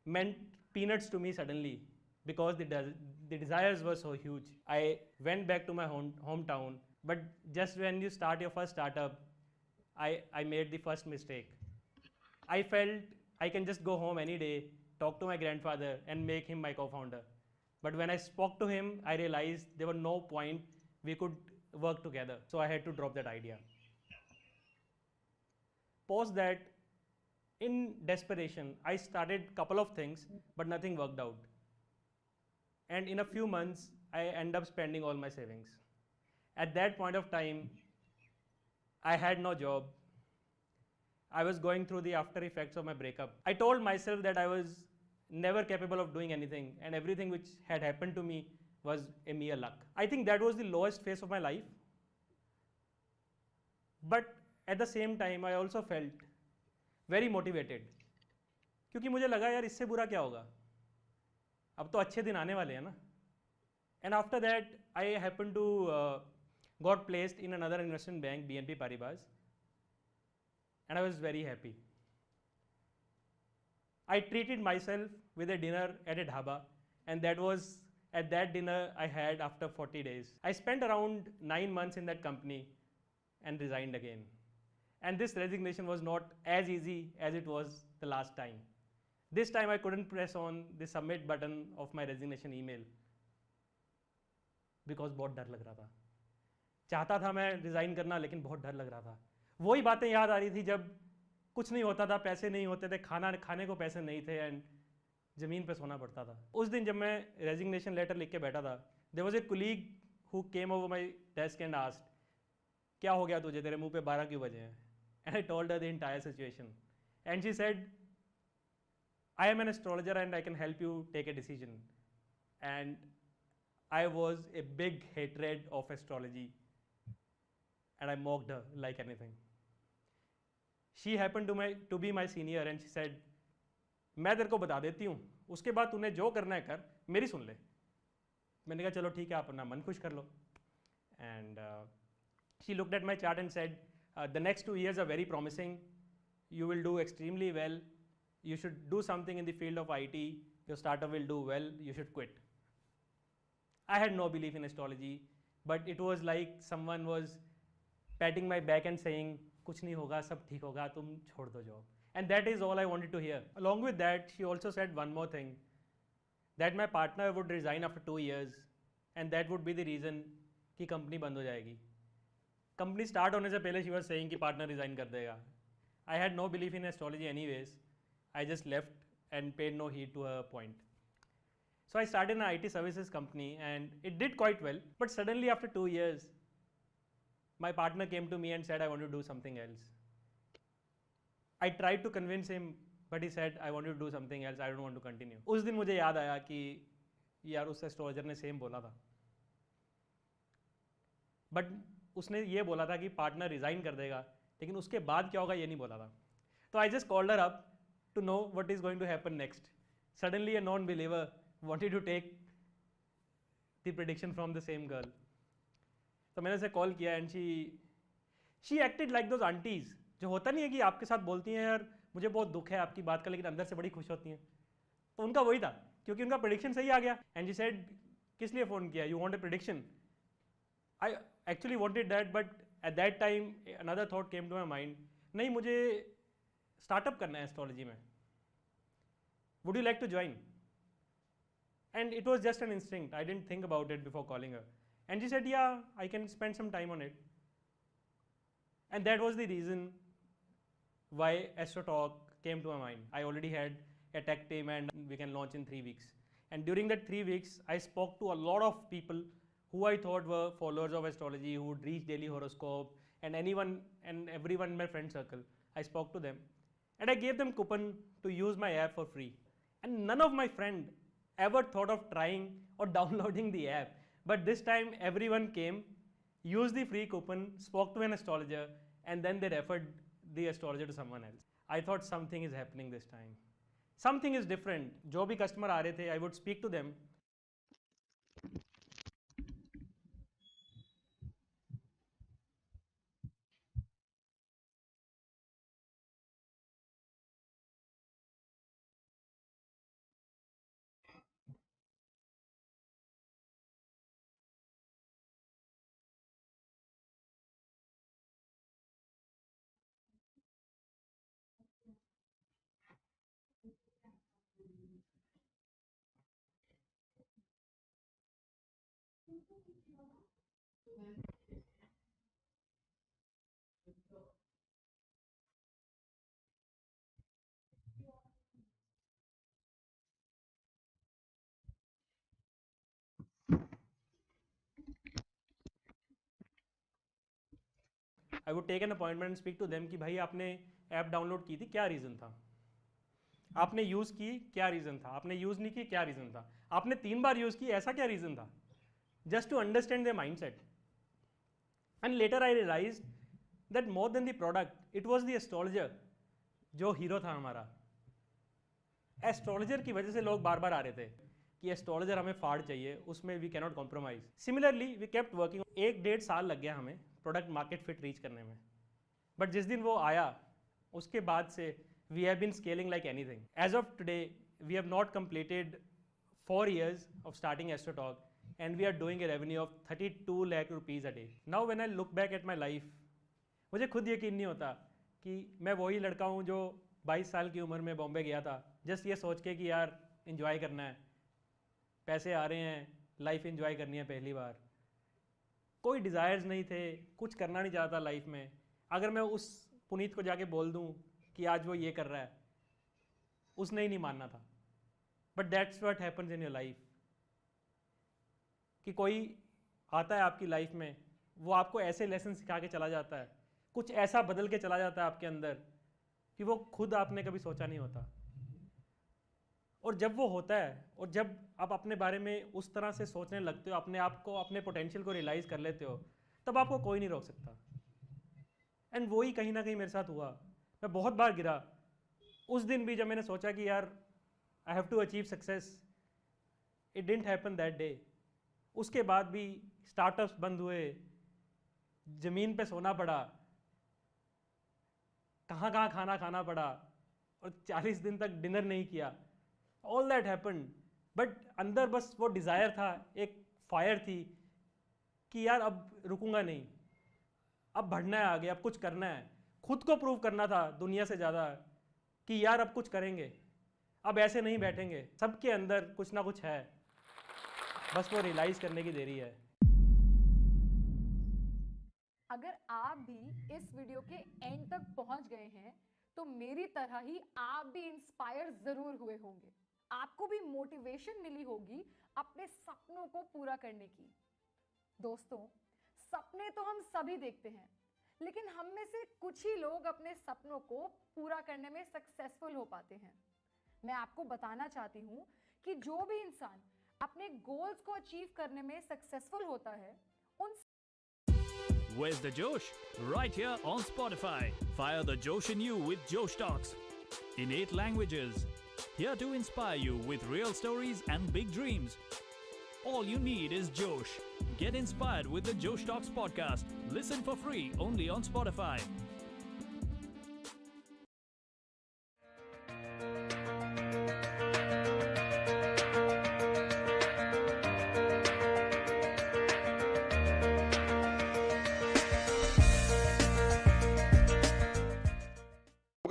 meant peanuts to me suddenly, because the desires were so huge. I went back to my hometown, but just when you start your first startup, I made the first mistake. I felt I can just go home any day, talk to my grandfather and make him my co-founder. But when I spoke to him, I realized there was no point we could work together. So I had to drop that idea. Post that, in desperation, I started a couple of things, but nothing worked out. And in a few months, I ended up spending all my savings. At that point of time, I had no job. I was going through the after effects of my breakup. I told myself that I was never capable of doing anything, and everything which had happened to me was a mere luck. I think that was the lowest phase of my life. But at the same time, I also felt very motivated, क्योंकि मुझे लगा यार इससे बुरा क्या होगा, अब तो अच्छे दिन आने वाले हैं ना. And after that, I happened to got placed in another investment bank, BNP Paribas, and I was very happy. I treated myself with a dinner at a dhaba, and that was at that dinner I had after 40 days. I spent around 9 months in that company and resigned again. And this resignation was not as easy as it was the last time. This time I couldn't press on the submit button of my resignation email because बहुत डर लग रहा था. चाहता था मैं resign करना, लेकिन बहुत डर लग रहा था. वही बातें याद आ रही थी जब कुछ नहीं होता था, पैसे नहीं होते थे, खाने को पैसे नहीं थे एंड ज़मीन पे सोना पड़ता था. उस दिन जब मैं रेजिग्नेशन लेटर लिख के बैठा था, there was a colleague who came over my desk and asked, क्या हो गया तुझे, तेरे मुंह पे 12 क्यों बजे हैं? And I told her the entire situation and she said, I am an astrologer and I can help you take a decision. एंड I was a big hatred of astrology, and I mocked her like anything. She happened to be my senior, and she said, मैं तेरे को बता देती हूँ, उसके बाद तूने जो करना है कर, मेरी सुन ले। मैंने कहा चलो ठीक है, आप अपना मन खुश कर लो। And she looked at my chart and said the next 2 years are very promising, you will do extremely well, you should do something in the field of IT, your startup will do well, you should quit. I had no belief in astrology, but it was like someone was patting my back and saying, कुछ नहीं होगा, सब ठीक होगा, तुम छोड़ दो job. And that is all I wanted to hear. Along with that, she also said one more thing, that my partner would resign after 2 years, and that would be the reason कि company बंद हो जाएगी. Company start होने से पहले she was saying कि partner resign कर देगा. I had no belief in astrology anyways. I just left and paid no heed to her point. So I started an IT services company and it did quite well. But suddenly after 2 years, my partner came to me and said, I want to do something else. I tried to convince him, but he said, I want to do something else. I don't want to continue. उस दिन मुझे याद आया कि यार उस astrologer ने same बोला था. बट उसने ये बोला था कि पार्टनर रिजाइन कर देगा, लेकिन उसके बाद क्या होगा ये नहीं बोला था. तो I just called her up to know what is going to happen next. Suddenly a non believer wanted to take the prediction from the same girl. तो मैंने उसे कॉल किया and she acted like those aunties, जो होता नहीं है कि आपके साथ बोलती हैं यार मुझे बहुत दुख है आपकी बात का, लेकिन अंदर से बड़ी खुश होती हैं. तो उनका वही था, क्योंकि उनका प्रेडिक्शन सही आ गया. एंड शी सेड, किस लिए फ़ोन किया, you want a prediction. I actually wanted that, but at that time another thought came to my mind, नहीं मुझे स्टार्टअप करना है एस्ट्रोलॉजी में, would you like to join? And it was just an instinct, I didn't think about it before calling her, and she said yeah, I can spend some time on it. And that was the reason why AstroTalk came to my mind. I already had a tech team and we can launch in 3 weeks, and during that 3 weeks I spoke to a lot of people who I thought were followers of astrology, who would reach daily horoscope, and anyone and everyone in my friend circle. I spoke to them and I gave them coupon to use my app for free. And none of my friend ever thought of trying or downloading the app. But this time everyone came, used the free coupon, spoke to an astrologer, and then they referred the astrologer to someone else. I thought something is happening this time. Something is different. जो भी customer आ रहे थे, I would speak to them. I would take an appointment and speak to them कि भाई आपने app download की थी, क्या रीज़न था, आपने यूज़ की क्या रीज़न था, आपने यूज़ नहीं की क्या रीज़न था, आपने 3 बार यूज़ की ऐसा क्या रीज़न था, just to understand their mindset. And later I realized that more than the product, it was the astrologer जो हीरो था हमारा. एस्ट्रोलॉजर की वजह से लोग बार बार आ रहे थे कि एस्ट्रोलॉजर हमें फाड़ चाहिए, उसमें we cannot compromise. Similarly we kept working. 1-1.5 साल लग गया हमें प्रोडक्ट मार्केट फिट रीच करने में. बट जिस दिन वो आया उसके बाद से we have been scaling like anything. As of today we have not completed 4 years of starting AstroTalk and we are doing a revenue of 32 lakh rupees a day. Now when I look back at my life, मुझे खुद यकीन नहीं होता कि मैं वही लड़का हूँ जो 22 साल की उम्र में बॉम्बे गया था जस्ट ये सोच के कि यार इन्जॉय करना है, पैसे आ रहे हैं, लाइफ इन्जॉय करनी है पहली बार. कोई डिज़ायर्स नहीं थे, कुछ करना नहीं चाहता लाइफ में. अगर मैं उस पुनीत को जाके बोल दूँ कि आज वो ये कर रहा है, उसने ही नहीं मानना था. But that's what happens in your life. कि कोई आता है आपकी लाइफ में, वो आपको ऐसे लेसन सिखा के चला जाता है, कुछ ऐसा बदल के चला जाता है आपके अंदर कि वो खुद आपने कभी सोचा नहीं होता. और जब वो होता है और जब आप अपने बारे में उस तरह से सोचने लगते हो, अपने आप को, अपने पोटेंशियल को रियलाइज़ कर लेते हो, तब आपको कोई नहीं रोक सकता. एंड वही कहीं ना कहीं मेरे साथ हुआ. मैं बहुत बार गिरा. उस दिन भी जब मैंने सोचा कि यार I have to achieve success. It didn't happen that day. उसके बाद भी स्टार्टअप्स बंद हुए, ज़मीन पे सोना पड़ा, कहाँ कहाँ खाना खाना पड़ा और 40 दिन तक डिनर नहीं किया. All that happened. बट अंदर बस वो डिज़ायर था, एक फायर थी कि यार अब रुकूंगा नहीं, अब बढ़ना है आगे, अब कुछ करना है, खुद को प्रूव करना था दुनिया से ज़्यादा कि यार अब कुछ करेंगे, अब ऐसे नहीं बैठेंगे. सबके अंदर कुछ ना कुछ है, बस वो रियलाइज़ करने की देरी है. अगर आप भी इस वीडियो के एंड तक पहुंच गए हैं तो मेरी तरह ही आप भी इंस्पायर जरूर हुए होंगे. आपको भी मोटिवेशन मिली होगी अपने सपनों को पूरा करने की. दोस्तों, सपने तो हम सभी देखते हैं, लेकिन हम में से कुछ ही लोग अपने सपनों को पूरा करने में सक्सेसफुल हो पाते हैं. मैं आपको बताना चाहती हूं कि जो भी इंसान अपने गोल्स को अचीव करने में सक्सेसफुल होता है, उन Where's the Josh? Right here on Spotify. Fire the Josh in you with Josh Talks. In 8 languages. Here to inspire you with real stories and big dreams. All you need is Josh. Get inspired with the Josh Talks podcast. Listen for free only on Spotify.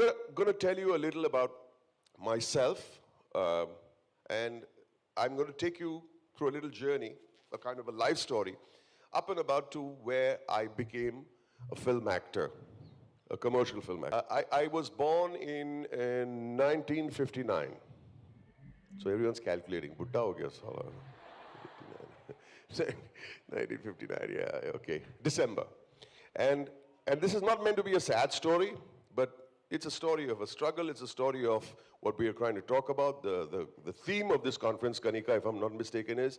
I'm going to tell you a little about myself, and I'm going to take you through a little journey, a kind of a life story, up and about to where I became a film actor, a commercial film actor. I was born in 1959. So everyone's calculating. Butta ho gaya sala. 1959, yeah, okay. December. And this is not meant to be a sad story, but it's a story of a struggle. It's a story of what we are trying to talk about. The theme of this conference, Kanika, if I'm not mistaken, is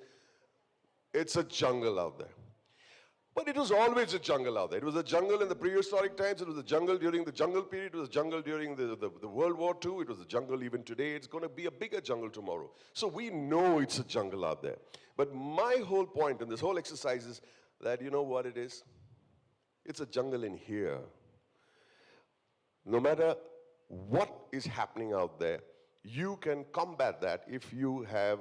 it's a jungle out there. But it was always a jungle out there. It was a jungle in the prehistoric times. It was a jungle during the jungle period. It was a jungle during the World War II. It was a jungle even today. It's going to be a bigger jungle tomorrow. So we know it's a jungle out there. But my whole point in this whole exercise is that you know what it is? It's a jungle in here. No matter what is happening out there, you can combat that if you have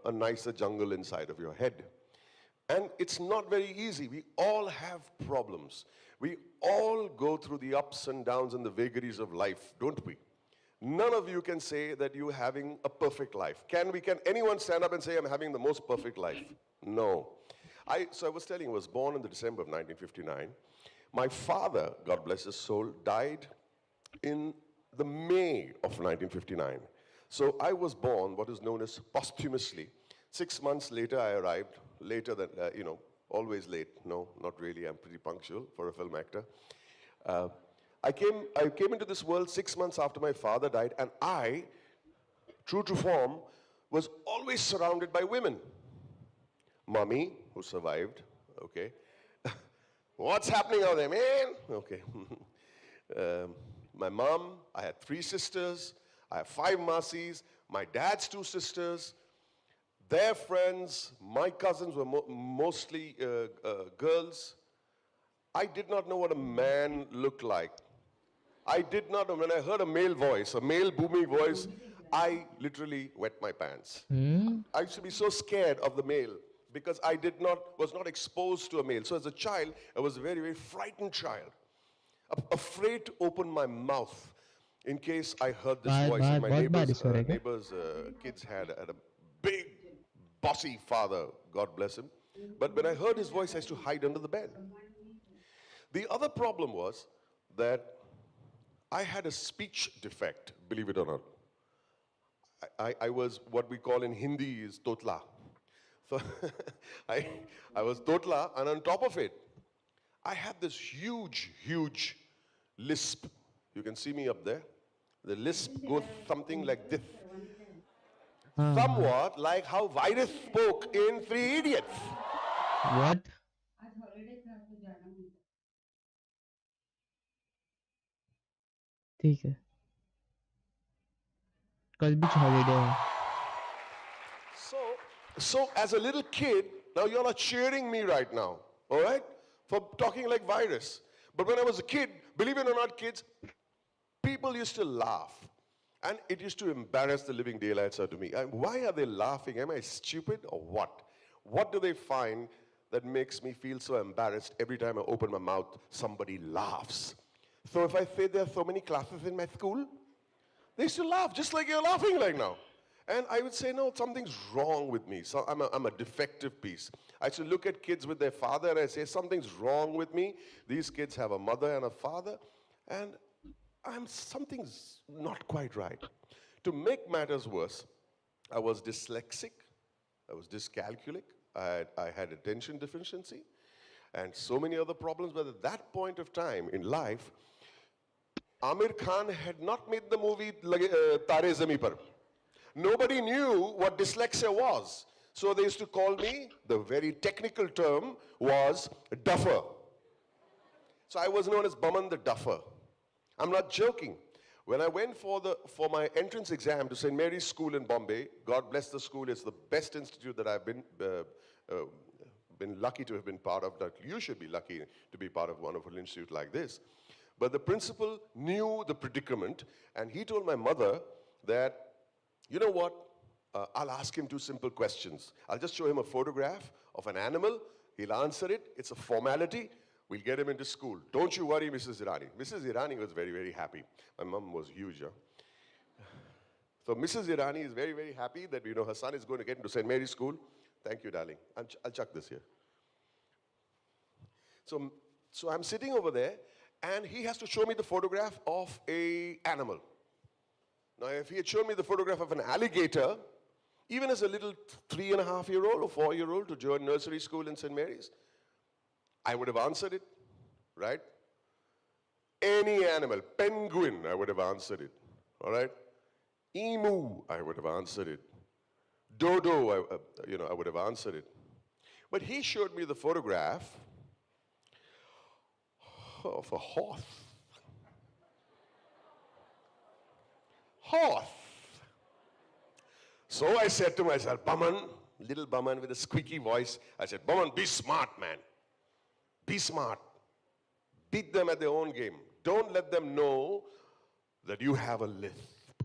a nicer jungle inside of your head. And it's not very easy. We all have problems. We all go through the ups and downs and the vagaries of life, don't we? None of you can say that you're having a perfect life. Can anyone stand up and say, I'm having the most perfect life? No. So I was telling you, I was born in the December of 1959. My father, God bless his soul, died in the May of 1959. So I was born what is known as posthumously. 6 months later, I arrived. Later than, always late. No, not really. I'm pretty punctual for a film actor. I came into this world 6 months after my father died, and I, true to form, was always surrounded by women. Mommy, who survived, okay. What's happening out there, man? Okay. My mom, I had 3 sisters. I have 5 Masis. My dad's 2 sisters. Their friends, my cousins were mostly girls. I did not know what a man looked like. I did not know. When I heard a male voice, a male booming voice, I literally wet my pants. I used to be so scared of the male because I was not exposed to a male. So as a child, I was a very, very frightened child, afraid to open my mouth in case I heard this voice. And my neighbor's kids had a big, bossy father, God bless him. But when I heard his voice, I used to hide under the bed. The other problem was that I had a speech defect, believe it or not. I was what we call in Hindi is totla. So I was totla, and on top of it, I had this huge, huge lisp. You can see me up there. The lisp goes something like this. Somewhat like how Virus spoke in 3 Idiots. What? ठीक है कल भी holiday है So as a little kid, now y'all are cheering me right now, all right, for talking like virus. But when I was a kid, believe it or not, kids, people used to laugh. And it used to embarrass the living daylights out of me. Why are they laughing? Am I stupid or what? What do they find that makes me feel so embarrassed every time I open my mouth, somebody laughs? So if I say there are so many classes in my school, they used to laugh just like you're laughing right now. And I would say, no, something's wrong with me. So I'm a defective piece. I should look at kids with their father and I say, something's wrong with me. These kids have a mother and a father, and something's not quite right. To make matters worse, I was dyslexic, I was dyscalculic, I had attention deficiency, and so many other problems. But at that point of time in life, Amir Khan had not made the movie Tare Zameen Par. Nobody knew what dyslexia was. So they used to call me, the very technical term was duffer. So I was known as Baman the Duffer. I'm not joking. When I went for my entrance exam to St. Mary's School in Bombay, God bless the school, it's the best institute that I've been lucky to have been part of. You should be lucky to be part of a wonderful institute like this. But the principal knew the predicament, and he told my mother that, you know what, I'll ask him 2 simple questions. I'll just show him a photograph of an animal, he'll answer it, it's a formality, we'll get him into school. Don't you worry, Mrs. Irani. Mrs. Irani was very, very happy. My mom was huge. Huh? So Mrs. Irani is very, very happy that, you know, her son is going to get into St. Mary's School. Thank you, darling. I'll chuck this here. So I'm sitting over there, and he has to show me the photograph of an animal. Now, if he had shown me the photograph of an alligator, even as a little 3.5-year-old or 4-year-old to join nursery school in St. Mary's, I would have answered it, right? Any animal, penguin, I would have answered it, all right? Emu, I would have answered it. Dodo, I would have answered it. But he showed me the photograph of a horse. Horse. So I said to myself, Baman, little Baman with a squeaky voice, I said, Baman, be smart, man. Be smart. Beat them at their own game. Don't let them know that you have a lisp.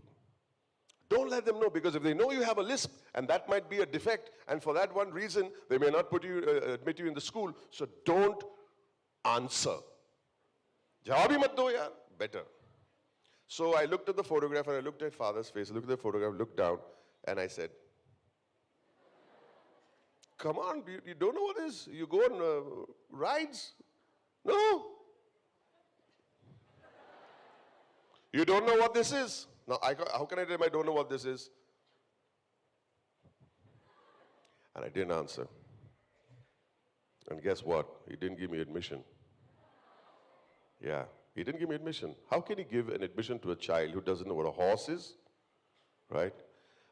Don't let them know, because if they know you have a lisp, and that might be a defect, and for that one reason, they may not admit you in the school, so don't answer. Jawabi mat do yaar, better. So I looked at the photograph, and I looked at father's face, I looked at the photograph, looked down, and I said, come on, you don't know what it is? You go on rides? No. You don't know what this is? Now, how can I tell him I don't know what this is? And I didn't answer. And guess what? He didn't give me admission. Yeah, he didn't give me admission. How can he give an admission to a child who doesn't know what a horse is? Right?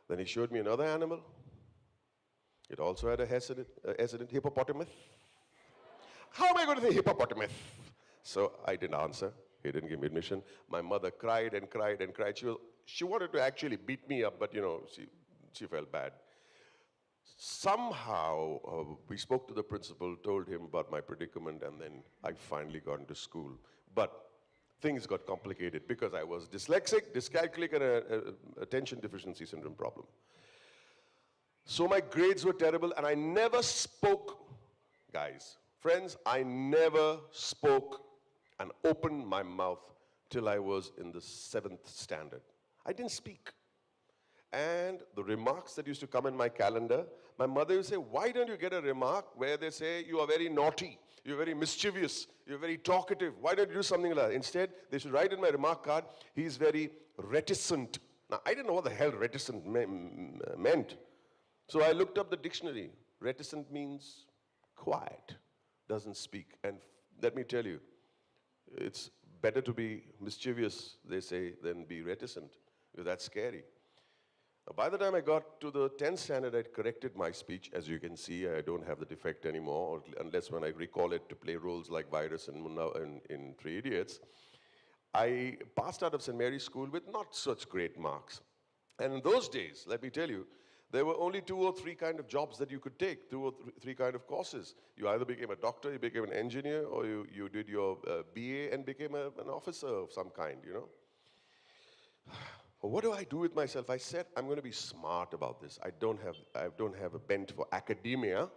Then he showed me another animal. It also had a hesitant hippopotamus. How am I going to say hippopotamus? So I didn't answer. He didn't give me admission. My mother cried and cried and cried. She wanted to actually beat me up, but you know, she felt bad. Somehow we spoke to the principal, told him about my predicament, and then I finally got into school. But things got complicated because I was dyslexic, dyscalculic, and an attention deficiency syndrome problem. So my grades were terrible, and I never spoke, guys. Friends, I never spoke and opened my mouth till I was in the 7th standard. I didn't speak. And the remarks that used to come in my calendar, my mother would say, why don't you get a remark where they say, you are very naughty, you're very mischievous, you're very talkative, why don't you do something like that? Instead, they should write in my remark card, he's very reticent. Now, I didn't know what the hell reticent meant. So I looked up the dictionary. Reticent means quiet, doesn't speak. And let me tell you, it's better to be mischievous, they say, than be reticent, because that's scary. By the time I got to the 10th standard, I'd corrected my speech. As you can see, I don't have the defect anymore, unless when I recall it to play roles like Virus and Munna in Three Idiots. I passed out of St. Mary's School with not such great marks. And in those days, let me tell you, There were only 2 or 3 kind of jobs that you could take, 2 or 3 kind of courses. You either became a doctor, you became an engineer, or you did your BA and became an officer of some kind, you know. What do I do with myself? I said, I'm going to be smart about this. I don't have a bent for academia.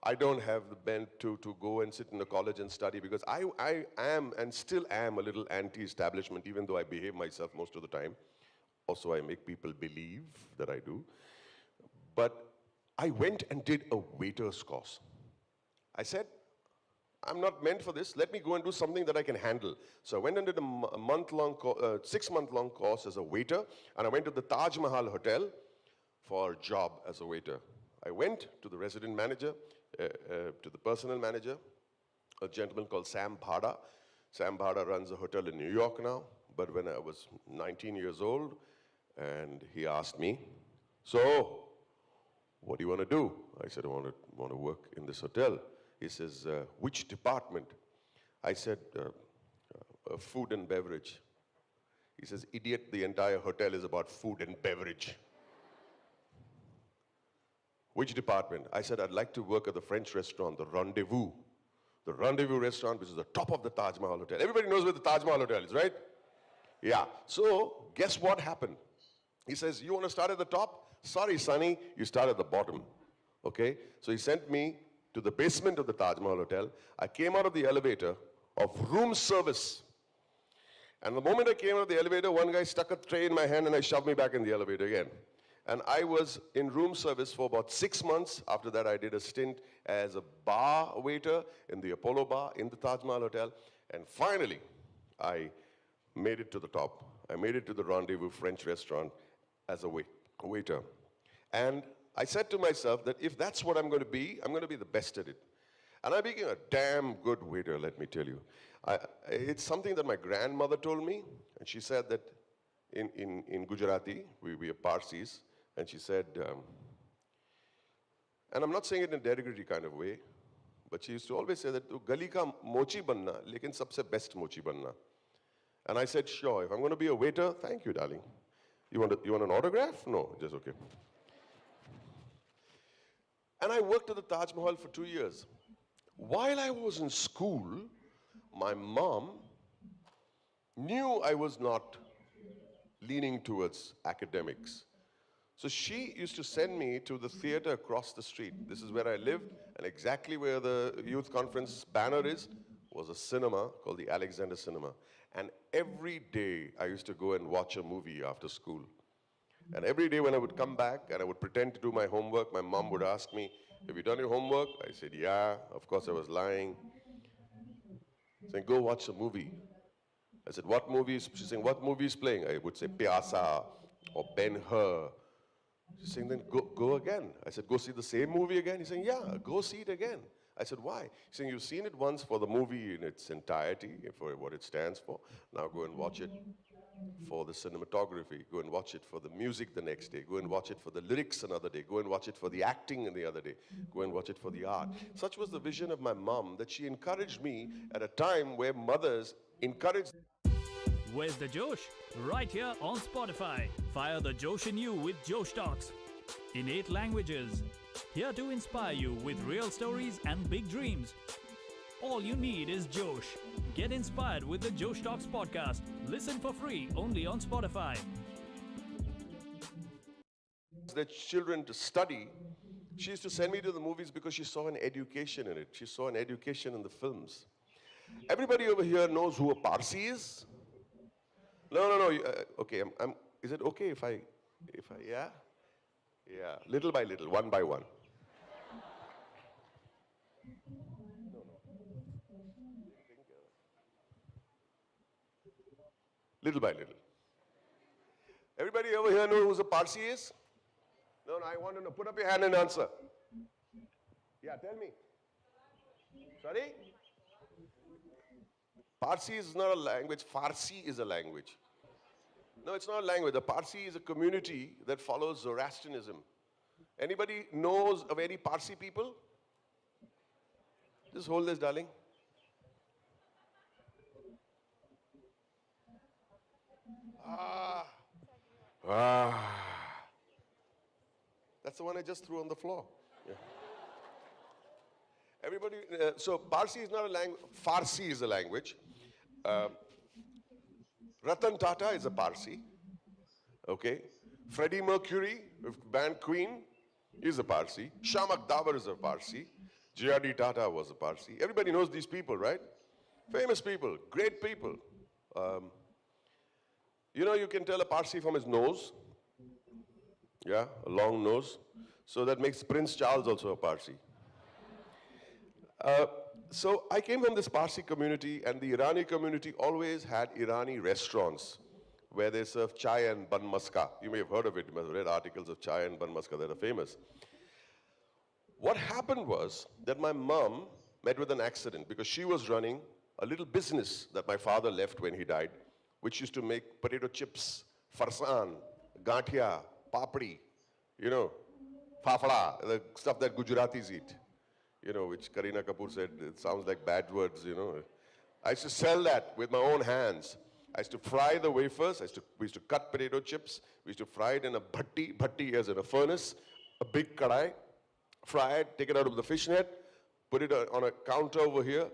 I don't have the bent to go and sit in a college and study, because I am and still am a little anti-establishment, even though I behave myself most of the time. Also, I make people believe that I do. But I went and did a waiter's course. I said, I'm not meant for this. Let me go and do something that I can handle. So I went and did a 6-month-long course as a waiter, and I went to the Taj Mahal Hotel for a job as a waiter. I went to the resident manager, to the personal manager, a gentleman called Sam Bhada. Sam Bhada runs a hotel in New York now, but when I was 19 years old, and he asked me, so, what do you want to do? I said, I want to work in this hotel. He says, which department? I said, food and beverage. He says, idiot, the entire hotel is about food and beverage. Which department? I said, I'd like to work at the French restaurant, the Rendezvous. The Rendezvous restaurant, which is the top of the Taj Mahal Hotel. Everybody knows where the Taj Mahal Hotel is, right? Yeah. So, guess what happened? He says, you want to start at the top? Sorry, Sonny, you start at the bottom. Okay? So he sent me to the basement of the Taj Mahal Hotel. I came out of the elevator of room service. And the moment I came out of the elevator, one guy stuck a tray in my hand and I shoved me back in the elevator again. And I was in room service for about 6 months. After that, I did a stint as a bar waiter in the Apollo Bar in the Taj Mahal Hotel. And finally, I made it to the top. I made it to the Rendezvous French restaurant as a waiter. And I said to myself that if that's what I'm going to be the best at it. And I became a damn good waiter, let me tell you. It's something that my grandmother told me, and she said that in Gujarati, we are Parsis, and she said, and I'm not saying it in a derogatory kind of way, but she used to always say that, gali ka mochi banna, lekin sabse best mochi banna. And I said, sure, if I'm going to be a waiter, thank you, darling. You want an autograph? No, just okay. And I worked at the Taj Mahal for 2 years. While I was in school, my mom knew I was not leaning towards academics. So she used to send me to the theater across the street. This is where I lived, and exactly where the youth conference banner is was a cinema called the Alexander Cinema. And every day I used to go and watch a movie after school. And every day when I would come back and I would pretend to do my homework, my mom would ask me, have you done your homework? I said, yeah. Of course I was lying. Saying, go watch a movie. I said, what movie is, she's saying, what movie is playing? I would say, Pyasa or Ben-Hur. She's saying, then go again. I said, go see the same movie again? He's saying, yeah, go see it again. I said, why? He's saying, you've seen it once for the movie in its entirety, for what it stands for. Now go and watch it for the cinematography. Go and watch it for the music the next day. Go and watch it for the lyrics another day. Go and watch it for the acting the other day. Go and watch it for the art. Such was the vision of my mom, that she encouraged me at a time where mothers encouraged. Where's the Josh? Right here on Spotify. Fire the Josh in you with Josh Talks. In 8 languages. Here to inspire you with real stories and big dreams. All you need is Josh. Get inspired with the Josh Talks podcast. Listen for free only on Spotify. Their children to study. She used to send me to the movies because she saw an education in it. She saw an education in the films. Everybody over here knows who a Parsi is? No. Okay, is it okay if I, yeah? Yeah, little by little, one by one. Little by little. Everybody over here know who a Parsi is? No, I want to know. Put up your hand and answer. Yeah, tell me. Sorry? Parsi is not a language. Farsi is a language. No, it's not a language. The Parsi is a community that follows Zoroastrianism. Anybody knows of any Parsi people? Just hold this, darling. That's the one I just threw on the floor. Yeah. Everybody, so Parsi is not a language, Farsi is a language. Ratan Tata is a Parsi. Okay. Freddie Mercury, band Queen, is a Parsi. Shamak Davar is a Parsi. J.R.D. Tata was a Parsi. Everybody knows these people, right? Famous people, great people. You know, you can tell a Parsi from his nose. Yeah, a long nose. So that makes Prince Charles also a Parsi. So I came from this Parsi community, and the Irani community always had Irani restaurants where they serve chai and bun maska. You may have heard of it, you must have read articles of chai and bun maska that are famous. What happened was that my mom met with an accident because she was running a little business that my father left when he died, which used to make potato chips, farsan, gathia, papri, you know, fafda, the stuff that Gujaratis eat, you know, which Kareena Kapoor said, it sounds like bad words, you know. I used to sell that with my own hands. I used to fry the wafers, we used to cut potato chips, we used to fry it in a bhatti as in a furnace, a big kadai, fry it, take it out of the fish net, put it on a counter over here,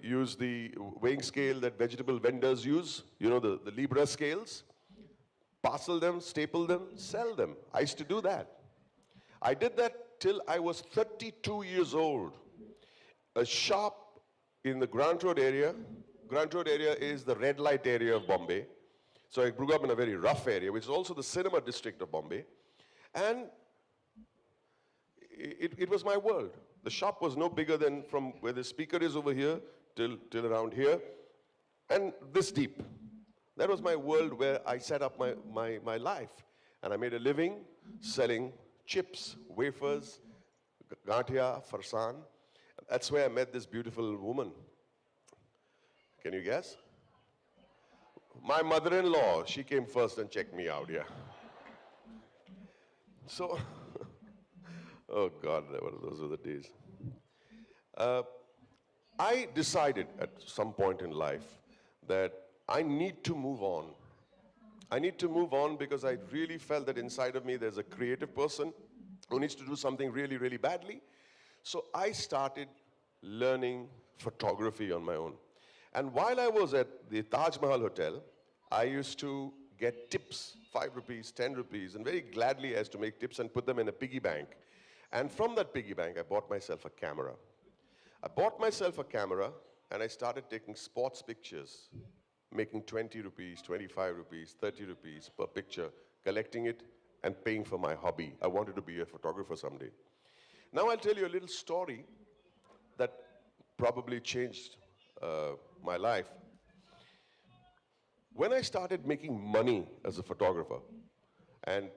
use the weighing scale that vegetable vendors use, you know, the Libra scales, parcel them, staple them, sell them. I used to do that. I did that till I was 32 years old. A shop in the Grant Road area is the red light area of Bombay. So I grew up in a very rough area, which is also the cinema district of Bombay. And it was my world. The shop was no bigger than from where the speaker is over here till around here, and this deep. That was my world where I set up my life. And I made a living selling chips, wafers, gathia, farsan. That's where I met this beautiful woman. Can you guess? My mother-in-law, she came first and checked me out, yeah. So, oh God, those were the days. I decided at some point in life that I need to move on. I need to move on because I really felt that inside of me there's a creative person who needs to do something really, really badly. So I started learning photography on my own. And while I was at the Taj Mahal Hotel, I used to get tips, 5 rupees, 10 rupees, and very gladly I used to make tips and put them in a piggy bank. And from that piggy bank, I bought myself a camera. I bought myself a camera and I started taking sports pictures, making 20 rupees, 25 rupees, 30 rupees per picture, collecting it and paying for my hobby. I wanted to be a photographer someday. Now I'll tell you a little story that probably changed my life. When I started making money as a photographer, and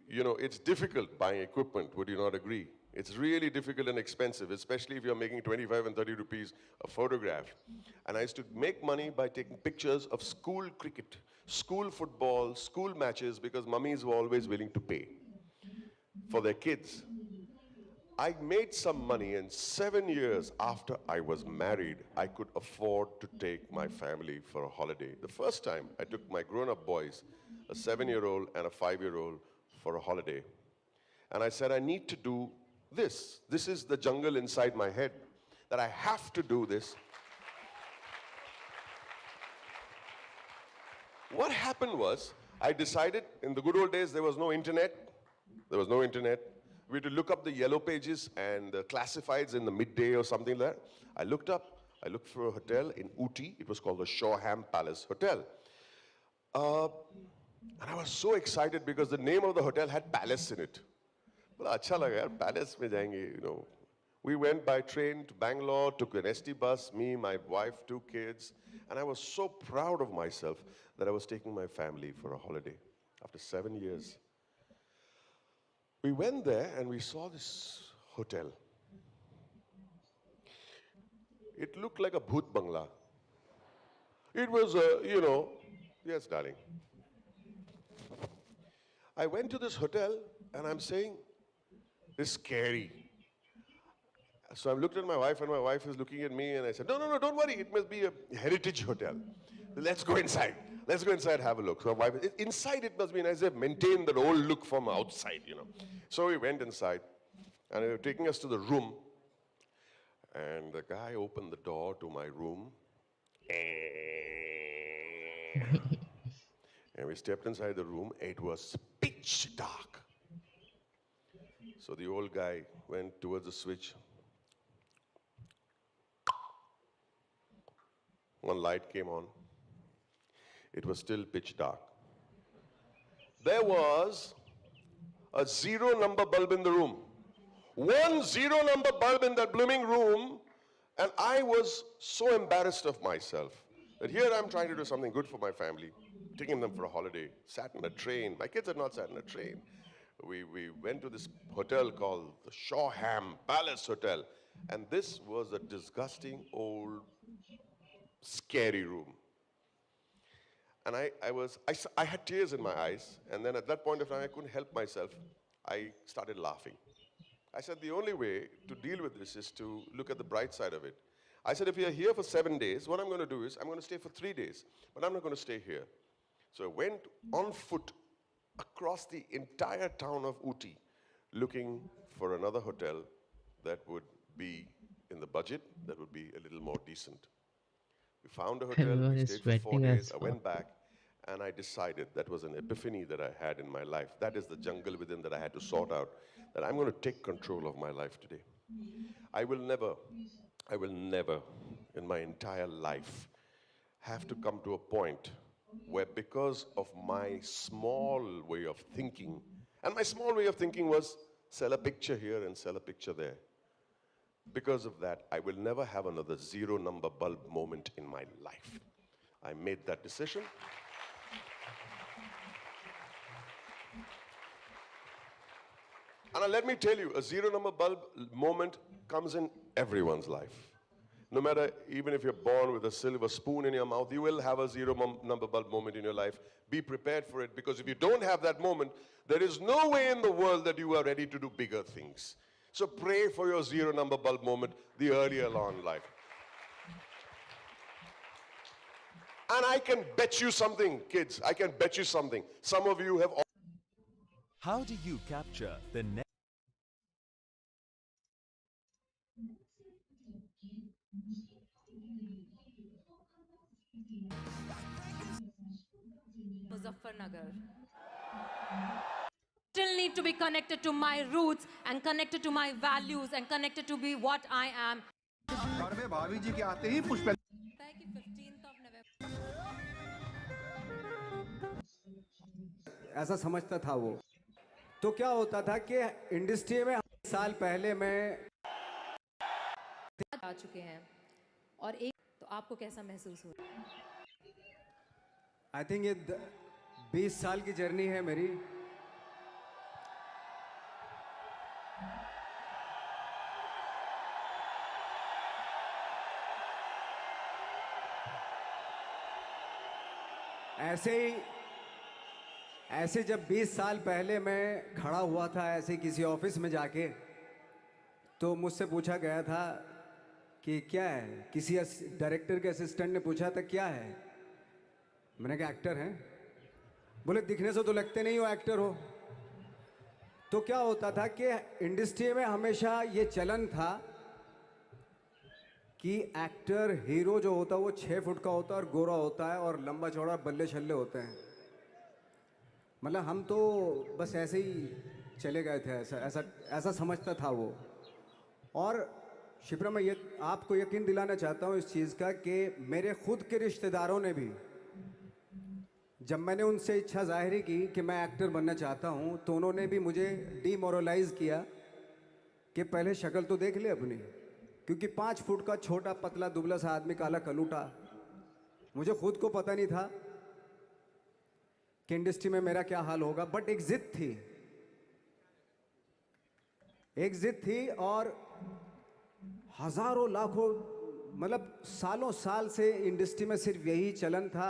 you know, it's difficult buying equipment, would you not agree? It's really difficult and expensive, especially if you're making 25 and 30 rupees a photograph. And I used to make money by taking pictures of school cricket, school football, school matches, because mummies were always willing to pay for their kids. I made some money, and 7 years after I was married, I could afford to take my family for a holiday. The first time I took my grown-up boys, a 7-year-old and a 5-year-old, for a holiday. And I said, I need to do this. This is the jungle inside my head, that I have to do this. What happened was, I decided, in the good old days, there was no internet. There was no internet. We had to look up the yellow pages and the classifieds in the midday or something like that. I looked for a hotel in Ooty. It was called the Shoreham Palace Hotel. And I was so excited because the name of the hotel had palace in it. Well, acha laga yaar, palace mein jayenge, you know. We went by train to Bangalore, took an ST bus, me, my wife, 2 kids, and I was so proud of myself that I was taking my family for a holiday after 7 years. We went there and we saw this hotel. It looked like a bhoot bangla. It was, you know, yes, darling. I went to this hotel and I'm saying, it's scary. So I looked at my wife and my wife is looking at me and I said, no, don't worry, it must be a heritage hotel. Let's go inside. let's go inside, have a look. So inside it must be nice. They've maintained that old look from outside, you know. So we went inside, and they were taking us to the room. And the guy opened the door to my room. And we stepped inside the room. It was pitch dark. So the old guy went towards the switch. One light came on. It was still pitch dark. There was a 0 number bulb in the room. 1 0 number bulb in that blooming room. And I was so embarrassed of myself that here I'm trying to do something good for my family, taking them for a holiday, sat in a train. My kids had not sat in a train. We went to this hotel called the Shawham Palace Hotel. And this was a disgusting, old, scary room. And I had tears in my eyes. And then at that point of time, I couldn't help myself. I started laughing. I said, the only way to deal with this is to look at the bright side of it. I said, if you're here for 7 days, what I'm going to do is I'm going to stay for 3 days, but I'm not going to stay here. So I went on foot across the entire town of Ooty, looking for another hotel that would be in the budget, that would be a little more decent. We found a hotel, Everyone we is stayed for 4 sweating days, as I well. went back, and I decided, that was an epiphany that I had in my life. That is the jungle within that I had to sort out, that I'm going to take control of my life today. I will never in my entire life have to come to a point where, because of my small way of thinking, and my small way of thinking was sell a picture here and sell a picture there. Because of that, I will never have another 0 number bulb moment in my life. I made that decision. And let me tell you, a 0 number bulb moment comes in everyone's life. No matter, even if you're born with a silver spoon in your mouth, you will have a 0 number bulb moment in your life. Be prepared for it, because if you don't have that moment, there is no way in the world that you are ready to do bigger things. So pray for your 0 number bulb moment the earlier on in life. And I can bet you something, kids, I can bet you something. Some of you have... How do you capture the next? Muzaffarnagar. Still need to be connected to my roots and connected to my values and connected to be what I am. भाभी जी के आते ही पुष्प ऐसा समझता था वो। तो क्या होता था कि इंडस्ट्री में साल पहले मैं आ चुके हैं और एक तो आपको कैसा महसूस हुआ? आई थिंक ये 20 साल की जर्नी है मेरी। ऐसे जब 20 साल पहले मैं खड़ा हुआ था ऐसे किसी ऑफिस में जाके, तो मुझसे पूछा गया था कि क्या है, किसी डायरेक्टर के असिस्टेंट ने पूछा था क्या है, मैंने कहा एक्टर हैं। बोले दिखने से तो लगते नहीं हो एक्टर हो। तो क्या होता था कि इंडस्ट्री में हमेशा ये चलन था कि एक्टर हीरो जो होता है वो 6 फुट का होता है और गोरा होता है और लंबा चौड़ा बल्ले छल्ले होते हैं। मतलब हम तो बस ऐसे ही चले गए थे, ऐसा समझता था वो। और शिप्रा, मैं ये आपको यकीन दिलाना चाहता हूँ इस चीज़ का कि मेरे खुद के रिश्तेदारों ने भी, जब मैंने उनसे इच्छा जाहिर की कि मैं एक्टर बनना चाहता हूँ, तो उन्होंने भी मुझे डीमोरलाइज किया कि पहले शक्ल तो देख ले अपनी, क्योंकि 5 फुट का छोटा पतला दुबला सा आदमी, काला कलूटा। मुझे खुद को पता नहीं था कि इंडस्ट्री में मेरा क्या हाल होगा, बट एक जिद थी और हजारों लाखों, मतलब सालों साल से इंडस्ट्री में सिर्फ यही चलन था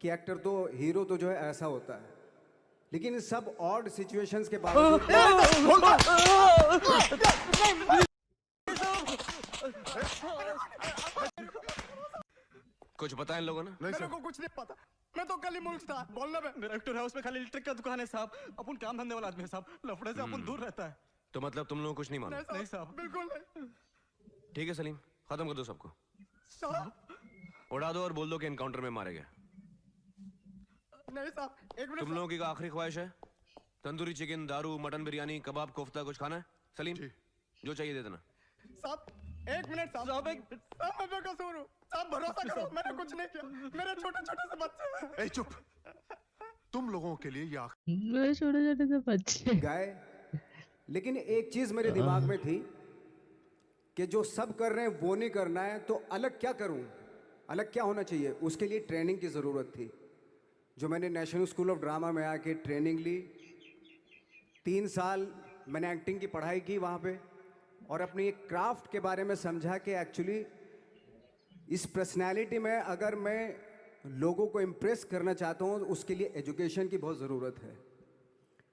कि एक्टर तो, हीरो तो जो है ऐसा होता है। लेकिन इन सब ऑड सिचुएशंस के बावजूद कुछ पता है इन लोगों ने? मेरे को कुछ नहीं पता, मैं तो कल ही मुल्क था बोलना में। मेरा एक्टर हाउस में खाली इलेक्ट्रिक का दुकान है साहब, अपन काम धंधे वाला आदमी है साहब, लफड़े से अपन दूर रहता है। तो मतलब तुम लोग कुछ नहीं मानो? नहीं साहब, बिल्कुल नहीं। ठीक है सलीम, खत्म कर दो सबको, साहब उड़ा दो और बोल दो कि एनकाउंटर में मारे गए। नहीं साहब, एक मिनट। तुम लोगों की आखिरी ख्वाहिश है तंदूरी चिकन, दारू, मटन बिरयानी, कबाब, कोफ्ता कुछ खाना है? सलीम जो चाहिए दे देना। साहब एक मिनट साहब, साहब मैं बेकसूर हूँ साहब, भरोसा करो मैंने कुछ नहीं किया, मेरे छोटे छोटे से बच्चे हैं। ए चुप, तुम लोगों के लिए ये मेरे छोटे छोटे से बच्चे गाय। लेकिन एक चीज मेरे दिमाग में थी कि जो सब कर रहे हैं वो नहीं करना है, तो अलग क्या करूं, अलग क्या होना चाहिए, उसके लिए ट्रेनिंग की ज़रूरत थी। जो मैंने नेशनल स्कूल ऑफ ड्रामा में आके ट्रेनिंग ली, 3 साल मैंने एक्टिंग की पढ़ाई की वहाँ पे, और अपनी एक क्राफ्ट के बारे में समझा कि एक्चुअली इस पर्सनैलिटी में अगर मैं लोगों को इम्प्रेस करना चाहता हूँ उसके लिए एजुकेशन की बहुत ज़रूरत है,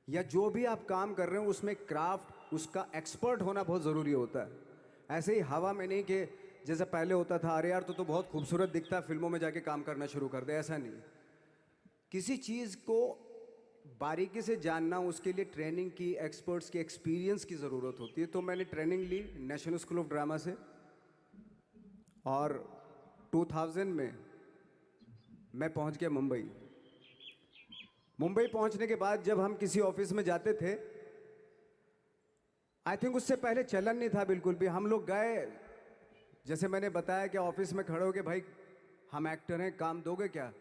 या जो भी आप काम कर रहे हो उसमें क्राफ्ट, उसका एक्सपर्ट होना बहुत ज़रूरी होता है। ऐसे ही हवा में नहीं कि जैसे पहले होता था, अरे यार तो बहुत खूबसूरत दिखता है, फिल्मों में जाके काम करना शुरू कर दे, ऐसा नहीं। किसी चीज़ को बारीकी से जानना, उसके लिए ट्रेनिंग की, एक्सपर्ट्स की, एक्सपीरियंस की ज़रूरत होती है। तो मैंने ट्रेनिंग ली नेशनल स्कूल ऑफ ड्रामा से, और 2000 में मैं पहुंच गया मुंबई। मुंबई पहुंचने के बाद जब हम किसी ऑफिस में जाते थे, आई थिंक उससे पहले चलन नहीं था बिल्कुल भी, हम लोग गए, जैसे मैंने बताया कि ऑफिस में खड़े हो के, भाई हम एक्टर हैं, काम दोगे क्या?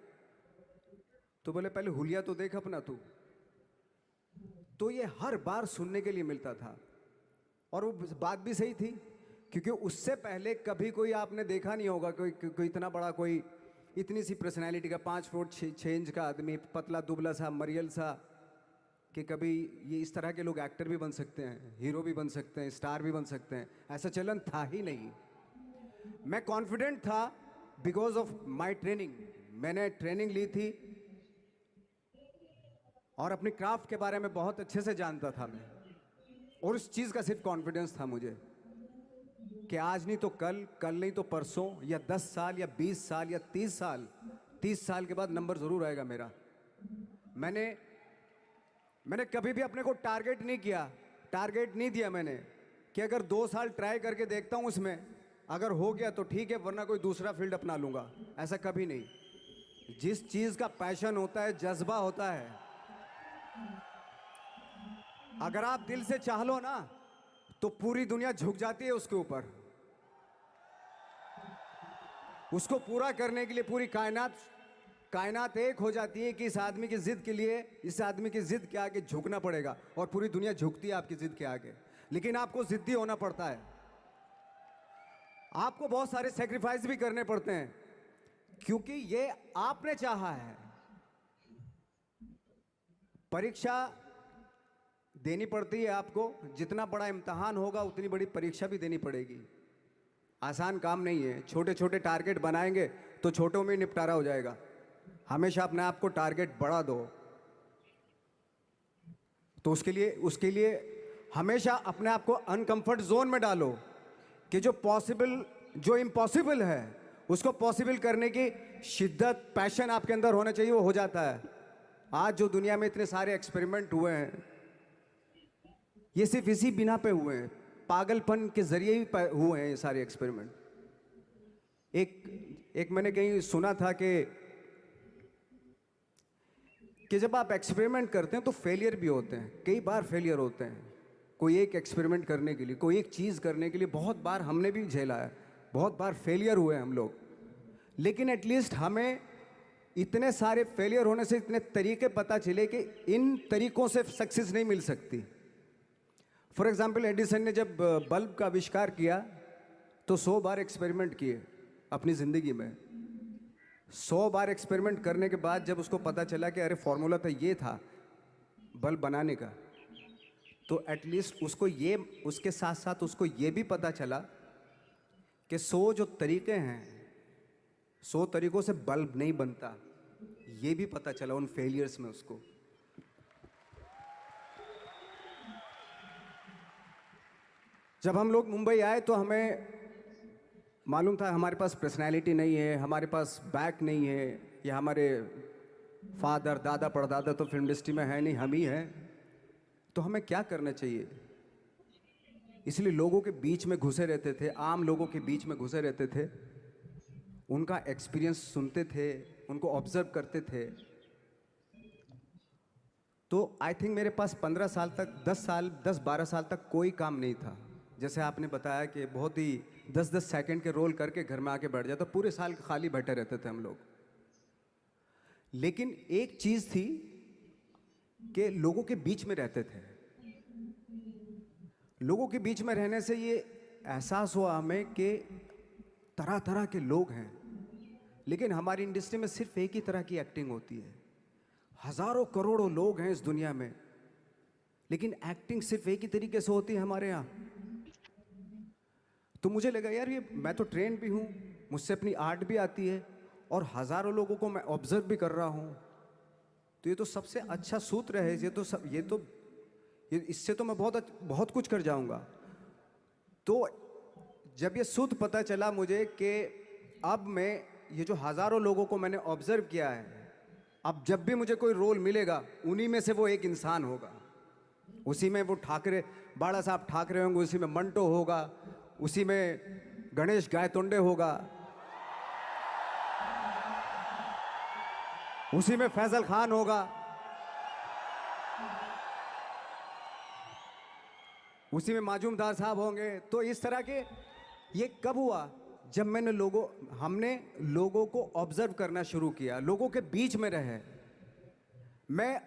तो बोले पहले हुलिया तो देख अपना तू। तो ये हर बार सुनने के लिए मिलता था, और वो बात भी सही थी, क्योंकि उससे पहले कभी कोई आपने देखा नहीं होगा कोई इतना बड़ा, कोई इतनी सी पर्सनैलिटी का 5 फुट 6 इंच का आदमी, पतला दुबला सा, मरियल सा, कि कभी ये इस तरह के लोग एक्टर भी बन सकते हैं, हीरो भी बन सकते हैं, स्टार भी बन सकते हैं, ऐसा चलन था ही नहीं। मैं कॉन्फिडेंट था बिकॉज ऑफ माई ट्रेनिंग। मैंने ट्रेनिंग ली थी और अपनी क्राफ्ट के बारे में बहुत अच्छे से जानता था मैं, और उस चीज़ का सिर्फ कॉन्फिडेंस था मुझे कि आज नहीं तो कल, कल नहीं तो परसों, या 10 साल या 20 साल या 30 साल के बाद नंबर ज़रूर आएगा मेरा। मैंने कभी भी अपने को टारगेट नहीं किया, टारगेट नहीं दिया मैंने कि अगर 2 साल ट्राई करके देखता हूँ उसमें, अगर हो गया तो ठीक है, वरना कोई दूसरा फील्ड अपना लूँगा, ऐसा कभी नहीं। जिस चीज़ का पैशन होता है, जज्बा होता है, अगर आप दिल से चाह लो ना तो पूरी दुनिया झुक जाती है उसके ऊपर। उसको पूरा करने के लिए पूरी कायनात एक हो जाती है कि इस आदमी की जिद के लिए, इस आदमी की जिद के आगे झुकना पड़ेगा, और पूरी दुनिया झुकती है आपकी जिद के आगे। लेकिन आपको जिद्दी होना पड़ता है, आपको बहुत सारे सेक्रीफाइस भी करने पड़ते हैं, क्योंकि ये आपने चाहा है। परीक्षा देनी पड़ती है आपको, जितना बड़ा इम्तहान होगा उतनी बड़ी परीक्षा भी देनी पड़ेगी। आसान काम नहीं है। छोटे छोटे टारगेट बनाएंगे तो छोटों में निपटारा हो जाएगा। हमेशा अपने आप को टारगेट बढ़ा दो। तो उसके लिए हमेशा अपने आप को अनकंफर्ट जोन में डालो कि जो इम्पॉसिबल है उसको पॉसिबल करने की शिद्दत, पैशन आपके अंदर होना चाहिए, वो हो जाता है। आज जो दुनिया में इतने सारे एक्सपेरिमेंट हुए हैं, ये सिर्फ इसी बिना पे हुए हैं, पागलपन के जरिए ही हुए हैं ये सारे एक्सपेरिमेंट। एक मैंने कहीं सुना था कि जब आप एक्सपेरिमेंट करते हैं तो फेलियर भी होते हैं, कई बार फेलियर होते हैं। कोई एक एक्सपेरिमेंट करने के लिए, कोई एक चीज़ करने के लिए बहुत बार हमने भी झेला है, बहुत बार फेलियर हुए हम लोग। लेकिन एटलीस्ट हमें इतने सारे फेलियर होने से इतने तरीके पता चले कि इन तरीकों से सक्सेस नहीं मिल सकती। फॉर एग्जाम्पल, एडिसन ने जब बल्ब का आविष्कार किया तो 100 बार एक्सपेरिमेंट किए अपनी ज़िंदगी में। 100 बार एक्सपेरिमेंट करने के बाद जब उसको पता चला कि अरे फॉर्मूला तो ये था बल्ब बनाने का, तो एटलीस्ट उसके साथ साथ उसको ये भी पता चला कि 100 जो तरीके हैं, 100 तरीकों से बल्ब नहीं बनता, ये भी पता चला उन फेलियर्स में उसको। जब हम लोग मुंबई आए तो हमें मालूम था हमारे पास पर्सनैलिटी नहीं है, हमारे पास बैक नहीं है, या हमारे फादर दादा परदादा तो फिल्म इंडस्ट्री में है नहीं, हम ही हैं, तो हमें क्या करना चाहिए? इसलिए लोगों के बीच में घुसे रहते थे, आम लोगों के बीच में घुसे रहते थे, उनका एक्सपीरियंस सुनते थे, उनको ऑब्जर्व करते थे। तो आई थिंक मेरे पास 15 साल तक 10-12 साल तक कोई काम नहीं था। जैसे आपने बताया कि बहुत ही 10-10 सेकंड के रोल करके घर में आके बैठ जाता, तो पूरे साल खाली बैठे रहते थे हम लोग। लेकिन एक चीज़ थी कि लोगों के बीच में रहते थे। लोगों के बीच में रहने से ये एहसास हुआ हमें कि तरह तरह के लोग हैं, लेकिन हमारी इंडस्ट्री में सिर्फ एक ही तरह की एक्टिंग होती है। हजारों करोड़ों लोग हैं इस दुनिया में, लेकिन एक्टिंग सिर्फ एक ही तरीके से होती है हमारे यहाँ। तो मुझे लगा यार ये मैं तो ट्रेन भी हूँ, मुझसे अपनी आर्ट भी आती है, और हजारों लोगों को मैं ऑब्जर्व भी कर रहा हूँ, तो ये तो सबसे अच्छा सूत्र है। इससे तो मैं बहुत कुछ कर जाऊँगा। तो जब ये सूत्र पता चला मुझे कि अब मैं ये जो हजारों लोगों को मैंने ऑब्जर्व किया है, अब जब भी मुझे कोई रोल मिलेगा उन्हीं में से वो एक इंसान होगा। उसी में वो ठाकरे बाड़ा साहब ठाकरे होंगे, उसी में मंटो होगा, उसी में गणेश गायतोंडे होगा, उसी में फैजल खान होगा, उसी में माजूमदार साहब होंगे। तो इस तरह के ये कब हुआ? जब हमने लोगों को ऑब्जर्व करना शुरू किया, लोगों के बीच में रहे। मैं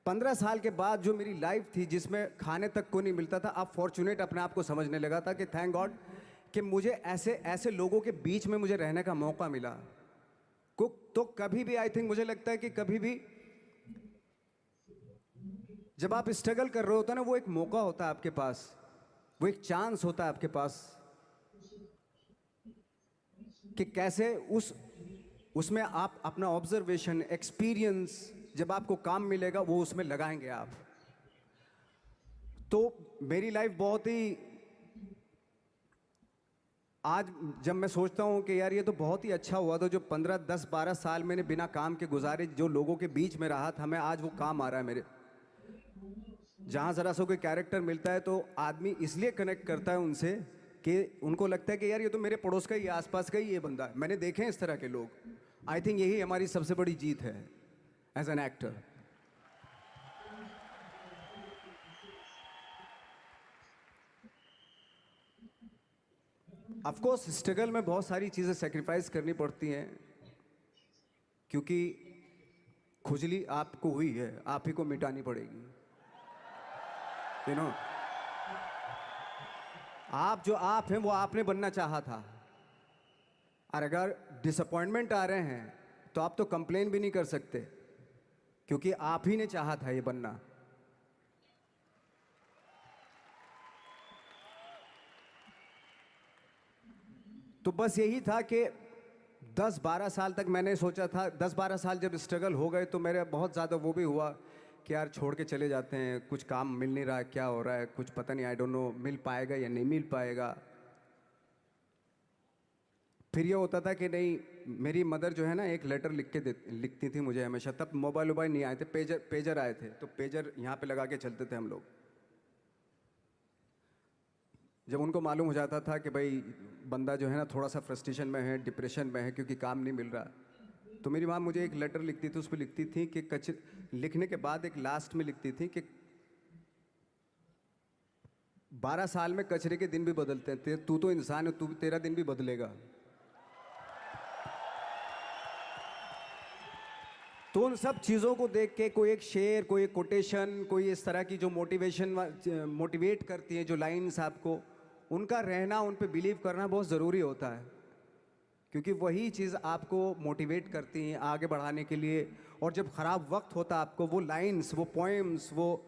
15 साल के बाद जो मेरी लाइफ थी जिसमें खाने तक को नहीं मिलता था, अब फॉर्चुनेट अपने आप को समझने लगा था कि थैंक गॉड कि मुझे ऐसे लोगों के बीच में मुझे रहने का मौका मिला। तो कभी भी आई थिंक मुझे लगता है कि कभी भी जब आप स्ट्रगल कर रहे होते हैं ना, वो एक मौका होता है आपके पास, वो एक चांस होता है आपके पास कि कैसे उसमें आप अपना ऑब्जर्वेशन एक्सपीरियंस जब आपको काम मिलेगा वो उसमें लगाएंगे आप। तो मेरी लाइफ बहुत ही, आज जब मैं सोचता हूँ कि यार ये तो बहुत ही अच्छा हुआ था जो 15, 10, 12 साल मैंने बिना काम के गुजारे, जो लोगों के बीच में रहा था मैं, आज वो काम आ रहा है मेरे। जहाँ ज़रा सा कोई कैरेक्टर मिलता है तो आदमी इसलिए कनेक्ट करता है उनसे कि उनको लगता है कि यार ये तो मेरे पड़ोस का ही, आसपास का ही ये बंदा है। मैंने देखे हैं इस तरह के लोग। आई थिंक यही हमारी सबसे बड़ी जीत है as an actor. Of course struggle में बहुत सारी चीज़ें सेक्रीफाइस करनी पड़ती हैं, क्योंकि खुजली आपको हुई है, आप ही को मिटानी पड़ेगी। यू नो, आप जो आप हैं वो आपने बनना चाहा था, और अगर डिसअपॉइंटमेंट आ रहे हैं तो आप तो कंप्लेन भी नहीं कर सकते, क्योंकि आप ही ने चाहा था ये बनना। तो बस यही था कि 10-12 साल तक मैंने सोचा था, 10-12 साल जब स्ट्रगल हो गए तो मेरे बहुत ज़्यादा वो भी हुआ कि यार छोड़ के चले जाते हैं, कुछ काम मिल नहीं रहा है, क्या हो रहा है कुछ पता नहीं, आई डोंट नो मिल पाएगा या नहीं मिल पाएगा। फिर ये होता था कि नहीं, मेरी मदर जो है ना एक लेटर लिखती थी मुझे हमेशा। तब मोबाइल नहीं आए थे, पेजर आए थे, तो पेजर यहाँ पे लगा के चलते थे हम लोग। जब उनको मालूम हो जाता था कि भाई बंदा जो है ना थोड़ा सा फ्रस्ट्रेशन में है, डिप्रेशन में है क्योंकि काम नहीं मिल रहा, तो मेरी माँ मुझे एक लेटर लिखती थी। उस पर लिखती थी कि लिखने के बाद एक लास्ट में लिखती थी कि 12 साल में कचरे के दिन भी बदलते हैं, तू तो इंसान है, तेरा दिन भी बदलेगा। तो उन सब चीज़ों को देख के कोई एक शेर, कोई एक कोटेशन, कोई इस तरह की जो मोटिवेट करती है जो लाइंस आपको, उनका रहना, उन पे बिलीव करना बहुत ज़रूरी होता है, क्योंकि वही चीज़ आपको मोटिवेट करती हैं आगे बढ़ाने के लिए। और जब ख़राब वक्त होता है आपको, वो लाइंस, वो पोएम्स, वो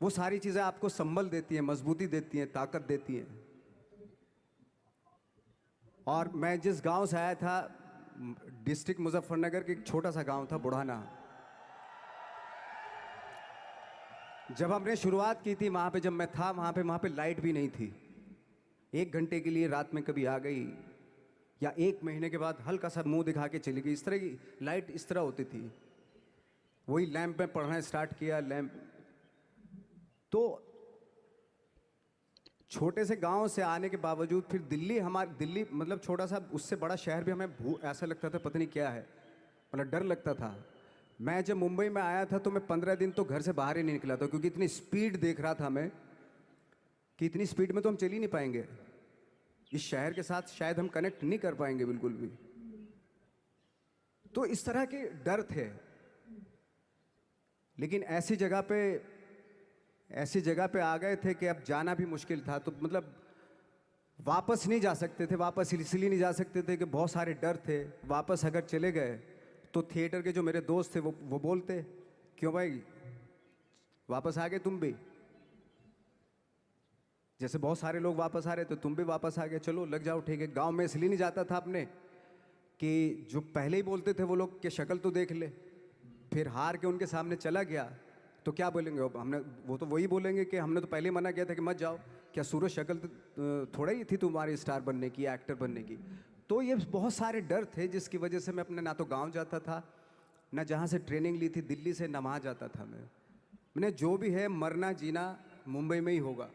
सारी चीज़ें आपको संबल देती हैं, मजबूती देती हैं, ताकत देती हैं। और मैं जिस गांव से आया था, डिस्ट्रिक्ट मुजफ्फरनगर के एक छोटा सा गांव था बुढ़ाना। जब हमने शुरुआत की थी वहाँ पे, जब मैं था वहाँ पे लाइट भी नहीं थी, 1 घंटे के लिए रात में कभी आ गई, या 1 महीने के बाद हल्का सा मुंह दिखा के चली गई। इस तरह की लाइट इस तरह होती थी। वही लैंप में पढ़ना स्टार्ट किया, लैंप। तो छोटे से गांव से आने के बावजूद फिर दिल्ली मतलब छोटा सा, उससे बड़ा शहर भी हमें ऐसा लगता था पता नहीं क्या है, मतलब डर लगता था। मैं जब मुंबई में आया था तो मैं 15 दिन तो घर से बाहर ही नहीं निकला था, क्योंकि इतनी स्पीड देख रहा था मैं कि इतनी स्पीड में तो हम चल ही नहीं पाएंगे, इस शहर के साथ शायद हम कनेक्ट नहीं कर पाएंगे बिल्कुल भी। तो इस तरह के डर थे। लेकिन ऐसी जगह पे आ गए थे कि अब जाना भी मुश्किल था। तो मतलब वापस नहीं जा सकते थे। वापस इसलिए नहीं जा सकते थे कि बहुत सारे डर थे। वापस अगर चले गए तो थिएटर के जो मेरे दोस्त थे वो बोलते, क्यों भाई वापस आ गए तुम भी? जैसे बहुत सारे लोग वापस आ रहे थे, तुम भी वापस आ गए, चलो लग जाओ, ठीक है। गांव में इसलिए नहीं जाता था अपने कि जो पहले ही बोलते थे वो लोग कि शक्ल तो देख ले, फिर हार के उनके सामने चला गया तो क्या बोलेंगे वो तो वही बोलेंगे कि हमने तो पहले मना किया था कि मत जाओ, क्या सूरज शक्ल तो थोड़ा ही थी तुम्हारी स्टार बनने की, एक्टर बनने की। तो ये बहुत सारे डर थे जिसकी वजह से मैं अपने ना तो गांव जाता था, ना जहाँ से ट्रेनिंग ली थी दिल्ली से, ना वहाँ जाता था। मैंने जो भी है मरना जीना मुंबई में ही होगा।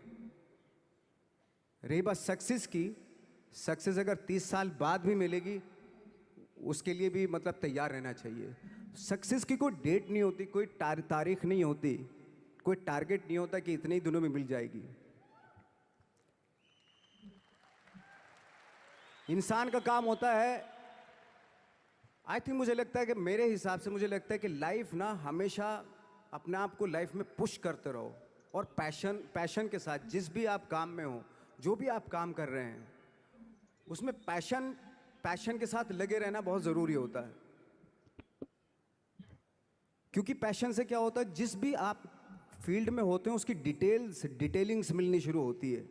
रही बात सक्सेस की, सक्सेस अगर 30 साल बाद भी मिलेगी उसके लिए भी मतलब तैयार रहना चाहिए। सक्सेस की कोई डेट नहीं होती, कोई तारीख नहीं होती, कोई टारगेट नहीं होता कि इतने ही दिनों में मिल जाएगी। इंसान का काम होता है, आई थिंक मुझे लगता है कि मेरे हिसाब से मुझे लगता है कि लाइफ ना हमेशा अपने आप को लाइफ में पुश करते रहो, और पैशन के साथ जिस भी आप काम में हो, जो भी आप काम कर रहे हैं उसमें पैशन के साथ लगे रहना बहुत ज़रूरी होता है। क्योंकि पैशन से क्या होता है, जिस भी आप फील्ड में होते हैं उसकी डिटेलिंग्स मिलनी शुरू होती है।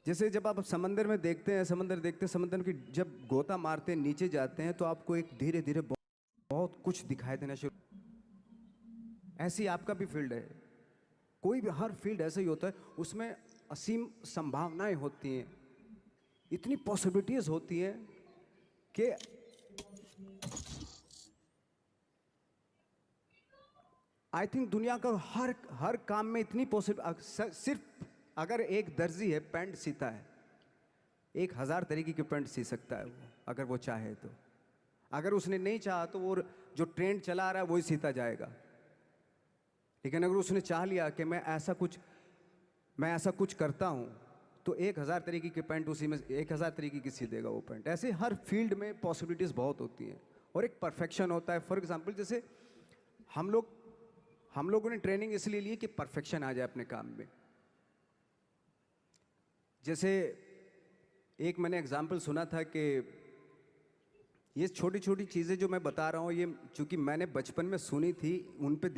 जैसे जब आप समंदर में देखते हैं, समंदर की जब गोता मारते हैं, नीचे जाते हैं, तो आपको एक धीरे धीरे बहुत कुछ दिखाई देना शुरू। ऐसी आपका भी फील्ड है, कोई भी हर फील्ड ऐसा ही होता है, उसमें असीम संभावनाएं होती हैं, इतनी पॉसिबिलिटीज होती हैं कि आई थिंक दुनिया का हर काम में इतनी सिर्फ अगर एक दर्जी है पैंट सीता है, 1000 तरीके की पैंट सी सकता है वो, अगर वो चाहे तो। अगर उसने नहीं चाहा तो वो जो ट्रेंड चला रहा है वही सीता जाएगा। लेकिन अगर उसने चाह लिया कि मैं ऐसा कुछ करता हूँ, तो 1000 तरीके की पैंट उसी में 1000 तरीके की सी देगा वो पैंट। ऐसे हर फील्ड में पॉसिबिलिटीज़ बहुत होती हैं, और एक परफेक्शन होता है। फॉर एग्जांपल जैसे हम लोगों ने ट्रेनिंग इसलिए ली कि परफेक्शन आ जाए अपने काम में। जैसे एक मैंने एग्जांपल सुना था कि ये छोटी छोटी चीज़ें जो मैं बता रहा हूँ, ये चूँकि मैंने बचपन में सुनी थी, उन पे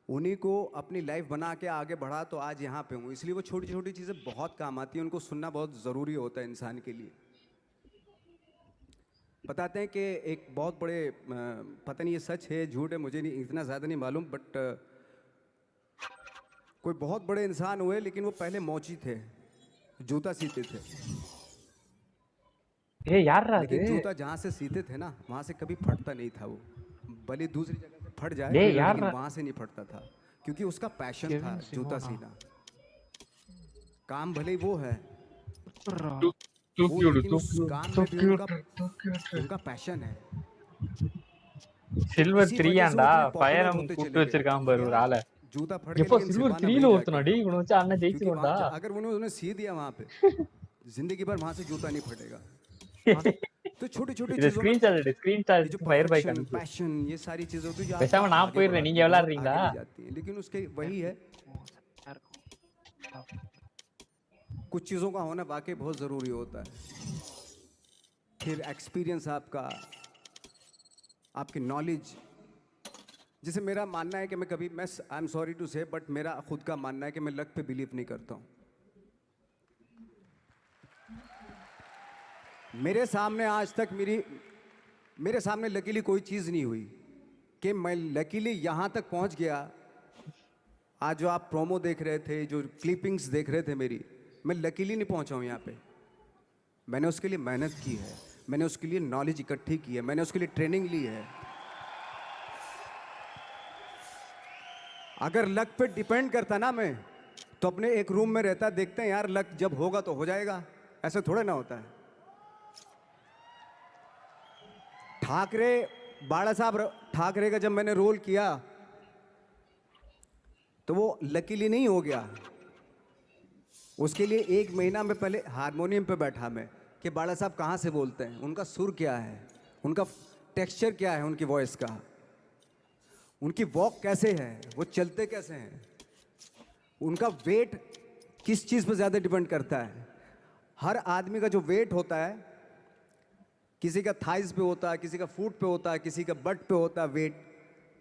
उन्हीं को अपनी लाइफ बना के आगे बढ़ा तो आज यहाँ पे हूँ। इसलिए वो छोटी छोटी चीज़ें बहुत काम आती हैं, उनको सुनना बहुत ज़रूरी होता है इंसान के लिए। बताते हैं कि एक बहुत बड़े, पता नहीं ये सच है झूठ है, मुझे नहीं इतना ज़्यादा नहीं मालूम, बट कोई बहुत बड़े इंसान हुए, लेकिन वो पहले मोची थे, जूता सीते थे। ये यार लेकिन जूता जहाँ से सीते थे ना, वहाँ से कभी फटता नहीं था वो, भले दूसरी जगह से फट जाए, लेकिन वहाँ से नहीं फटता था, क्योंकि उसका पैशन था जूता सीना। काम भले वो है, उनका पैशन है। सिल्वर 3 आंडा फायर हम கூட்டி வச்சிருக்கான் பாரு ஒரு ஆளை. जूता फट எப்போ सिल्वर 3 ல ஒருத்தனா டேய் இவன வச்சு அண்ணன் ஜெயிச்சிரோடா। अगर उन्होंने सी दिया वहाँ पे, जिंदगी भर वहाँ से जूता नहीं फटेगा। तो छोटी-छोटी चीजों स्क्रीनशॉट फायर बाइक का पैशन, ये सारी चीजें होती हैं। पैसा நான் போயிடுறேன், நீங்க விளையாடுறீங்களா? लेकिन उसके वही है, कुछ चीज़ों का होना वाकई बहुत ज़रूरी होता है। फिर एक्सपीरियंस आपकी नॉलेज। जैसे मेरा मानना है कि मैं आई एम सॉरी टू से, बट मेरा खुद का मानना है कि मैं लक पे बिलीव नहीं करता हूँ। मेरे सामने आज तक मेरे सामने लकीली कोई चीज़ नहीं हुई कि मैं लकीली यहाँ तक पहुँच गया। आज जो आप प्रोमो देख रहे थे, जो क्लिपिंग्स देख रहे थे मेरी, मैं लकीली नहीं पहुंचा हूं यहाँ पे। मैंने उसके लिए मेहनत की है, मैंने उसके लिए नॉलेज इकट्ठी की है, मैंने उसके लिए ट्रेनिंग ली है। अगर लक पे डिपेंड करता ना मैं, तो अपने एक रूम में रहता, देखते हैं यार लक जब होगा तो हो जाएगा, ऐसे थोड़े ना होता है। बाला साहब ठाकरे का जब मैंने रोल किया तो वो लकीली नहीं हो गया। उसके लिए 1 महीना में पहले हारमोनियम पे बैठा मैं कि बाला साहब कहाँ से बोलते हैं, उनका सुर क्या है, उनका टेक्सचर क्या है, उनकी वॉइस का, उनकी वॉक कैसे है, वो चलते कैसे हैं, उनका वेट किस चीज़ पर ज़्यादा डिपेंड करता है। हर आदमी का जो वेट होता है, किसी का थाइस पे होता है, किसी का फुट पे होता है, किसी का बट पे होता है वेट,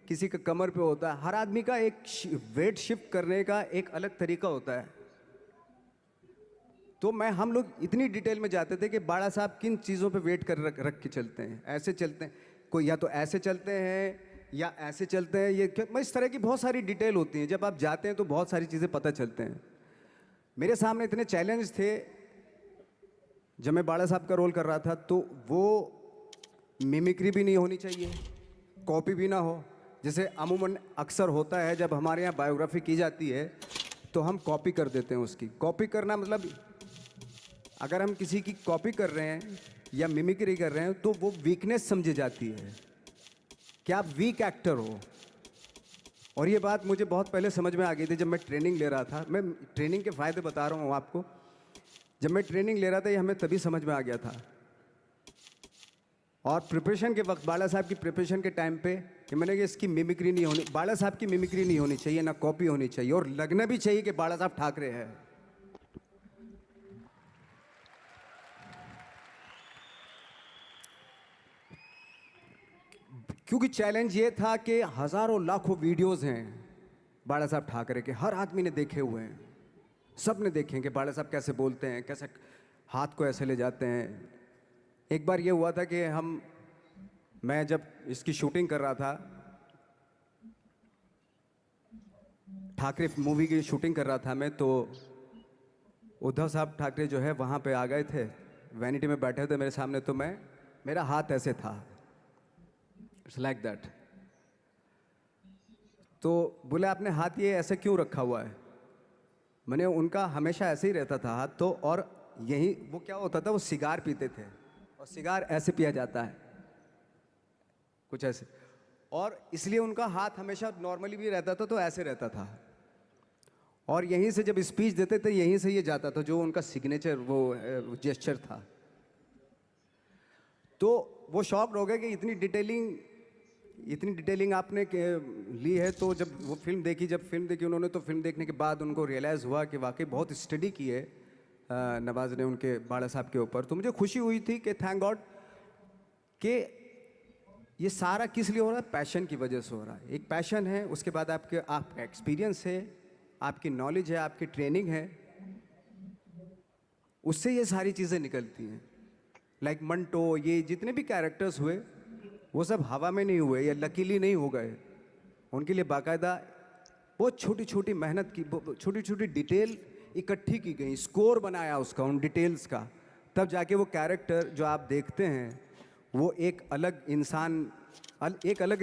किसी का कमर पे होता है। हर आदमी का एक वेट शिफ्ट करने का एक अलग तरीका होता है। तो हम लोग इतनी डिटेल में जाते थे कि बाड़ा साहब किन चीज़ों पे वेट कर रख के चलते हैं, ऐसे चलते हैं, कोई या तो ऐसे चलते हैं या ऐसे चलते हैं, इस तरह की बहुत सारी डिटेल होती हैं। जब आप जाते हैं तो बहुत सारी चीज़ें पता चलते हैं। मेरे सामने इतने चैलेंज थे जब मैं बाड़ा साहब का रोल कर रहा था, तो वो मिमिक्री भी नहीं होनी चाहिए, कॉपी भी ना हो। जैसे अमूमन अक्सर होता है जब हमारे यहाँ बायोग्राफी की जाती है तो हम कॉपी कर देते हैं उसकी। कॉपी करना मतलब अगर हम किसी की कॉपी कर रहे हैं या मिमिक्री कर रहे हैं तो वो वीकनेस समझी जाती है कि आप वीक एक्टर हो। और ये बात मुझे बहुत पहले समझ में आ गई थी जब मैं ट्रेनिंग ले रहा था। मैं ट्रेनिंग के फ़ायदे बता रहा हूँ आपको। जब मैं ट्रेनिंग ले रहा था ये हमें तभी समझ में आ गया था। और प्रिपरेशन के वक्त, बाला साहब की प्रिपरेशन के टाइम पे, कि मैंने कि इसकी मिमिक्री नहीं होनी, बाला साहब की मिमिक्री नहीं होनी चाहिए, ना कॉपी होनी चाहिए, और लगना भी चाहिए कि बाला साहब ठाकरे हैं। क्योंकि चैलेंज ये था कि हजारों लाखों वीडियोस हैं बाला साहब ठाकरे के, हर आदमी ने देखे हुए हैं, सब ने देखे हैं कि बाला साहब कैसे बोलते हैं, कैसे हाथ को ऐसे ले जाते हैं। एक बार ये हुआ था कि मैं जब इसकी शूटिंग कर रहा था, ठाकरे मूवी की शूटिंग कर रहा था मैं, तो उद्धव साहब ठाकरे जो है वहाँ पे आ गए थे, वैनिटी में बैठे थे मेरे सामने। तो मेरा हाथ ऐसे था, इट्स लाइक दैट। तो बोले आपने हाथ ये ऐसे क्यों रखा हुआ है? मैंने उनका हमेशा ऐसे ही रहता था हाथ। तो और यही वो क्या होता था, वो सिगार पीते थे, और सिगार ऐसे पिया जाता है कुछ ऐसे, और इसलिए उनका हाथ हमेशा नॉर्मली भी रहता था तो ऐसे रहता था। और यहीं से जब स्पीच देते थे यहीं से ये जाता था, जो उनका सिग्नेचर वो जेस्चर था। तो वो शॉक्ड हो गए कि इतनी डिटेलिंग आपने ली है। तो जब फिल्म देखी उन्होंने, तो फिल्म देखने के बाद उनको रियलाइज़ हुआ कि वाकई बहुत स्टडी की है नवाज ने उनके बाड़ा साहब के ऊपर। तो मुझे खुशी हुई थी कि थैंक गॉड कि ये सारा किस लिए हो रहा है, पैशन की वजह से हो रहा है। एक पैशन है, उसके बाद आपका एक्सपीरियंस है, आपकी नॉलेज है, आपकी ट्रेनिंग है, उससे ये सारी चीज़ें निकलती हैं। लाइक मंटो, ये जितने भी कैरेक्टर्स हुए वो सब हवा में नहीं हुए या लकीली नहीं हो गए। उनके लिए बाकायदा बहुत छोटी छोटी मेहनत की, छोटी छोटी डिटेल इकट्ठी की गई, स्कोर बनाया उसका, उन डिटेल्स का, तब जाके वो कैरेक्टर जो आप देखते हैं वो एक अलग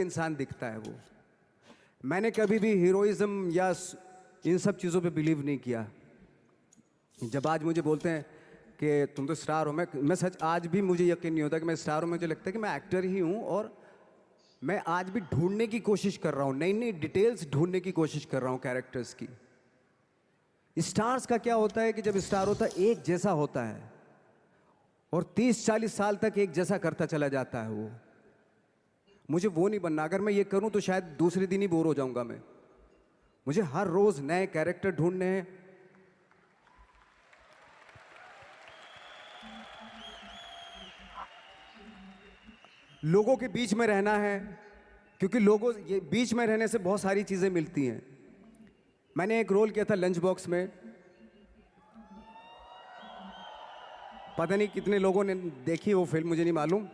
इंसान दिखता है। वो मैंने कभी भी हीरोइज्म या इन सब चीज़ों पे बिलीव नहीं किया। जब आज मुझे बोलते हैं कि तुम तो स्टार हो, मैं सच आज भी मुझे यकीन नहीं होता कि मैं स्टार हूँ। मुझे लगता है कि मैं एक्टर ही हूँ, और मैं आज भी ढूंढने की कोशिश कर रहा हूँ, नई नई डिटेल्स ढूंढने की कोशिश कर रहा हूँ कैरेक्टर्स की। स्टार्स का क्या होता है कि जब स्टार होता है एक जैसा होता है और 30-40 साल तक एक जैसा करता चला जाता है। वो मुझे वो नहीं बनना। अगर मैं ये करूँ तो शायद दूसरे दिन ही बोर हो जाऊँगा मैं। मुझे हर रोज़ नए कैरेक्टर ढूंढने हैं। लोगों के बीच में रहना है, क्योंकि ये बीच में रहने से बहुत सारी चीज़ें मिलती हैं। मैंने एक रोल किया था लंच बॉक्स में, पता नहीं कितने लोगों ने देखी वो फिल्म, मुझे नहीं मालूम।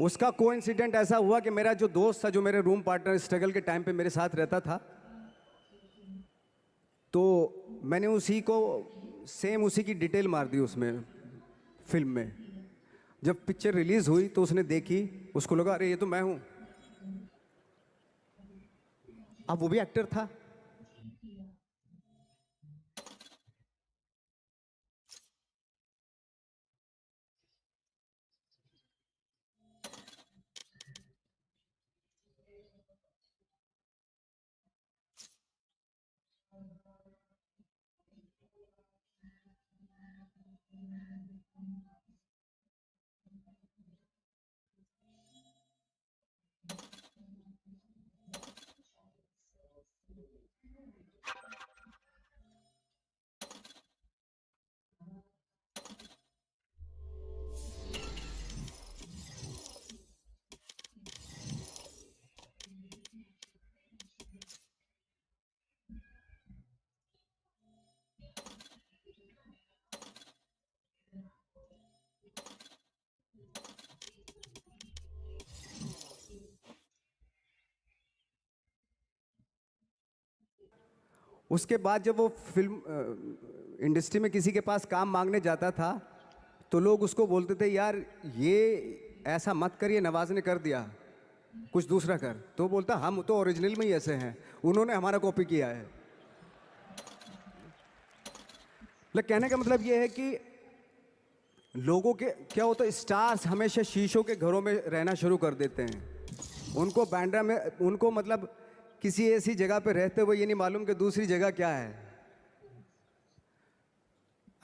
उसका कोइंसिडेंट ऐसा हुआ कि मेरा जो दोस्त था, जो मेरे रूम पार्टनर स्ट्रगल के टाइम पे मेरे साथ रहता था, तो मैंने उसी को सेम उसी की डिटेल मार दी उसमें फिल्म में। जब पिक्चर रिलीज हुई तो उसने देखी, उसको लगा अरे ये तो मैं हूं। अब वो भी एक्टर था। उसके बाद जब वो फिल्म इंडस्ट्री में किसी के पास काम मांगने जाता था तो लोग उसको बोलते थे यार ये ऐसा मत कर, ये नवाज ने कर दिया, कुछ दूसरा कर। तो बोलता हम तो ओरिजिनल में ही ऐसे हैं, उन्होंने हमारा कॉपी किया है। मतलब कहने का मतलब ये है कि लोगों के क्या होता है, स्टार्स हमेशा शीशों के घरों में रहना शुरू कर देते हैं। उनको बैंड्रा में, उनको मतलब किसी ऐसी जगह पे रहते हुए ये नहीं मालूम कि दूसरी जगह क्या है।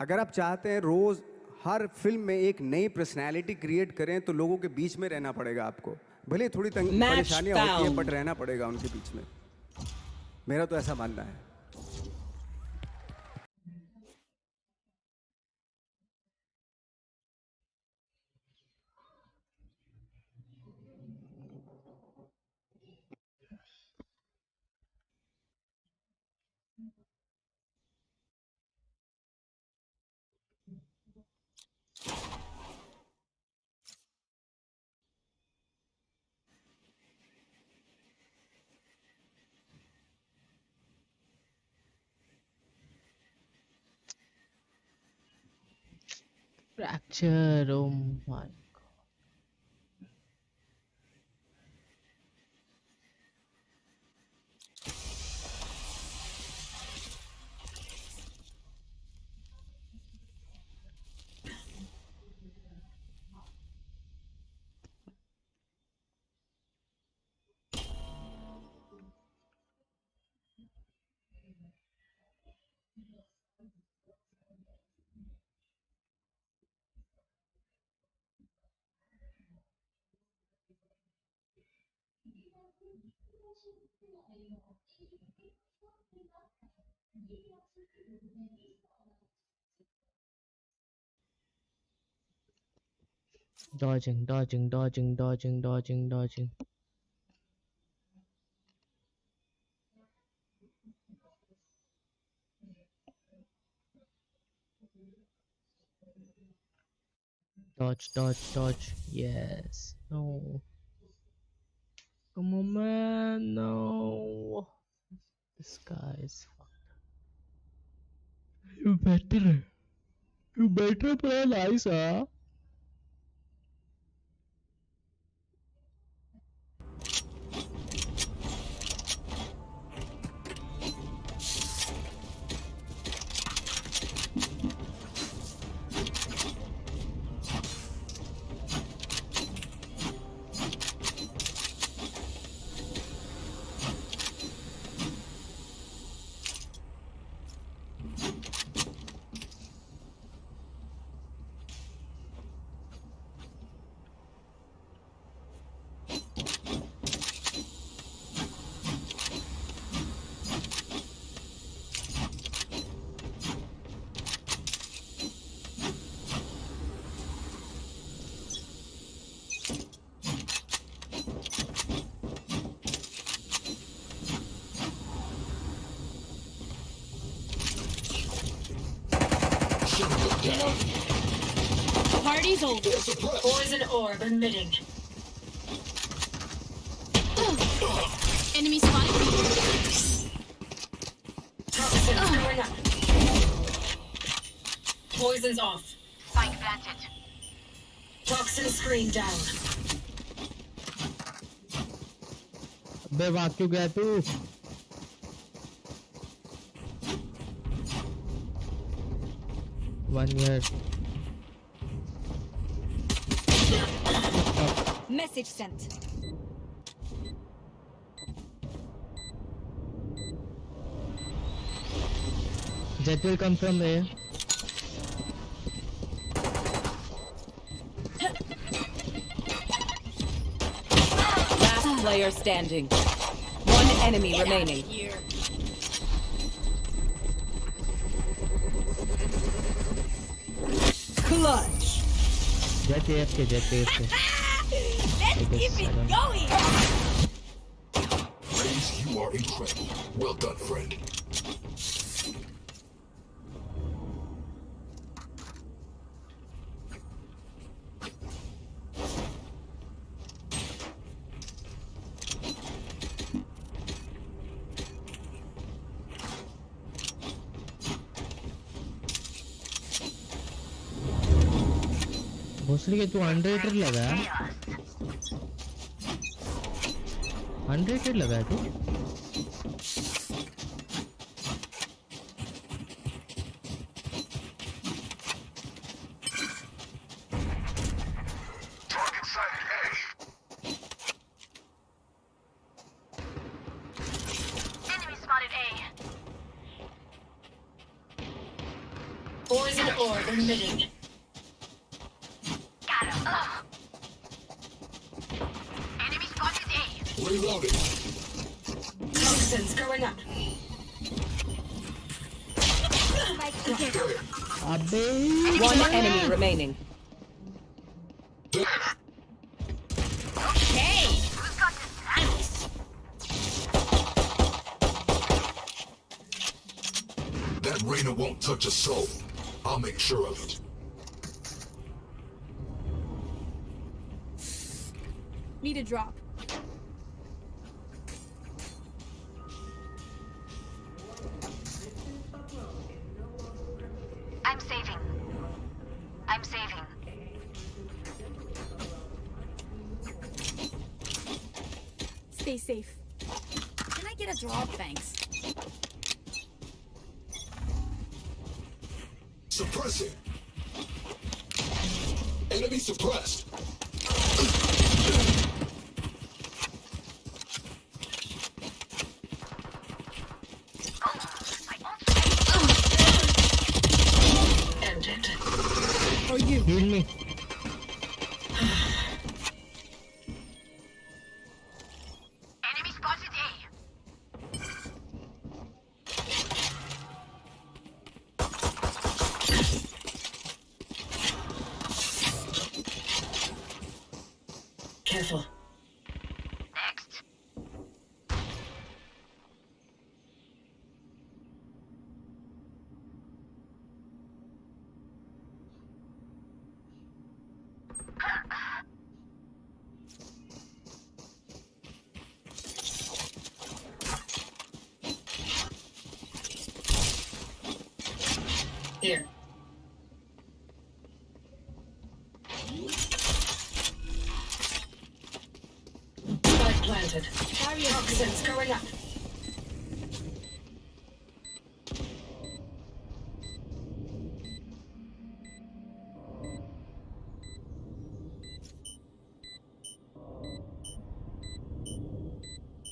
अगर आप चाहते हैं रोज हर फिल्म में एक नई पर्सनैलिटी क्रिएट करें तो लोगों के बीच में रहना पड़ेगा आपको। भले थोड़ी परेशानियां होती हैं बट रहना पड़ेगा उनके बीच में। मेरा तो ऐसा मानना है। Fracture, oh my god. Dodging, dodging, dodging, dodging, dodging, dodging. Dodge, dodge, dodge. Yes. No. Come on, man. No. This guy is fucked. You better. You better play nice, huh? Party's over. Poison orb emitting. Enemy spotted. Toxins going up. Poison's off. Spike planted. Toxin screen down. बे भाग क्यों गया तू? One year. Message sent. Jet will come from A. Last player standing. One enemy remaining. Clutch. Jet AFK, Jet AFK. Let's keep it going. Raze, you are incredible. Well done, friend. भोसड़ी के तू unrated लगा है? Unrated लगा है तू? Enemy spotted A. Poison orb emitting. Got him. Enemy spotted A. Reloading. Toxins going up. अबे One enemy remaining. Okay. Who's got this nice? That Reyna won't touch a soul. I'll make sure of it. Need a drop. I'm saving. I'm saving. Stay safe. Can I get a drop? Thanks. Suppressing. Enemy suppressed. Ended. For you. Heal me. Enemy spotted A. Careful. Next. Here. Spike planted. Toxins going up.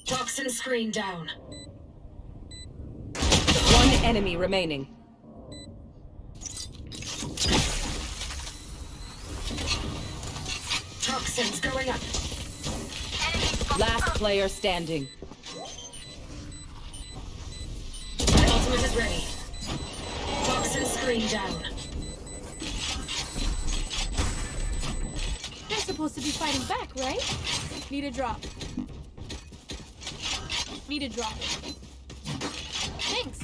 Toxin screen down. One enemy remaining. Toxins going up. Last player standing. My ultimate is ready. Toxin screen down. They're supposed to be fighting back, right? Need a drop. Need a drop. Thanks.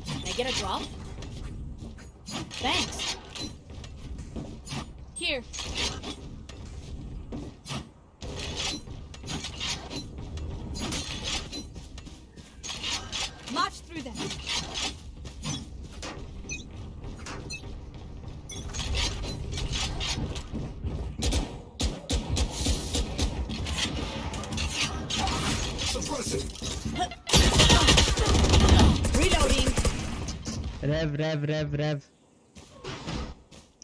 Can I get a drop? Thanks. Here. Pressing. Reloading. Rev.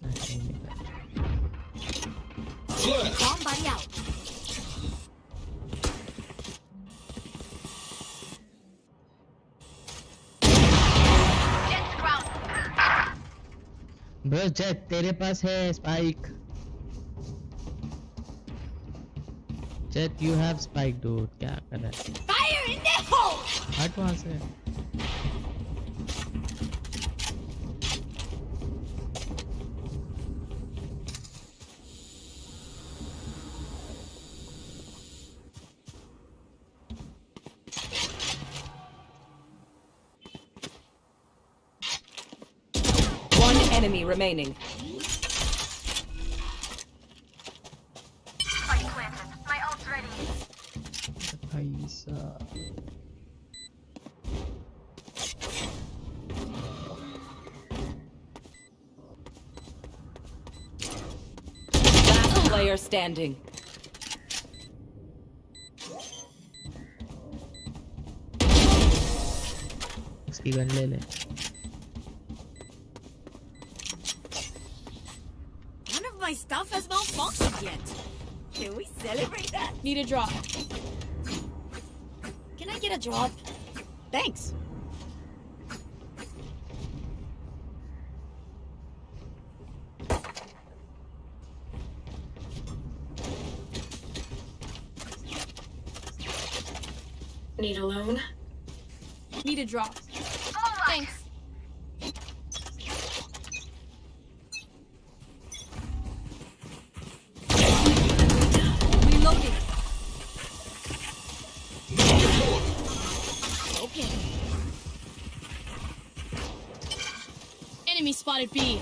Flash. Bomb buddy out. Jet's ground. Bro, Jet, तेरे पास है spike. Jet, you have spike, dude. क्या कर रहा है? Fire in the hole. हट वहाँ से. One enemy remaining. Spike planted. My ult's ready. पैसा. Last player standing. उसकी गन ले ले. None of my stuff has malfunctioned yet. Can we celebrate that? Need a drop. Can I get a drop? Thanks. Need a loan? Need a drop. Thanks. Reloading. Okay. Enemy spotted B.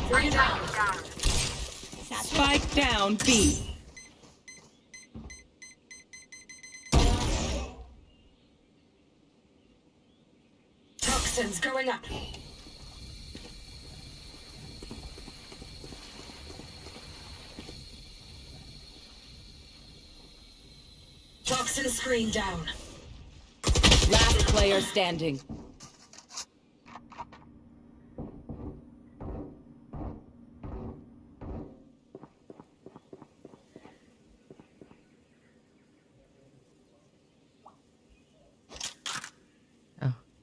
Three down. Spike down B. Toxins going up. Toxin screen down. Last player standing.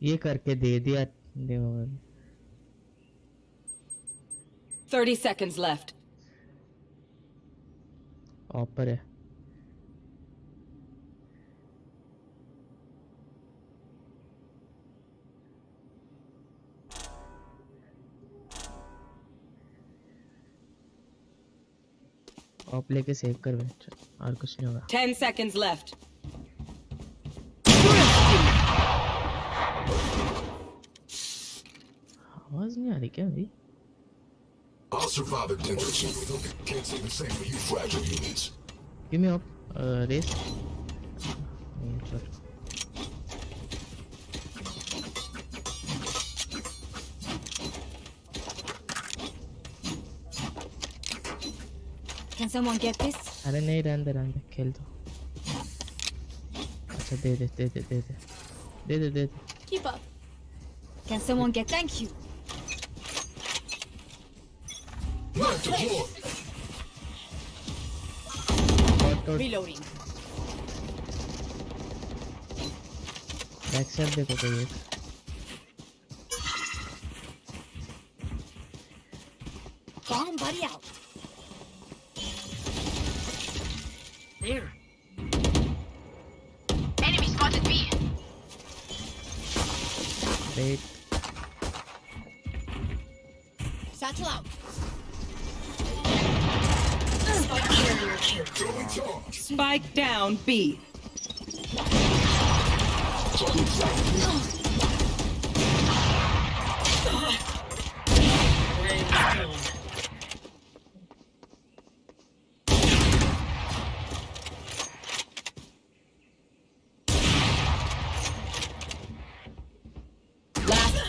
ये करके दे दिया. 30 seconds left. ऑपर है. Op लेके save कर बे. और कुछ नहीं होगा. 10 seconds left. आवाज नहीं आ रही क्या भाई? I'll survive a dental. Can't say the same for you fragile units. Give me up. Race. Can someone get this? अरे नहीं रहने दे खेल दो. अच्छा दे. Keep up. Can someone get thank you? Knife deployed. Reloading. Back side देखो कोई एक. Bomb buddy out. There. Enemy spotted B. Wait. Satchel out. Spike down B.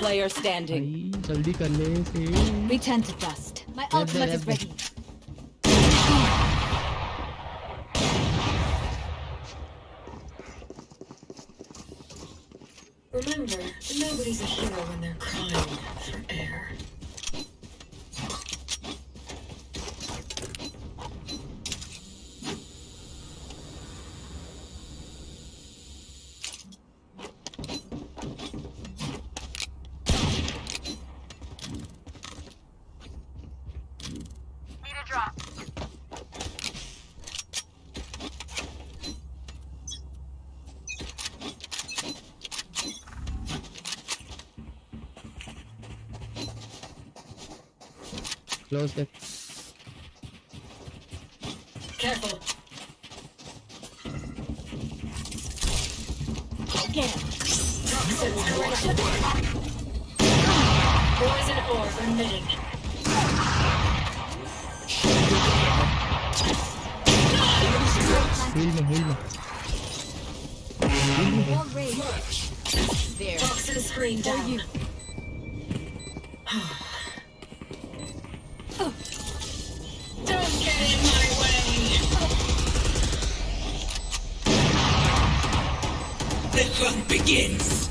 player standing. भाई जल्दी कर ले से. Return to dust. My There, ultimate there, is there. ready. Remember, nobody's a hero when they're crying for air. Need a drop. Close it. Careful. Get him. Toxins going up. Poison orb emitting. Heal me. Wall raised. There. Toxin screen down. you. Don't get in my way. The hunt begins.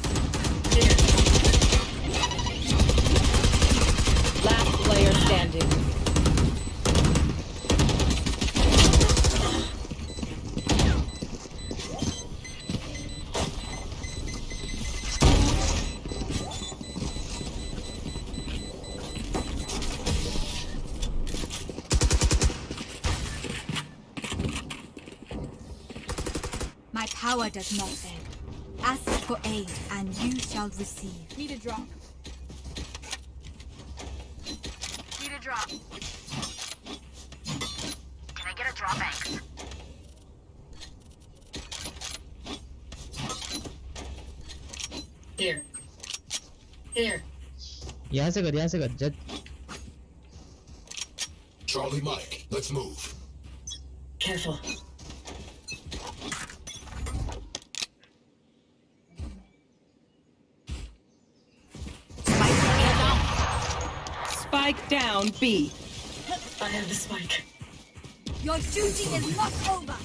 Last player standing. My power does not beg. Ask for aid, and you shall receive. Need a drop. Need a drop. Can I get a drop, X? Here. Here. यहाँ से कर जज. Charlie Mike, let's move. Careful. Spike down B. I have the spike. Your duty is not over.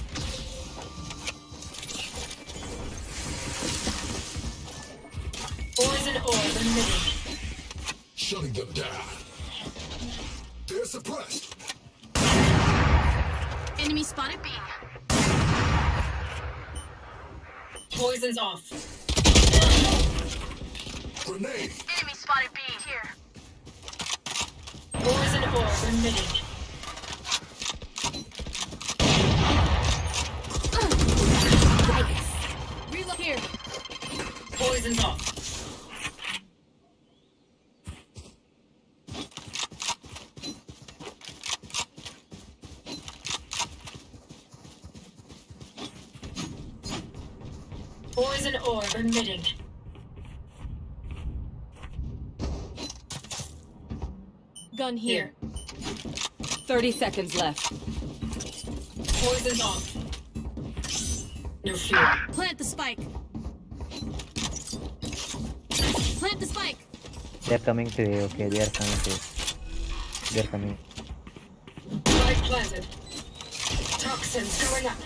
Poison orb emitting. Shutting them down. They're suppressed. Enemy spotted B. Poison's off. Grenade. Enemy spotted B here. Poison orb emitting. Reload here. Poison's off. Poison orb emitting. Gun here. 30 seconds left. Poison's off. No fear. Plant the spike. Plant the spike. They're coming to A. Okay, they are coming to A. They're coming. Spike planted. Toxins going up.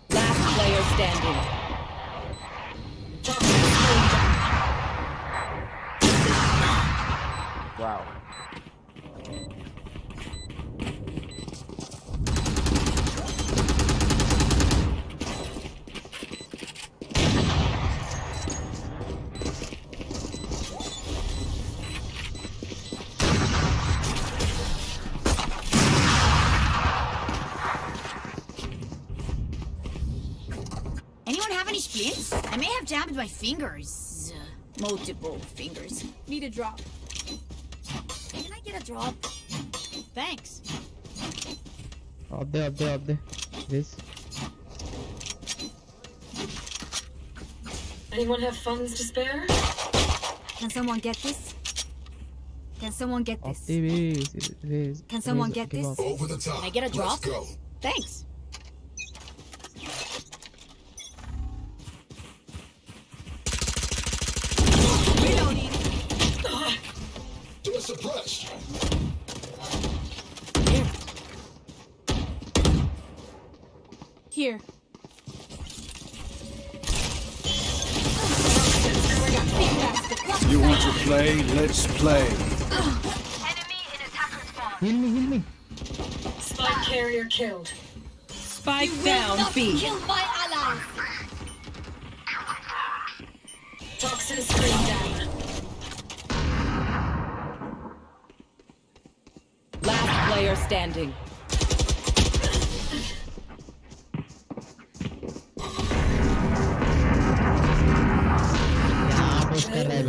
Last player standing. Toxins going down. Wow. Anyone have any splints? I may have jammed my fingers. Multiple fingers. Need a drop. Can I get a drop? Thanks. Up there. This. Anyone have funds to spare? Can someone get this? Can someone get Off this? the base. Can someone get this? Over the top. Can I get a drop? Let's go. Thanks. Here. You want to play? Let's play. Heal me. Spike carrier killed. Spike down B. Kill my allies. Toxin screen down. Last player standing.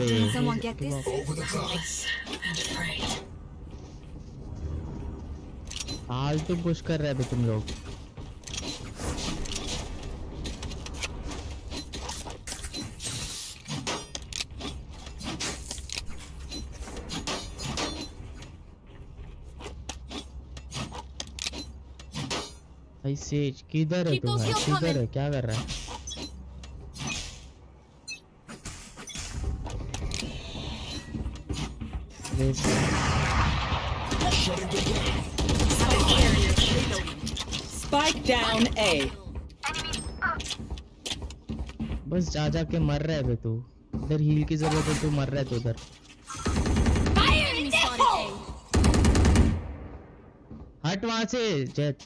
Can someone get this? फालतू push कर रहे थे तुम लोग. भाई says किधर है तू? किधर है? क्या कर रहा है? Spike down A. बस जा के मर रहा है बे तू. इधर हील की जरूरत है, तू मर रहा है तो उधर. हट वहां से jet.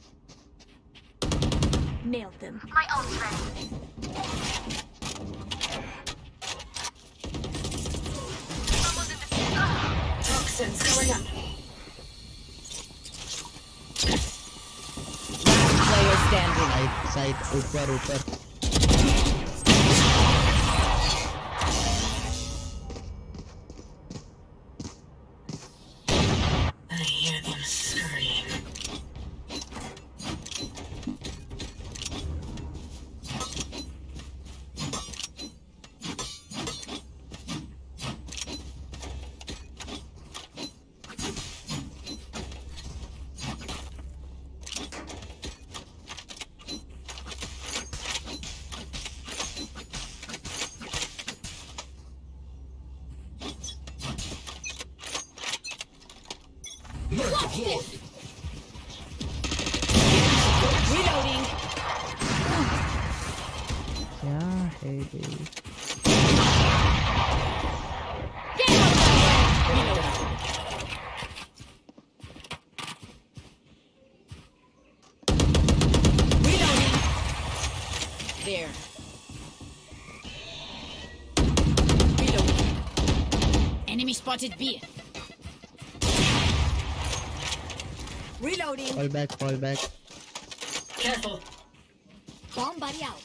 Nailed them. My ult's ready. Toxins going up. Last player standing. Side ऊपर. I hear them scurrying. Reloading. क्या है ये? Get out of my way. Reloading. There. Reloading. Enemy spotted B. Reloading. Fall back. Careful. Bomb buddy out.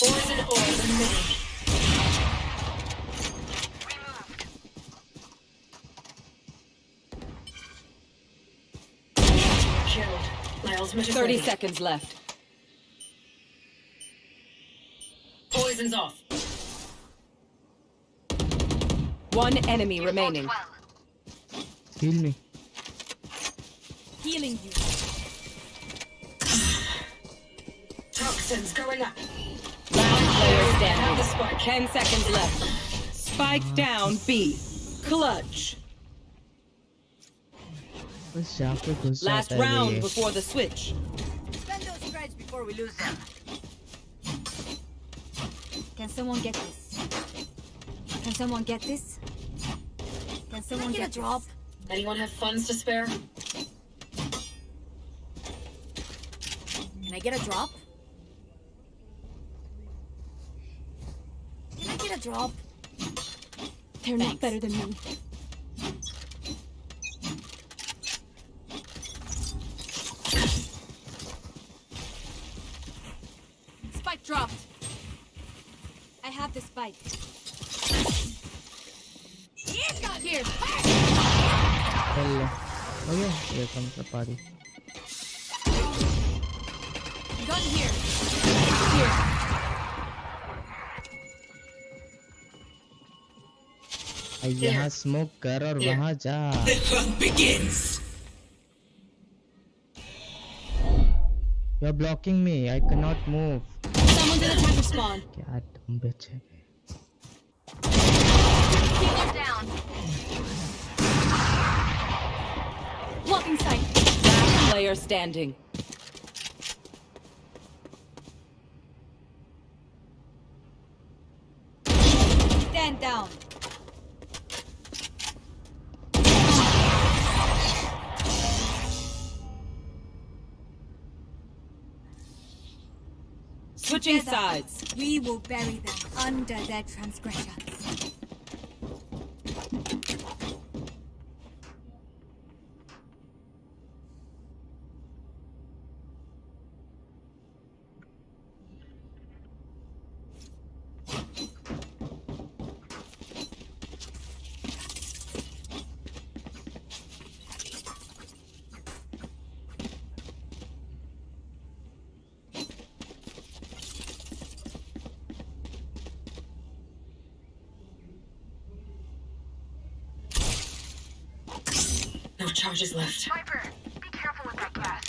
Poison orb emitting. Killed. My ultimate is 30 ready. seconds left. Poison's off. One enemy remaining. Heal me. Healing you. Toxins going up. Last player Have the standing. spike. 10 seconds left. Spike down B. Clutch. बस जाके घुस Last जाता है round ये. before the switch. Spend those spreads before we lose them. Can someone get this? Can someone get this? Can someone get a drop? Anyone have funds to spare? Can I get a drop? Can I get a drop? They're not better than me. Spike dropped. I have the spike. Here. चल ले. Okay, here comes the party. Gun here. Here. यहाँ smoke कर और वहाँ जा. The hunt begins. You're blocking me. I cannot move. Someone's in attacker spawn. क्या dumb bitch है. Finger down. Blocking sight. Last player standing. Stand down. Switching Together, sides. We will bury them under their transgressions. No charges left. Viper, be careful with that gas.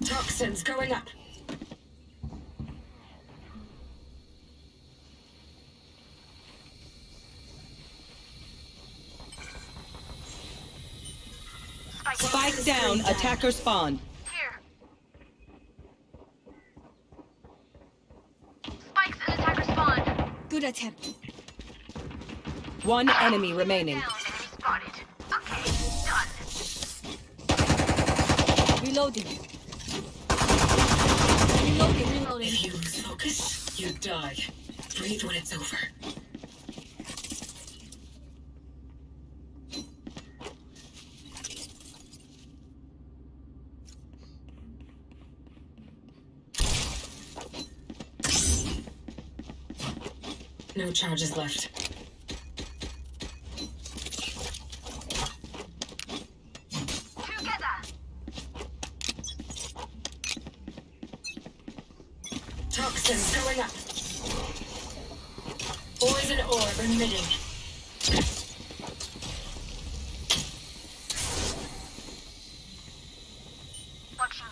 Toxins going up. Spike down. Attacker spawn. Here. Spikes in attacker spawn. Good attempt. One enemy remaining. Down, enemy spotted. Okay, done. Reloading. Reloading. If you lose focus, you die. Breathe when it's over. No charges left. Together. Toxins going up. Poison orb emitting.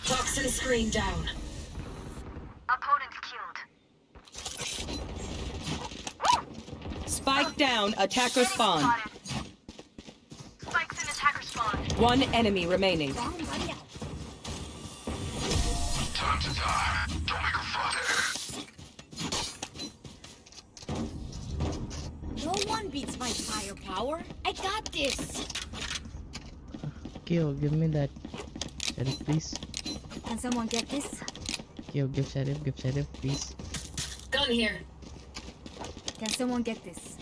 Toxin screen down. Opponent killed. Spike down. Attacker spawn. Spikes in attacker spawn. One enemy remaining. Time to die. Don't make a father. No one beats my firepower. I got this. Kyo, give me that. Sheriff, please. Can someone get this? Kyo, give Sheriff, please. Gun here. Can someone get this?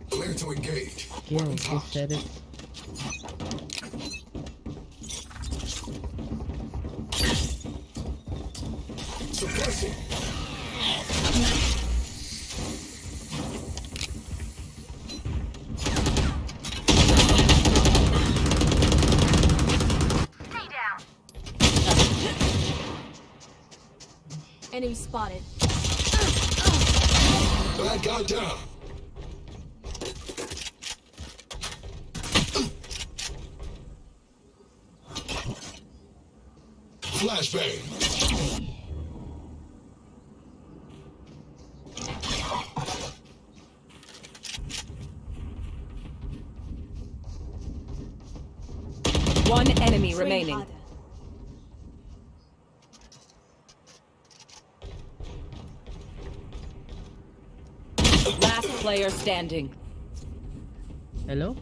Clear to engage. Kyo, give Sheriff. Suppressing. Stay down. Enemy spotted. Bad guy down. Flashbang. One enemy remaining. Last player standing. Hello?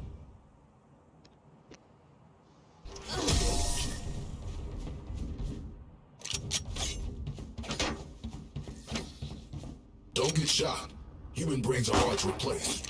Don't get shot. Human brains are hard to replace.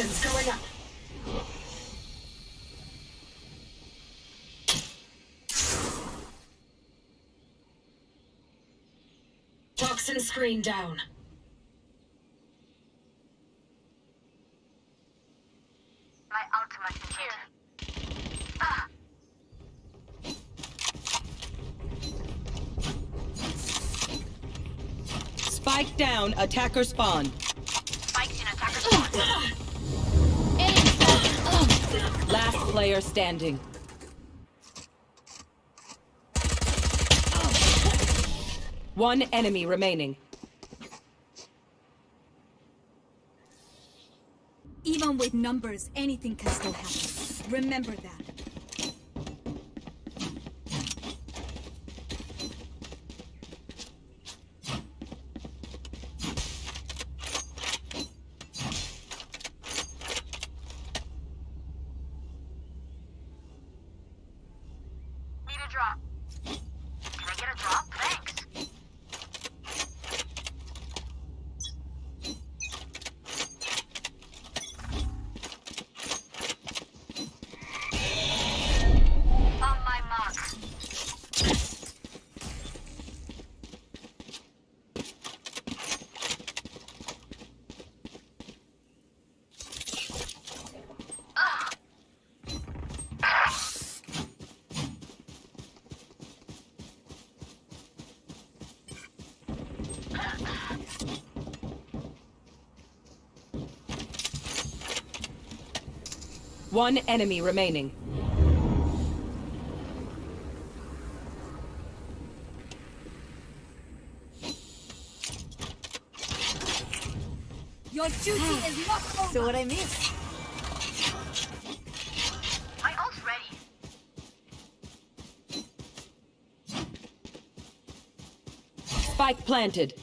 Toxins going up. Toxin screen down. My ultimate is here. Ah! Spike down, attacker spawn. Spiked in attacker spawn. Last player standing. One enemy remaining. Even with numbers, anything can still happen. Remember that. Need a drop. Can I get a drop? Thanks. On my mark. One enemy remaining. Your duty is not over. So what I miss? My ult's ready. Spike planted.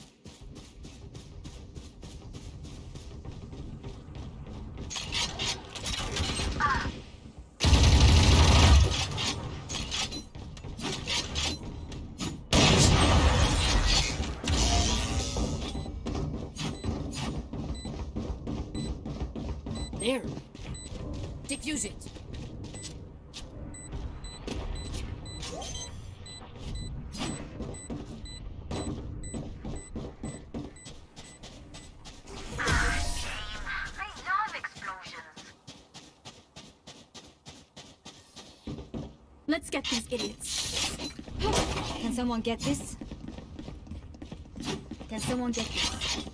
There. Defuse it. I love explosions. Let's get these idiots. Can someone get this? Can someone get this?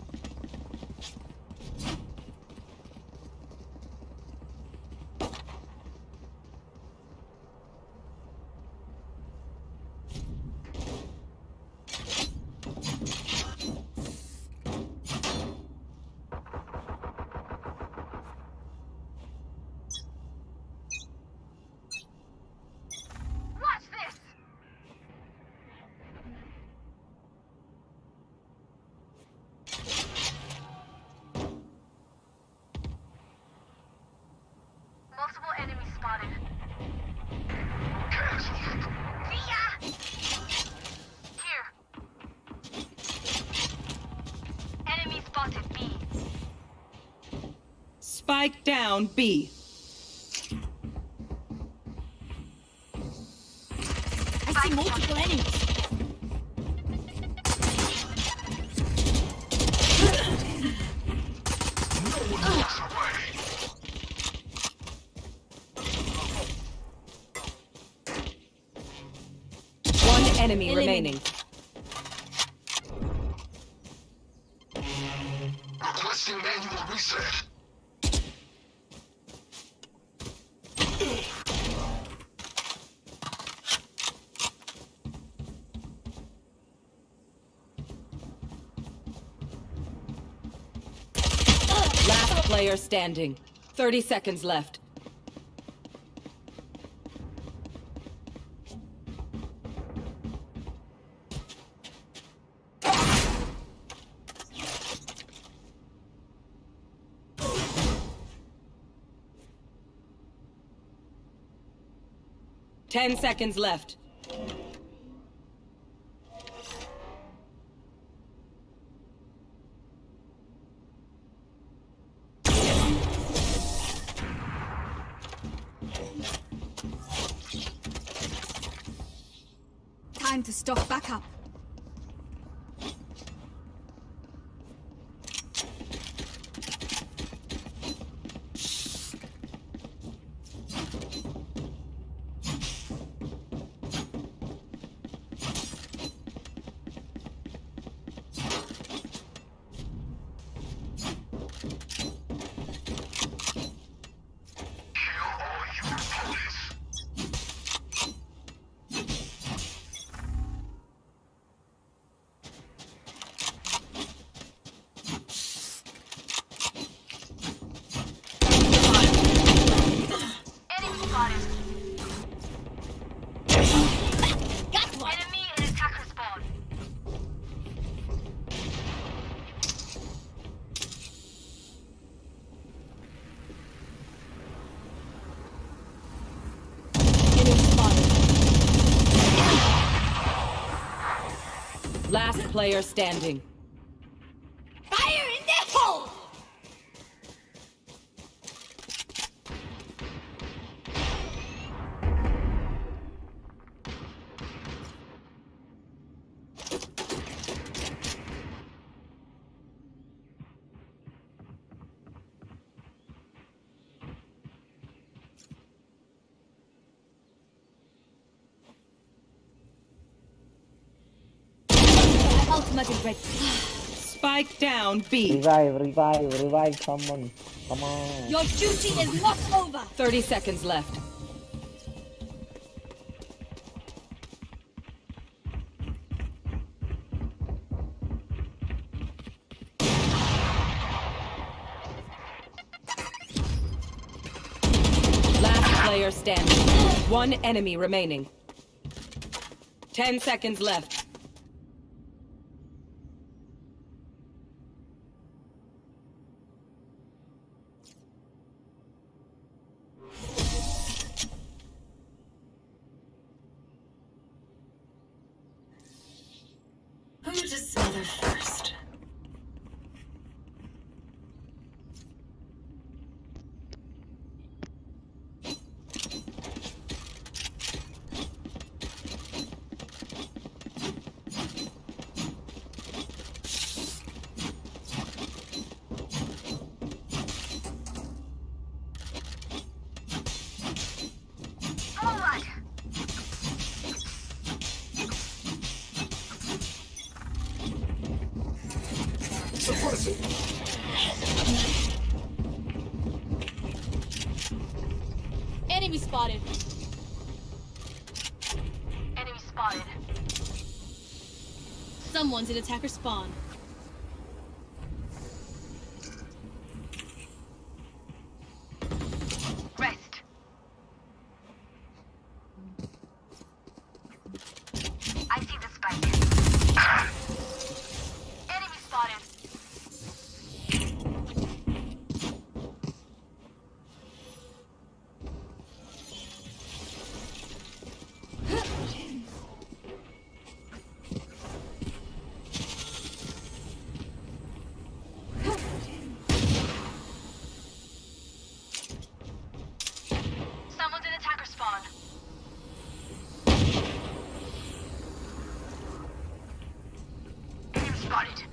Watch this. Multiple enemies spotted. Via! Here. Enemy spotted B. Spike down B. I see multiple enemies. One enemy remaining. Requesting manual reset. Last player standing. 30 seconds left. Ten seconds left. Time to stock back up. Last player standing. Fire in the hole! Ultimate is ready. Spike down B. Revive someone. Come on. Your duty is not over. 30 seconds left. Last player standing. One enemy remaining. 10 seconds left. Who to smother first? Forward! Suppress it. Enemy spotted. Enemy spotted. Someone's in attacker spawn. Rest. I see the spike. Enemy spotted. Someone's in attacker spawn. Enemy spotted.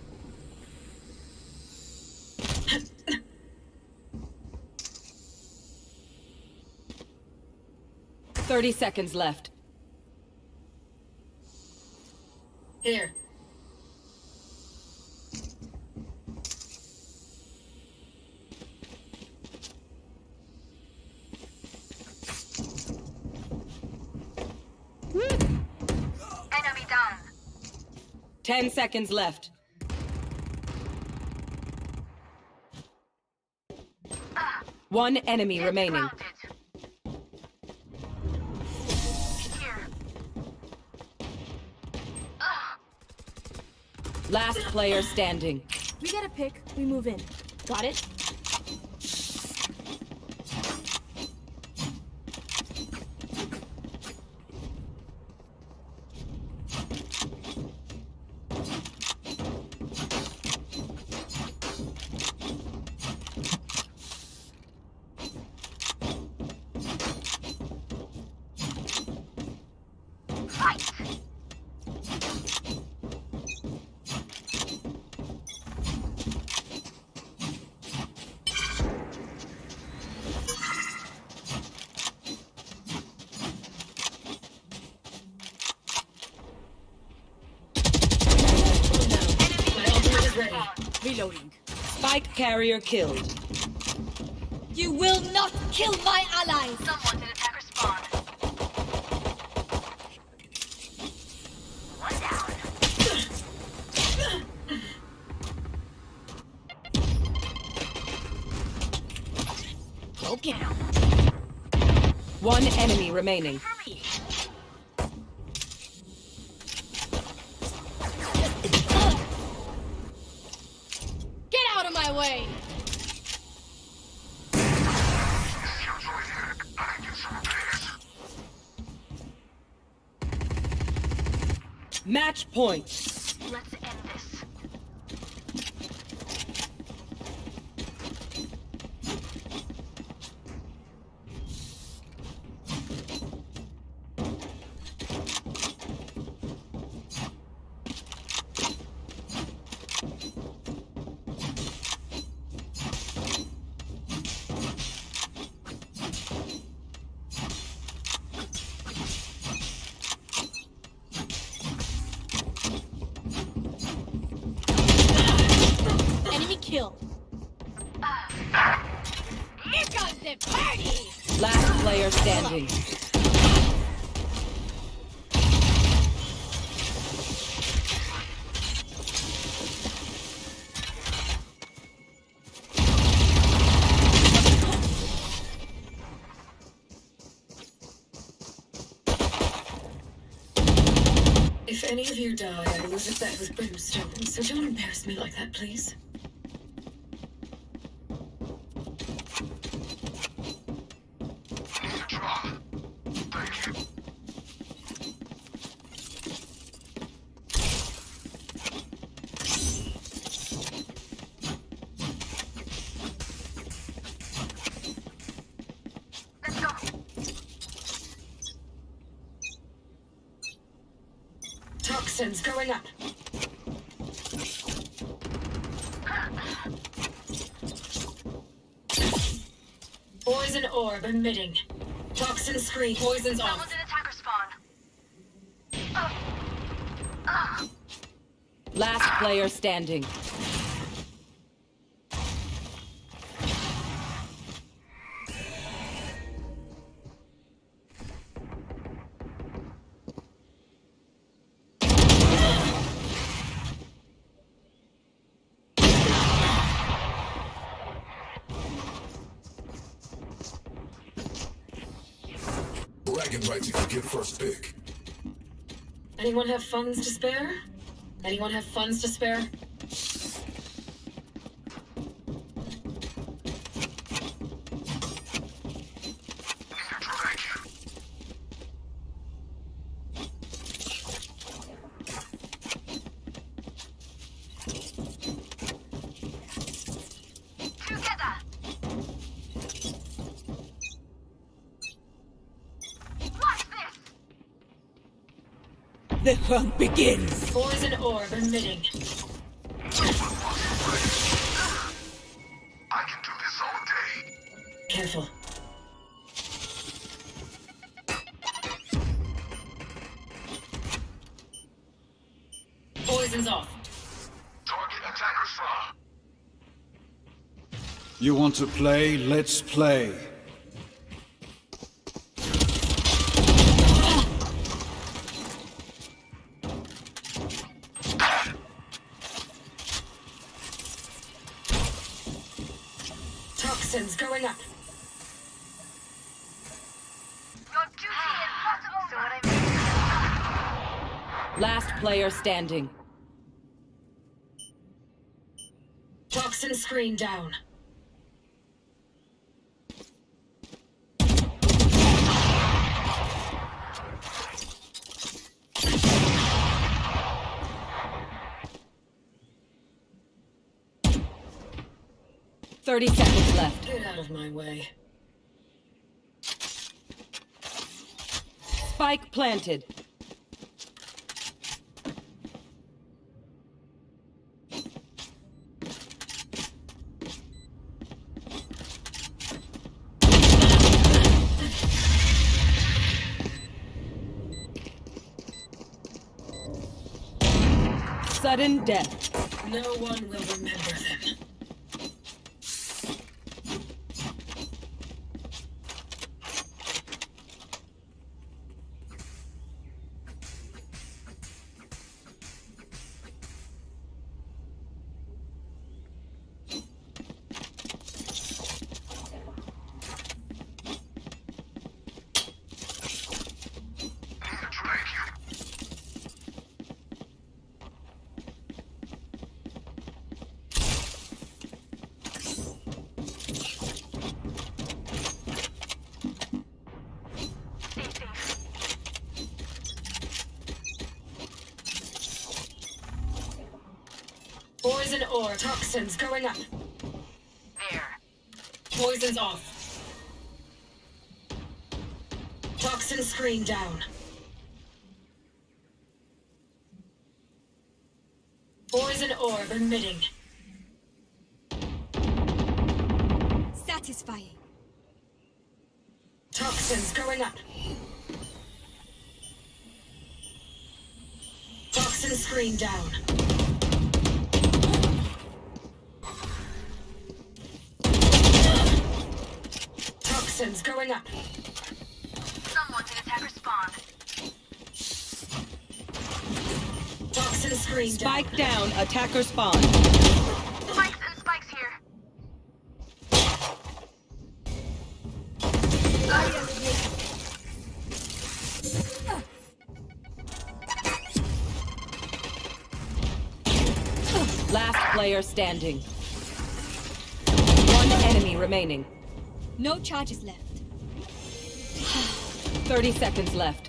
Thirty seconds left. Here. Enemy down. 10 seconds left. One enemy remaining. Grounded. Here. Last player standing. We get a pick, we move in. Got it? Fight. Reloading. Spike carrier killed. You will not kill my allies! Someone's in attacker spawn. One down. Okay. One enemy remaining. Get out of my way! Match point. Let's end this. Enemy kill. Here comes the party! Last player standing. If any of you die, I will visit that with brimstone, so don't embarrass me like that, please. Toxins going up. Poison orb emitting. Toxin screen. Poison's off. Someone's in attacker spawn. Last player standing. Bragging rights if you get first pick. Anyone have funds to spare? Anyone have funds to spare? The hunt begins. Poison orb emitting. I can do this all day. Careful. Poison's off. Target attacker saw. You want to play? Let's play. Toxins going up. Your duty is not over. Last player standing. Toxin screen down. Thirty seconds left. Get out of my way. Spike planted. Sudden death. No one will remember them. Poison ore toxins going up. There. Poison's off. Toxin screen down. Poison orb emitting. Satisfying. Toxins going up. Toxin screen down. Toxins going up. Someone's in attacker spawn. Toxin screen Spike down. Attacker spawn. Spikes and spikes here. Last player standing. One enemy remaining. No charges left. 30 seconds left.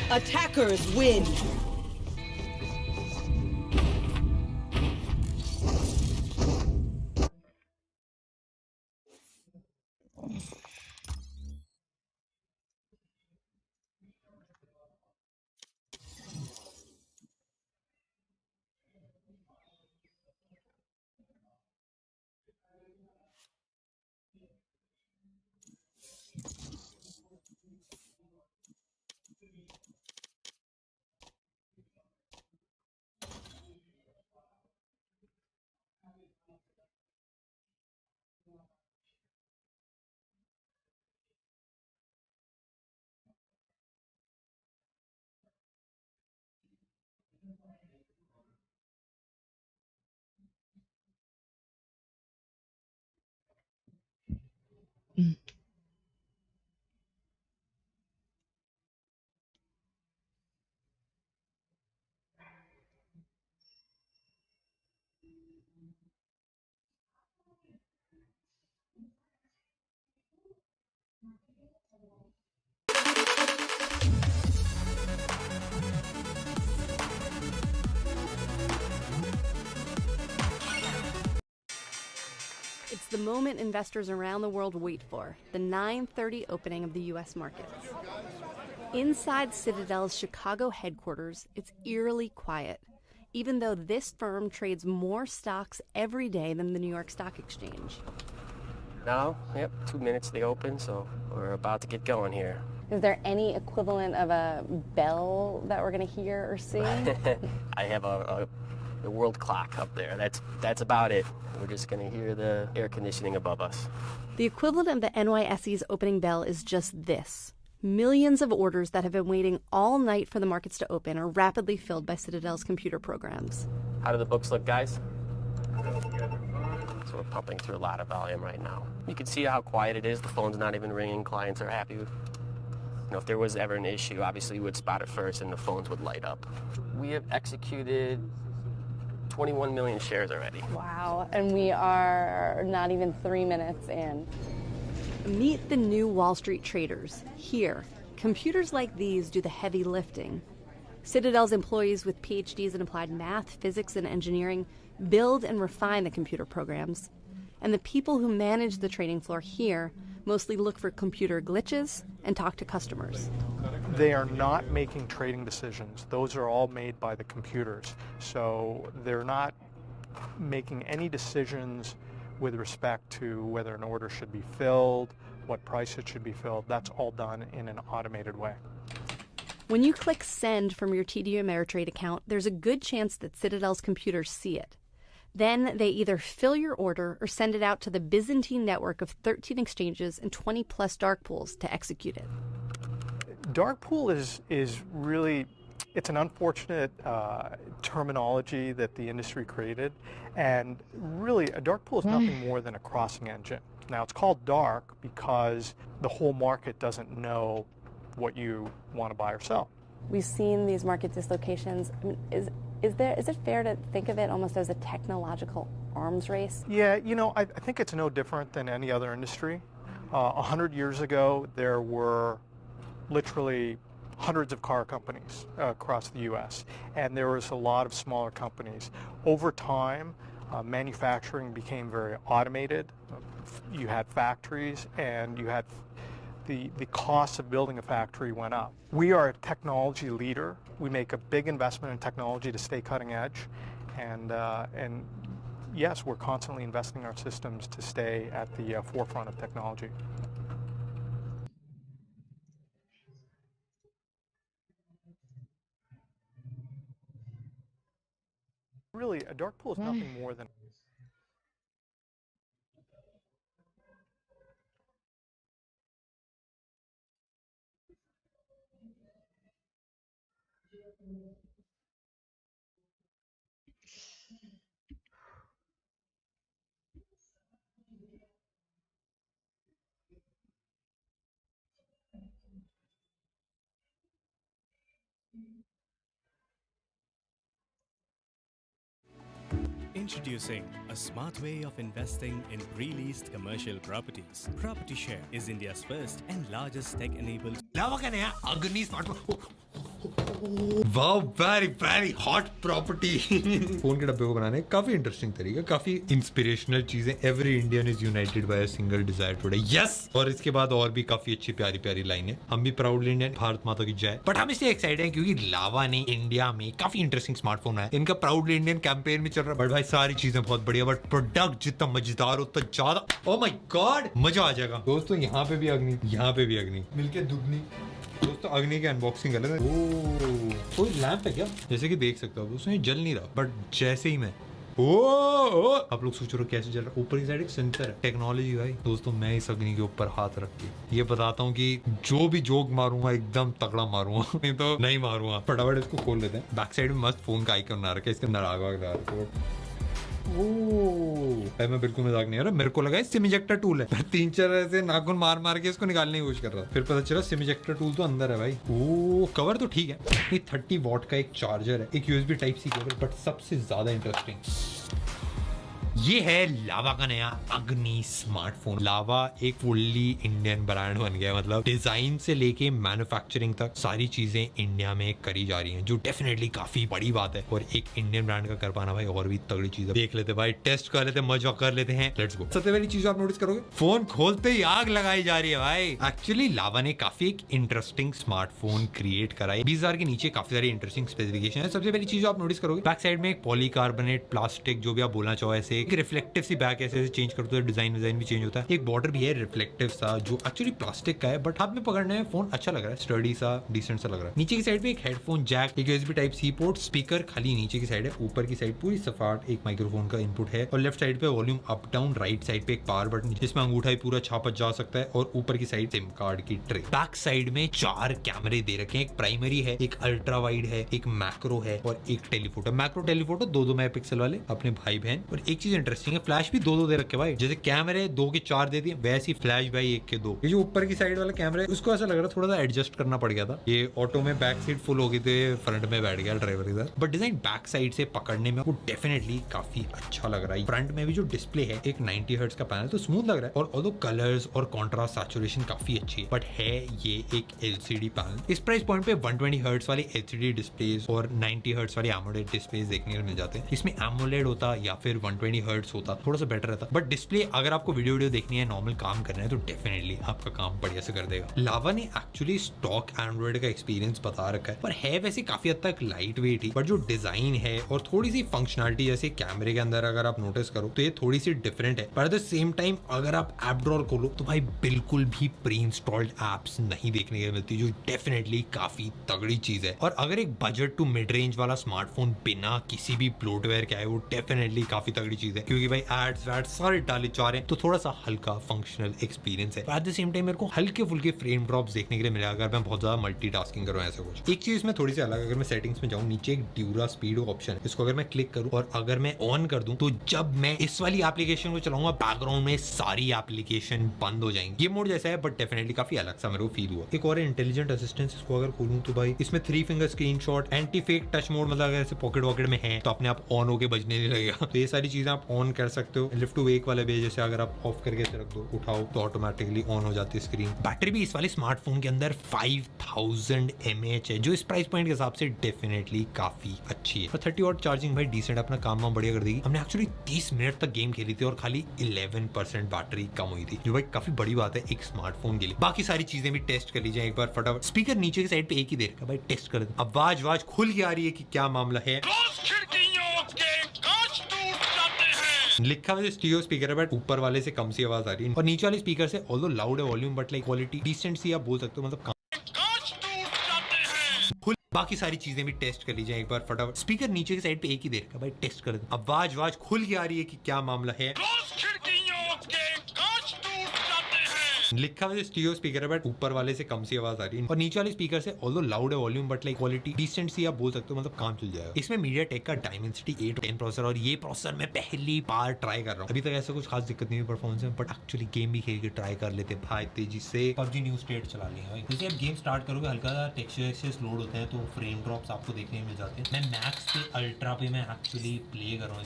Attackers win. It's the moment investors around the world wait for, the 9:30 opening of the U.S. markets. Inside Citadel's Chicago headquarters, it's eerily quiet, even though this firm trades more stocks every day than the New York Stock Exchange. Now, 2 minutes they open, so we're about to get going here. Is there any equivalent of a bell that we're going to hear or see? I have a world clock up there. That's about it. We're just going to hear the air conditioning above us. The equivalent of the NYSE's opening bell is just this. Millions of orders that have been waiting all night for the markets to open are rapidly filled by Citadel's computer programs. How do the books look, guys? So we're pumping through a lot of volume right now. You can see how quiet it is. The phone's not even ringing. Clients are happy. If there was ever an issue, obviously we would spot it first and the phones would light up. We have executed 21 million shares already. Wow, and we are not even 3 minutes in. Meet the new Wall Street traders. Here, computers like these do the heavy lifting. Citadel's employees with PhDs in applied math, physics, and engineering build and refine the computer programs. And the people who manage the trading floor here mostly look for computer glitches and talk to customers. They are not making trading decisions. Those are all made by the computers. So they're not making any decisions with respect to whether an order should be filled, what price it should be filled. That's all done in an automated way. When you click Send from your TD Ameritrade account, there's a good chance that Citadel's computers see it. Then they either fill your order or send it out to the Byzantine network of 13 exchanges and 20 plus dark pools to execute it. Dark pool is really, it's an unfortunate terminology that the industry created, and really a dark pool is nothing more than a crossing engine. Now it's called dark because the whole market doesn't know what you want to buy or sell. We've seen these market dislocations. I mean, is it fair to think of it almost as a technological arms race? Yeah, you know, I think it's no different than any other industry. 100 years ago, there were literally hundreds of car companies across the U.S., and there was a lot of smaller companies. Over time, manufacturing became very automated. You had factories, and you had the cost of building a factory went up. We are a technology leader. We make a big investment in technology to stay cutting edge, and yes, we're constantly investing in our systems to stay at the forefront of technology. Really, a dark pool is nothing more than Introducing a smart way of investing in pre-leased commercial properties. Property Share is India's first and largest tech-enabled लावा का नया अग्नि smartphone wow very very hot property phone के डब्बे को बनाने काफी interesting तरीका, काफी इंस्पिरेशनल चीजें. Every Indian is united by a single desire today. Yes. और इसके बाद और भी काफी अच्छी प्यारी प्यारी लाइनें. हम भी प्राउडली इंडियन, भारत माता की जय. बट हम इससे एक्साइटेड हैं क्योंकि लावा ने इंडिया में काफी इंटरेस्टिंग स्मार्टफोन है. इनका प्राउडली इंडियन कैंपेन में चल रहा है. बट भाई सारी चीजें बहुत बढ़िया, बट प्रोडक्ट जितना मजेदार हो उतना ज्यादा. ओ माय गॉड, मजा आ जाएगा दोस्तों. यहाँ पे भी अग्नि, यहाँ पे भी अग्नि, मिलके दुगनी. दोस्तों अग्नि की अनबॉक्सिंग अलग है. कोई लैंप है क्या? जैसे कि देख सकते हो दोस्तों, ये जल नहीं रहा, बट जैसे ही मैं आप लोग सोच रहे हो कैसे जल रहा है. ऊपर की साइड एक सेंसर है. टेक्नोलॉजी भाई. दोस्तों मैं इस अग्नि के ऊपर हाथ रख के ये बताता हूँ कि जो भी जोक मारूंगा एकदम तगड़ा मारूंगा, नहीं तो नहीं मारूंगा. फटाफट इसको खोल लेते हैं. बैक साइड में मस्त फोन का आइकन बना रखा है. इसके अंदर आग वाग लगा रखा है. मैं बिल्कुल मजाक नहीं आ रहा. मेरे को लगा सिम इजेक्टर टूल है. 3-4 ऐसे नाखून मार मार के इसको निकालने की कोशिश कर रहा. फिर पता चला सिम इजेक्टर टूल तो अंदर है भाई. कवर तो ठीक है. ये 30 वॉट का एक चार्जर है, एक USB type C cable. But सबसे ज्यादा इंटरेस्टिंग ये है लावा का नया अग्नि स्मार्टफोन. लावा एक फुल्ली इंडियन ब्रांड बन गया. मतलब डिजाइन से लेके मैन्युफैक्चरिंग तक सारी चीजें इंडिया में करी जा रही हैं, जो डेफिनेटली काफी बड़ी बात है. और एक इंडियन ब्रांड का कर पाना भाई और भी तगड़ी चीज है. देख लेते भाई, टेस्ट कर लेते, मजा कर लेते हैं. Let's go. सबसे पहली चीज आप नोटिस करोगे, फोन खोलते ही आग लगाई जा रही है भाई. एक्चुअली लावा ने काफी एक इंटरेस्टिंग स्मार्टफोन क्रिएट करा है. 20,000 के नीचे काफी सारी इंटरेस्टिंग स्पेसिफिकेशन है. सबसे पहली चीज आप नोटिस करोगे, बैक साइड में एक पॉलीकार्बोनेट प्लास्टिक, जो भी आप बोलना चाहो, ऐसे एक रिफ्लेक्टिव सी बैक ऐसे चेंज करते हो, डिजाइन भी चेंज होता है. एक बॉर्डर भी है रिफ्लेक्टिव सा, जो एक्चुअली प्लास्टिक का है, बट हाथ में पकड़ने में फोन अच्छा लग रहा है. स्टर्डी सा, डिसेंट सा लग रहा है. नीचे की साइड पे एक हेडफोन जैक, एक USB type C port, speaker खाली नीचे की साइड है. ऊपर की साइड पूरी सपाट एक माइक्रोफोन का इनपुट है. और लेफ्ट साइड पे volume up down, right side पे एक पावर बटन जिसमें अंगूठा ही पूरा छापा जा सकता है. और ऊपर की साइड सिम कार्ड की ट्रे. बैक साइड में 4 कैमरे दे रखे हैं. एक प्राइमरी है, एक अल्ट्रा वाइड है, एक मैक्रो है और एक टेलीफोटो. मैक्रो टेलीफोटो 2-2 मेगापिक्सल वाले अपने भाई बहन. और एक चीज इंटरेस्टिंग है, फ्लैश भी 2-2 दे रखे भाई. जैसे कैमरे 2 के 4 दे दिए, वैसे ही फ्लैश भाई 1 के 2. ये जो ऊपर की साइड वाला कैमरा है, उसको ऐसा लग रहा है थोड़ा सा एडजस्ट करना पड़ गया था. ये ऑटो में बैक सीट फुल हो गई थी, फ्रंट में बैठ गया ड्राइवर के साथ. बट डिजाइन बैक साइड से पकड़ने में वो डेफिनेटली काफी अच्छा लग रहा है. फ्रंट में भी जो डिस्प्ले है, एक 90 हर्ट्ज का पैनल, तो स्मूथ लग रहा है. और ऑल्दो कलर्स और कॉन्ट्रास्ट सैचुरेशन काफी अच्छी है, बट है ये एक एलसीडी पैनल. इस प्राइस पॉइंट पे 120 हर्ट्ज वाले एलसीडी डिस्प्लेस और 90 हर्ट्ज वाले एमोलेड डिस्प्लेस देखने को मिल जाते हैं. इसमें एमोलेड होता या फिर 120 हर्ट्स होता, थोड़ा सा बेटर रहता। बट डिस्प्ले अगर आपको वीडियो देखनी है, नॉर्मल काम करना है, तो डेफिनेटली आपका काम बढ़िया से कर देगा। लावा ने एक्चुअली स्टॉक एंड्रॉइड का एक्सपीरियंस बता रखा है, पर है वैसे काफी हद तक लाइट वेट ही, बट जो डिजाइन है और थोड़ी सी फंक्शनलिटी जैसे कैमरे के अंदर अगर आप नोटिस करो तो ये थोड़ी सी डिफरेंट है। पर एट द सेम टाइम अगर आप ऐप ड्रॉअर खोलो तो भाई बिल्कुल भी प्री इंस्टॉल्ड एप्स नहीं देखने के मिलती, जो डेफिनेटली काफी तगड़ी चीज है। और अगर एक बजट टू मिड रेंज वाला स्मार्टफोन बिना किसी भी ब्लोटवेयर के आए, वो डेफिनेटली काफी तगड़ी चीज है, क्योंकि भाई एड्स वैड्स सारे डाले जा रहे हैं, तो थोड़ा सा हल्का फंक्शनल एक्सपीरियंस है। एट द सेम टाइम मेरे को हल्के फुल्के फ्रेम ड्रॉप्स देखने के लिए मिला अगर मैं बहुत ज्यादा मल्टीटास्किंग करूं ऐसा कुछ। एक चीज में थोड़ी सी अलग, अगर मैं सेटिंग्स में जाऊं, नीचे एक ड्यूरा स्पीड ऑप्शन है, इसको अगर मैं क्लिक करूं और अगर मैं ऑन कर दूं, तो जब मैं इस वाली एप्लीकेशन को चलाऊंगा बैकग्राउंड में सारी एप्लीकेशन बंद हो जाएंगी। ये मोड जैसा है बट डेफिनेटली काफी अलग सा मेरे को फील हुआ। एक और इंटेलिजेंट असिस्टेंस, इसको अगर खोलूं तो भाई इसमें 3 finger screenshot, anti fake touch mode, मतलब अगर ऐसे पॉकेट वॉकेट में है तो अपने आप ऑन होके बजने नहीं लगेगा। तो ये सारी चीजें आप ऑन कर सकते हो। लिफ्ट टू वेक वाले भी जैसे अगर आप ऑफ करके रख दो, उठाओ तो ऑटोमेटिकली ऑन हो जाती है स्क्रीन। बैटरी भी इस वाले स्मार्टफोन के अंदर 5000 mAh है, जो इस प्राइस पॉइंट के हिसाब से डेफिनेटली काफी अच्छी है। और 30 वॉट चार्जिंग भाई डिसेंट अपना काम बढ़िया कर देगी। हमने एक्चुअली 30 मिनट तक गेम खेली थी और खाली 11% बैटरी कम हुई थी, जो भाई काफी बड़ी बात है एक स्मार्टफोन के लिए। बाकी सारी चीजें भी टेस्ट कर लीजिए एक बार फटाफट। स्पीकर नीचे की साइड पे एक ही देर का भाई टेस्ट कर दो। आवाज खुल के आ रही है कि क्या मामला है। लिखा हुआ स्टीरियो स्पीकर है बट ऊपर वाले से कम सी आवाज आ रही है, और नीचे वाले स्पीकर से ऑल्दो लाउड है volume, but like quality decent सी आप बोल सकते हो, मतलब फुल। बाकी सारी चीजें भी टेस्ट कर लीजिए एक बार फटाफट। स्पीकर नीचे की साइड पे एक ही देर का भाई टेस्ट कर दो। आवाज खुल के आ रही है कि क्या मामला है। लिखा हुआ स्टीरियो स्पीकर है बट ऊपर वाले से कम सी आवाज आ रही है, और नीचे वाले स्पीकर से ऑल्दो लाउड है volume, but like quality decent सी आप बोल सकते हो, मतलब काम चल जाएगा। इसमें मीडियाटेक का डायमेंसिटी 810 प्रोसेसर, और ये प्रोसेसर मैं पहली बार ट्राई कर रहा हूँ। अभी तक ऐसा कुछ खास दिक्कत नहीं हुई परफॉर्मेंस में, बट एक्चुअली गेम भी खेल के ट्राई कर लेते भाई तेजी से। PUBG न्यू स्टेट चला लेंगे। जैसे आप गेम स्टार्ट करोगे हल्का सा टेक्सचर्स लोड होते हैं तो फ्रेम ड्रॉप्स आपको देखने को मिल जाते हैं। मैं मैक्स पे अल्ट्रा पे मैं एक्चुअली प्ले कर रहा हूँ।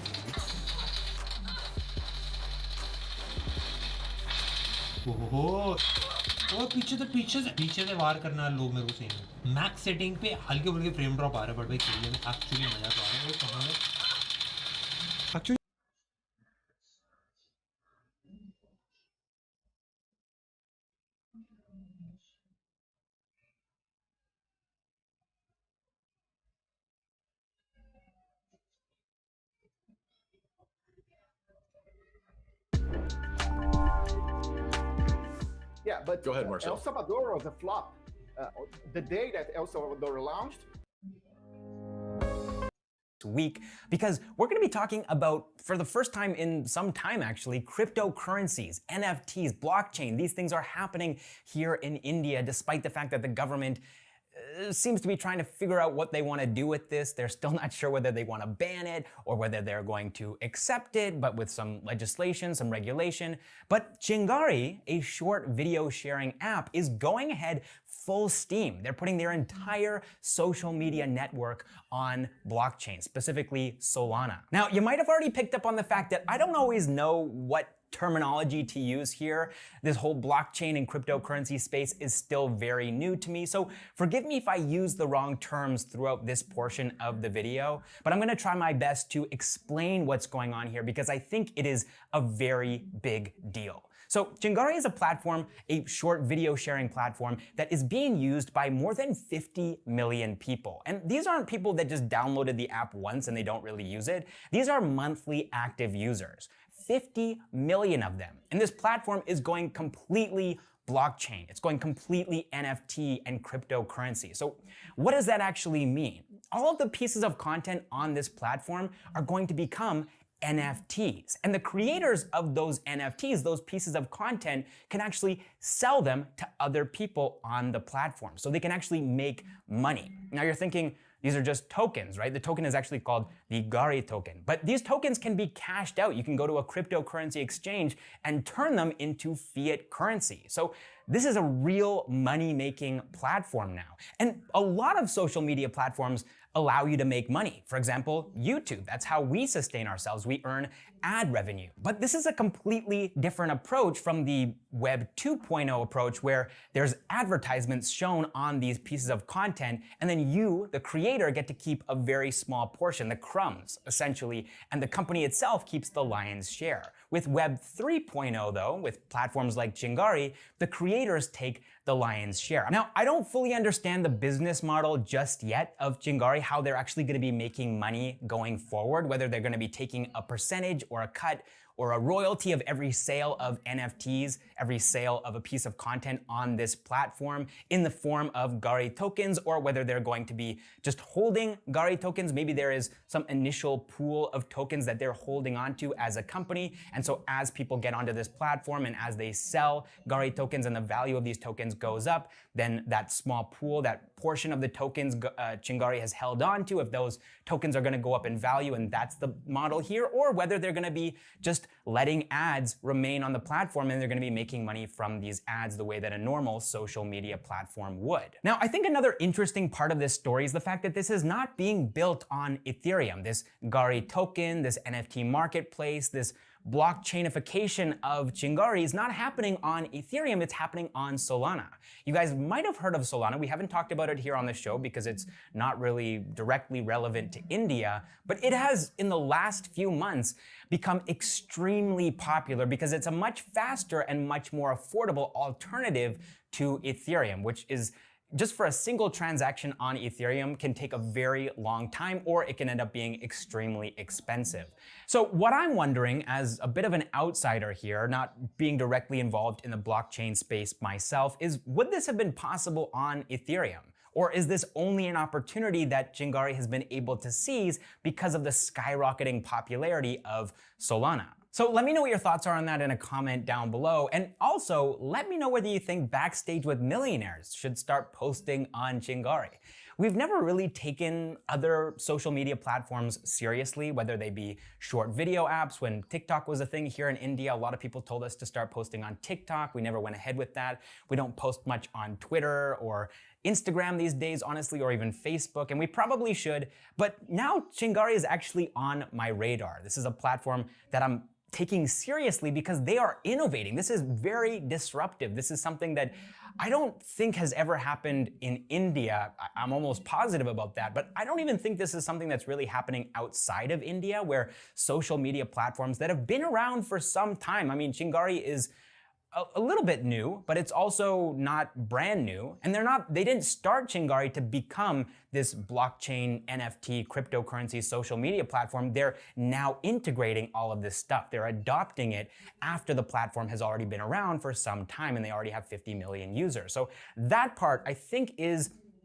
ओहो वो पीछे से वार करना लोग मेरे को सही नहीं। मैक्स सेटिंग पे हल्के फुल्के फ्रेम ड्रॉप आ रहा है, बट भाई खेलने में एक्चुअली मजा तो आ रहा है। वो कहाँ है actually. Yeah, but Go ahead, Marcel. El Salvador was a flop. The day that El Salvador launched. Week, because we're going to be talking about, for the first time in some time actually, cryptocurrencies, NFTs, blockchain. These things are happening here in India, despite the fact that the government seems to be trying to figure out what they want to do with this. They're still not sure whether they want to ban it or whether they're going to accept it, but with some legislation, some regulation. But Chingari, a short video sharing app, is going ahead full steam. They're putting their entire social media network on blockchain, specifically Solana. Now, you might have already picked up on the fact that I don't always know what terminology to use here. This whole blockchain and cryptocurrency space is still very new to me, so forgive me if I use the wrong terms throughout this portion of the video, but I'm going to try my best to explain what's going on here because I think it is a very big deal. So Chingari is a platform, a short video sharing platform that is being used by more than 50 million people. And these aren't people that just downloaded the app once and they don't really use it. These are monthly active users. 50 million of them. And this platform is going completely blockchain. It's going completely NFT and cryptocurrency. So what does that actually mean? All of the pieces of content on this platform are going to become NFTs. And the creators of those NFTs, those pieces of content, can actually sell them to other people on the platform. So they can actually make money. Now you're thinking, these are just tokens, right? The token is actually called the Gari token. But these tokens can be cashed out. You can go to a cryptocurrency exchange and turn them into fiat currency. So this is a real money-making platform now. And a lot of social media platforms allow you to make money. For example, YouTube, that's how we sustain ourselves. We earn ad revenue. But this is a completely different approach from the Web 2.0 approach, where there's advertisements shown on these pieces of content, and then you, the creator, get to keep a very small portion, the crumbs, essentially, and the company itself keeps the lion's share. With Web 3.0, though, with platforms like Chingari, the creators take the lion's share. Now, I don't fully understand the business model just yet of Chingari, how they're actually going to be making money going forward, whether they're going to be taking a percentage or a cut or a royalty of every sale of NFTs, every sale of a piece of content on this platform in the form of Gari tokens, or whether they're going to be just holding Gari tokens. Maybe there is some initial pool of tokens that they're holding onto as a company. And so as people get onto this platform and as they sell Gari tokens and the value of these tokens goes up, then that small pool, that portion of the tokens Chingari has held on to, if those tokens are going to go up in value, and that's the model here, or whether they're going to be just letting ads remain on the platform and they're going to be making money from these ads the way that a normal social media platform would. Now, I think another interesting part of this story is the fact that this is not being built on Ethereum. This Gari token, this NFT marketplace, this blockchainification of Chingari is not happening on Ethereum, it's happening on Solana. You guys might have heard of Solana. We haven't talked about it here on the show because it's not really directly relevant to India, but it has, in the last few months, become extremely popular because it's a much faster and much more affordable alternative to Ethereum, which is just for a single transaction on Ethereum can take a very long time, or it can end up being extremely expensive. So what I'm wondering, as a bit of an outsider here, not being directly involved in the blockchain space myself, is would this have been possible on Ethereum? Or is this only an opportunity that Chingari has been able to seize because of the skyrocketing popularity of Solana? So let me know what your thoughts are on that in a comment down below. And also, let me know whether you think Backstage with Millionaires should start posting on Chingari. We've never really taken other social media platforms seriously, whether they be short video apps. When TikTok was a thing here in India, a lot of people told us to start posting on TikTok. We never went ahead with that. We don't post much on Twitter or Instagram these days, honestly, or even Facebook, and we probably should. But now Chingari is actually on my radar. This is a platform that I'm taking seriously because they are innovating. This is very disruptive. This is something that I don't think has ever happened in India. I'm almost positive about that, but I don't even think this is something that's really happening outside of India, where social media platforms that have been around for some time. I mean, Chingari is a little bit new, but it's also not brand new. And they didn't start Chingari to become this blockchain, NFT, cryptocurrency, social media platform. They're now integrating all of this stuff. They're adopting it after the platform has already been around for some time and they already have 50 million users. So that part I think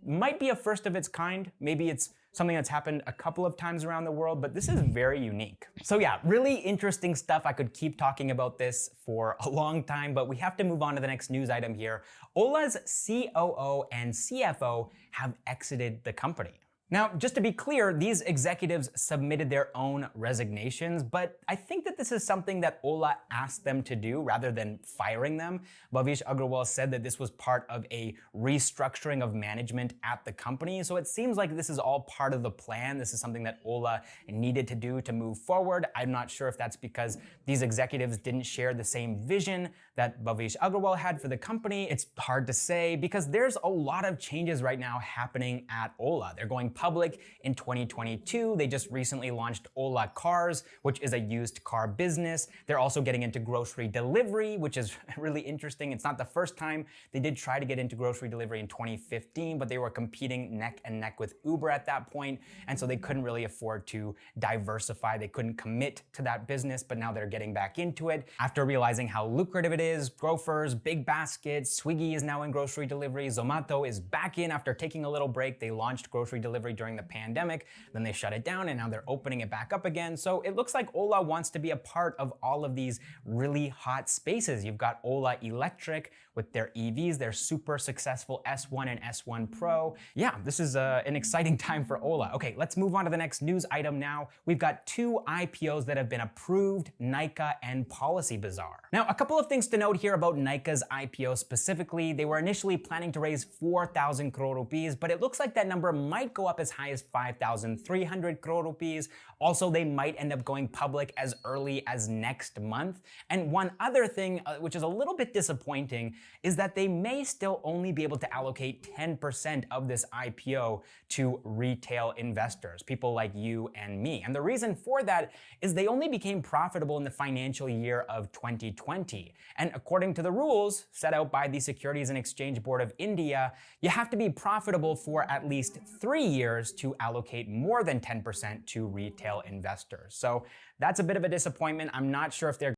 might be a first of its kind. Maybe it's something that's happened a couple of times around the world, but this is very unique. So yeah, really interesting stuff. I could keep talking about this for a long time, but we have to move on to the next news item here. Ola's COO and CFO have exited the company. Now, just to be clear, these executives submitted their own resignations, but I think that this is something that Ola asked them to do rather than firing them. Bhavish Agrawal said that this was part of a restructuring of management at the company, so it seems like this is all part of the plan. This is something that Ola needed to do to move forward. I'm not sure if that's because these executives didn't share the same vision that Bhavish Agrawal had for the company. It's hard to say because there's a lot of changes right now happening at Ola. They're going public in 2022. They just recently launched Ola Cars, which is a used car business. They're also getting into grocery delivery, which is really interesting. It's not the first time. They did try to get into grocery delivery in 2015, but they were competing neck and neck with Uber at that point, and so they couldn't really afford to diversify. They couldn't commit to that business, but now they're getting back into it after realizing how lucrative it is. Grofers, Big Basket, Swiggy is now in grocery delivery. Zomato is back in after taking a little break. They launched grocery delivery delivery during the pandemic, then they shut it down and now they're opening it back up again. So it looks like Ola wants to be a part of all of these really hot spaces. You've got Ola Electric with their EVs, their super successful S1 and S1 Pro. Yeah, this is an exciting time for Ola. Okay, let's move on to the next news item now. We've got two IPOs that have been approved, Nykaa and Policy Bazaar. Now, a couple of things to note here about Nykaa's IPO specifically. They were initially planning to raise 4,000 crore rupees, but it looks like that number might go up as high as 5,300 crore rupees. Also, they might end up going public as early as next month. And one other thing, which is a little bit disappointing, is that they may still only be able to allocate 10% of this IPO to retail investors, people like you and me. And the reason for that is they only became profitable in the financial year of 2020. And according to the rules set out by the Securities and Exchange Board of India, you have to be profitable for at least 3 years to allocate more than 10% to retail investors. So that's a bit of a disappointment. I'm not sure if they're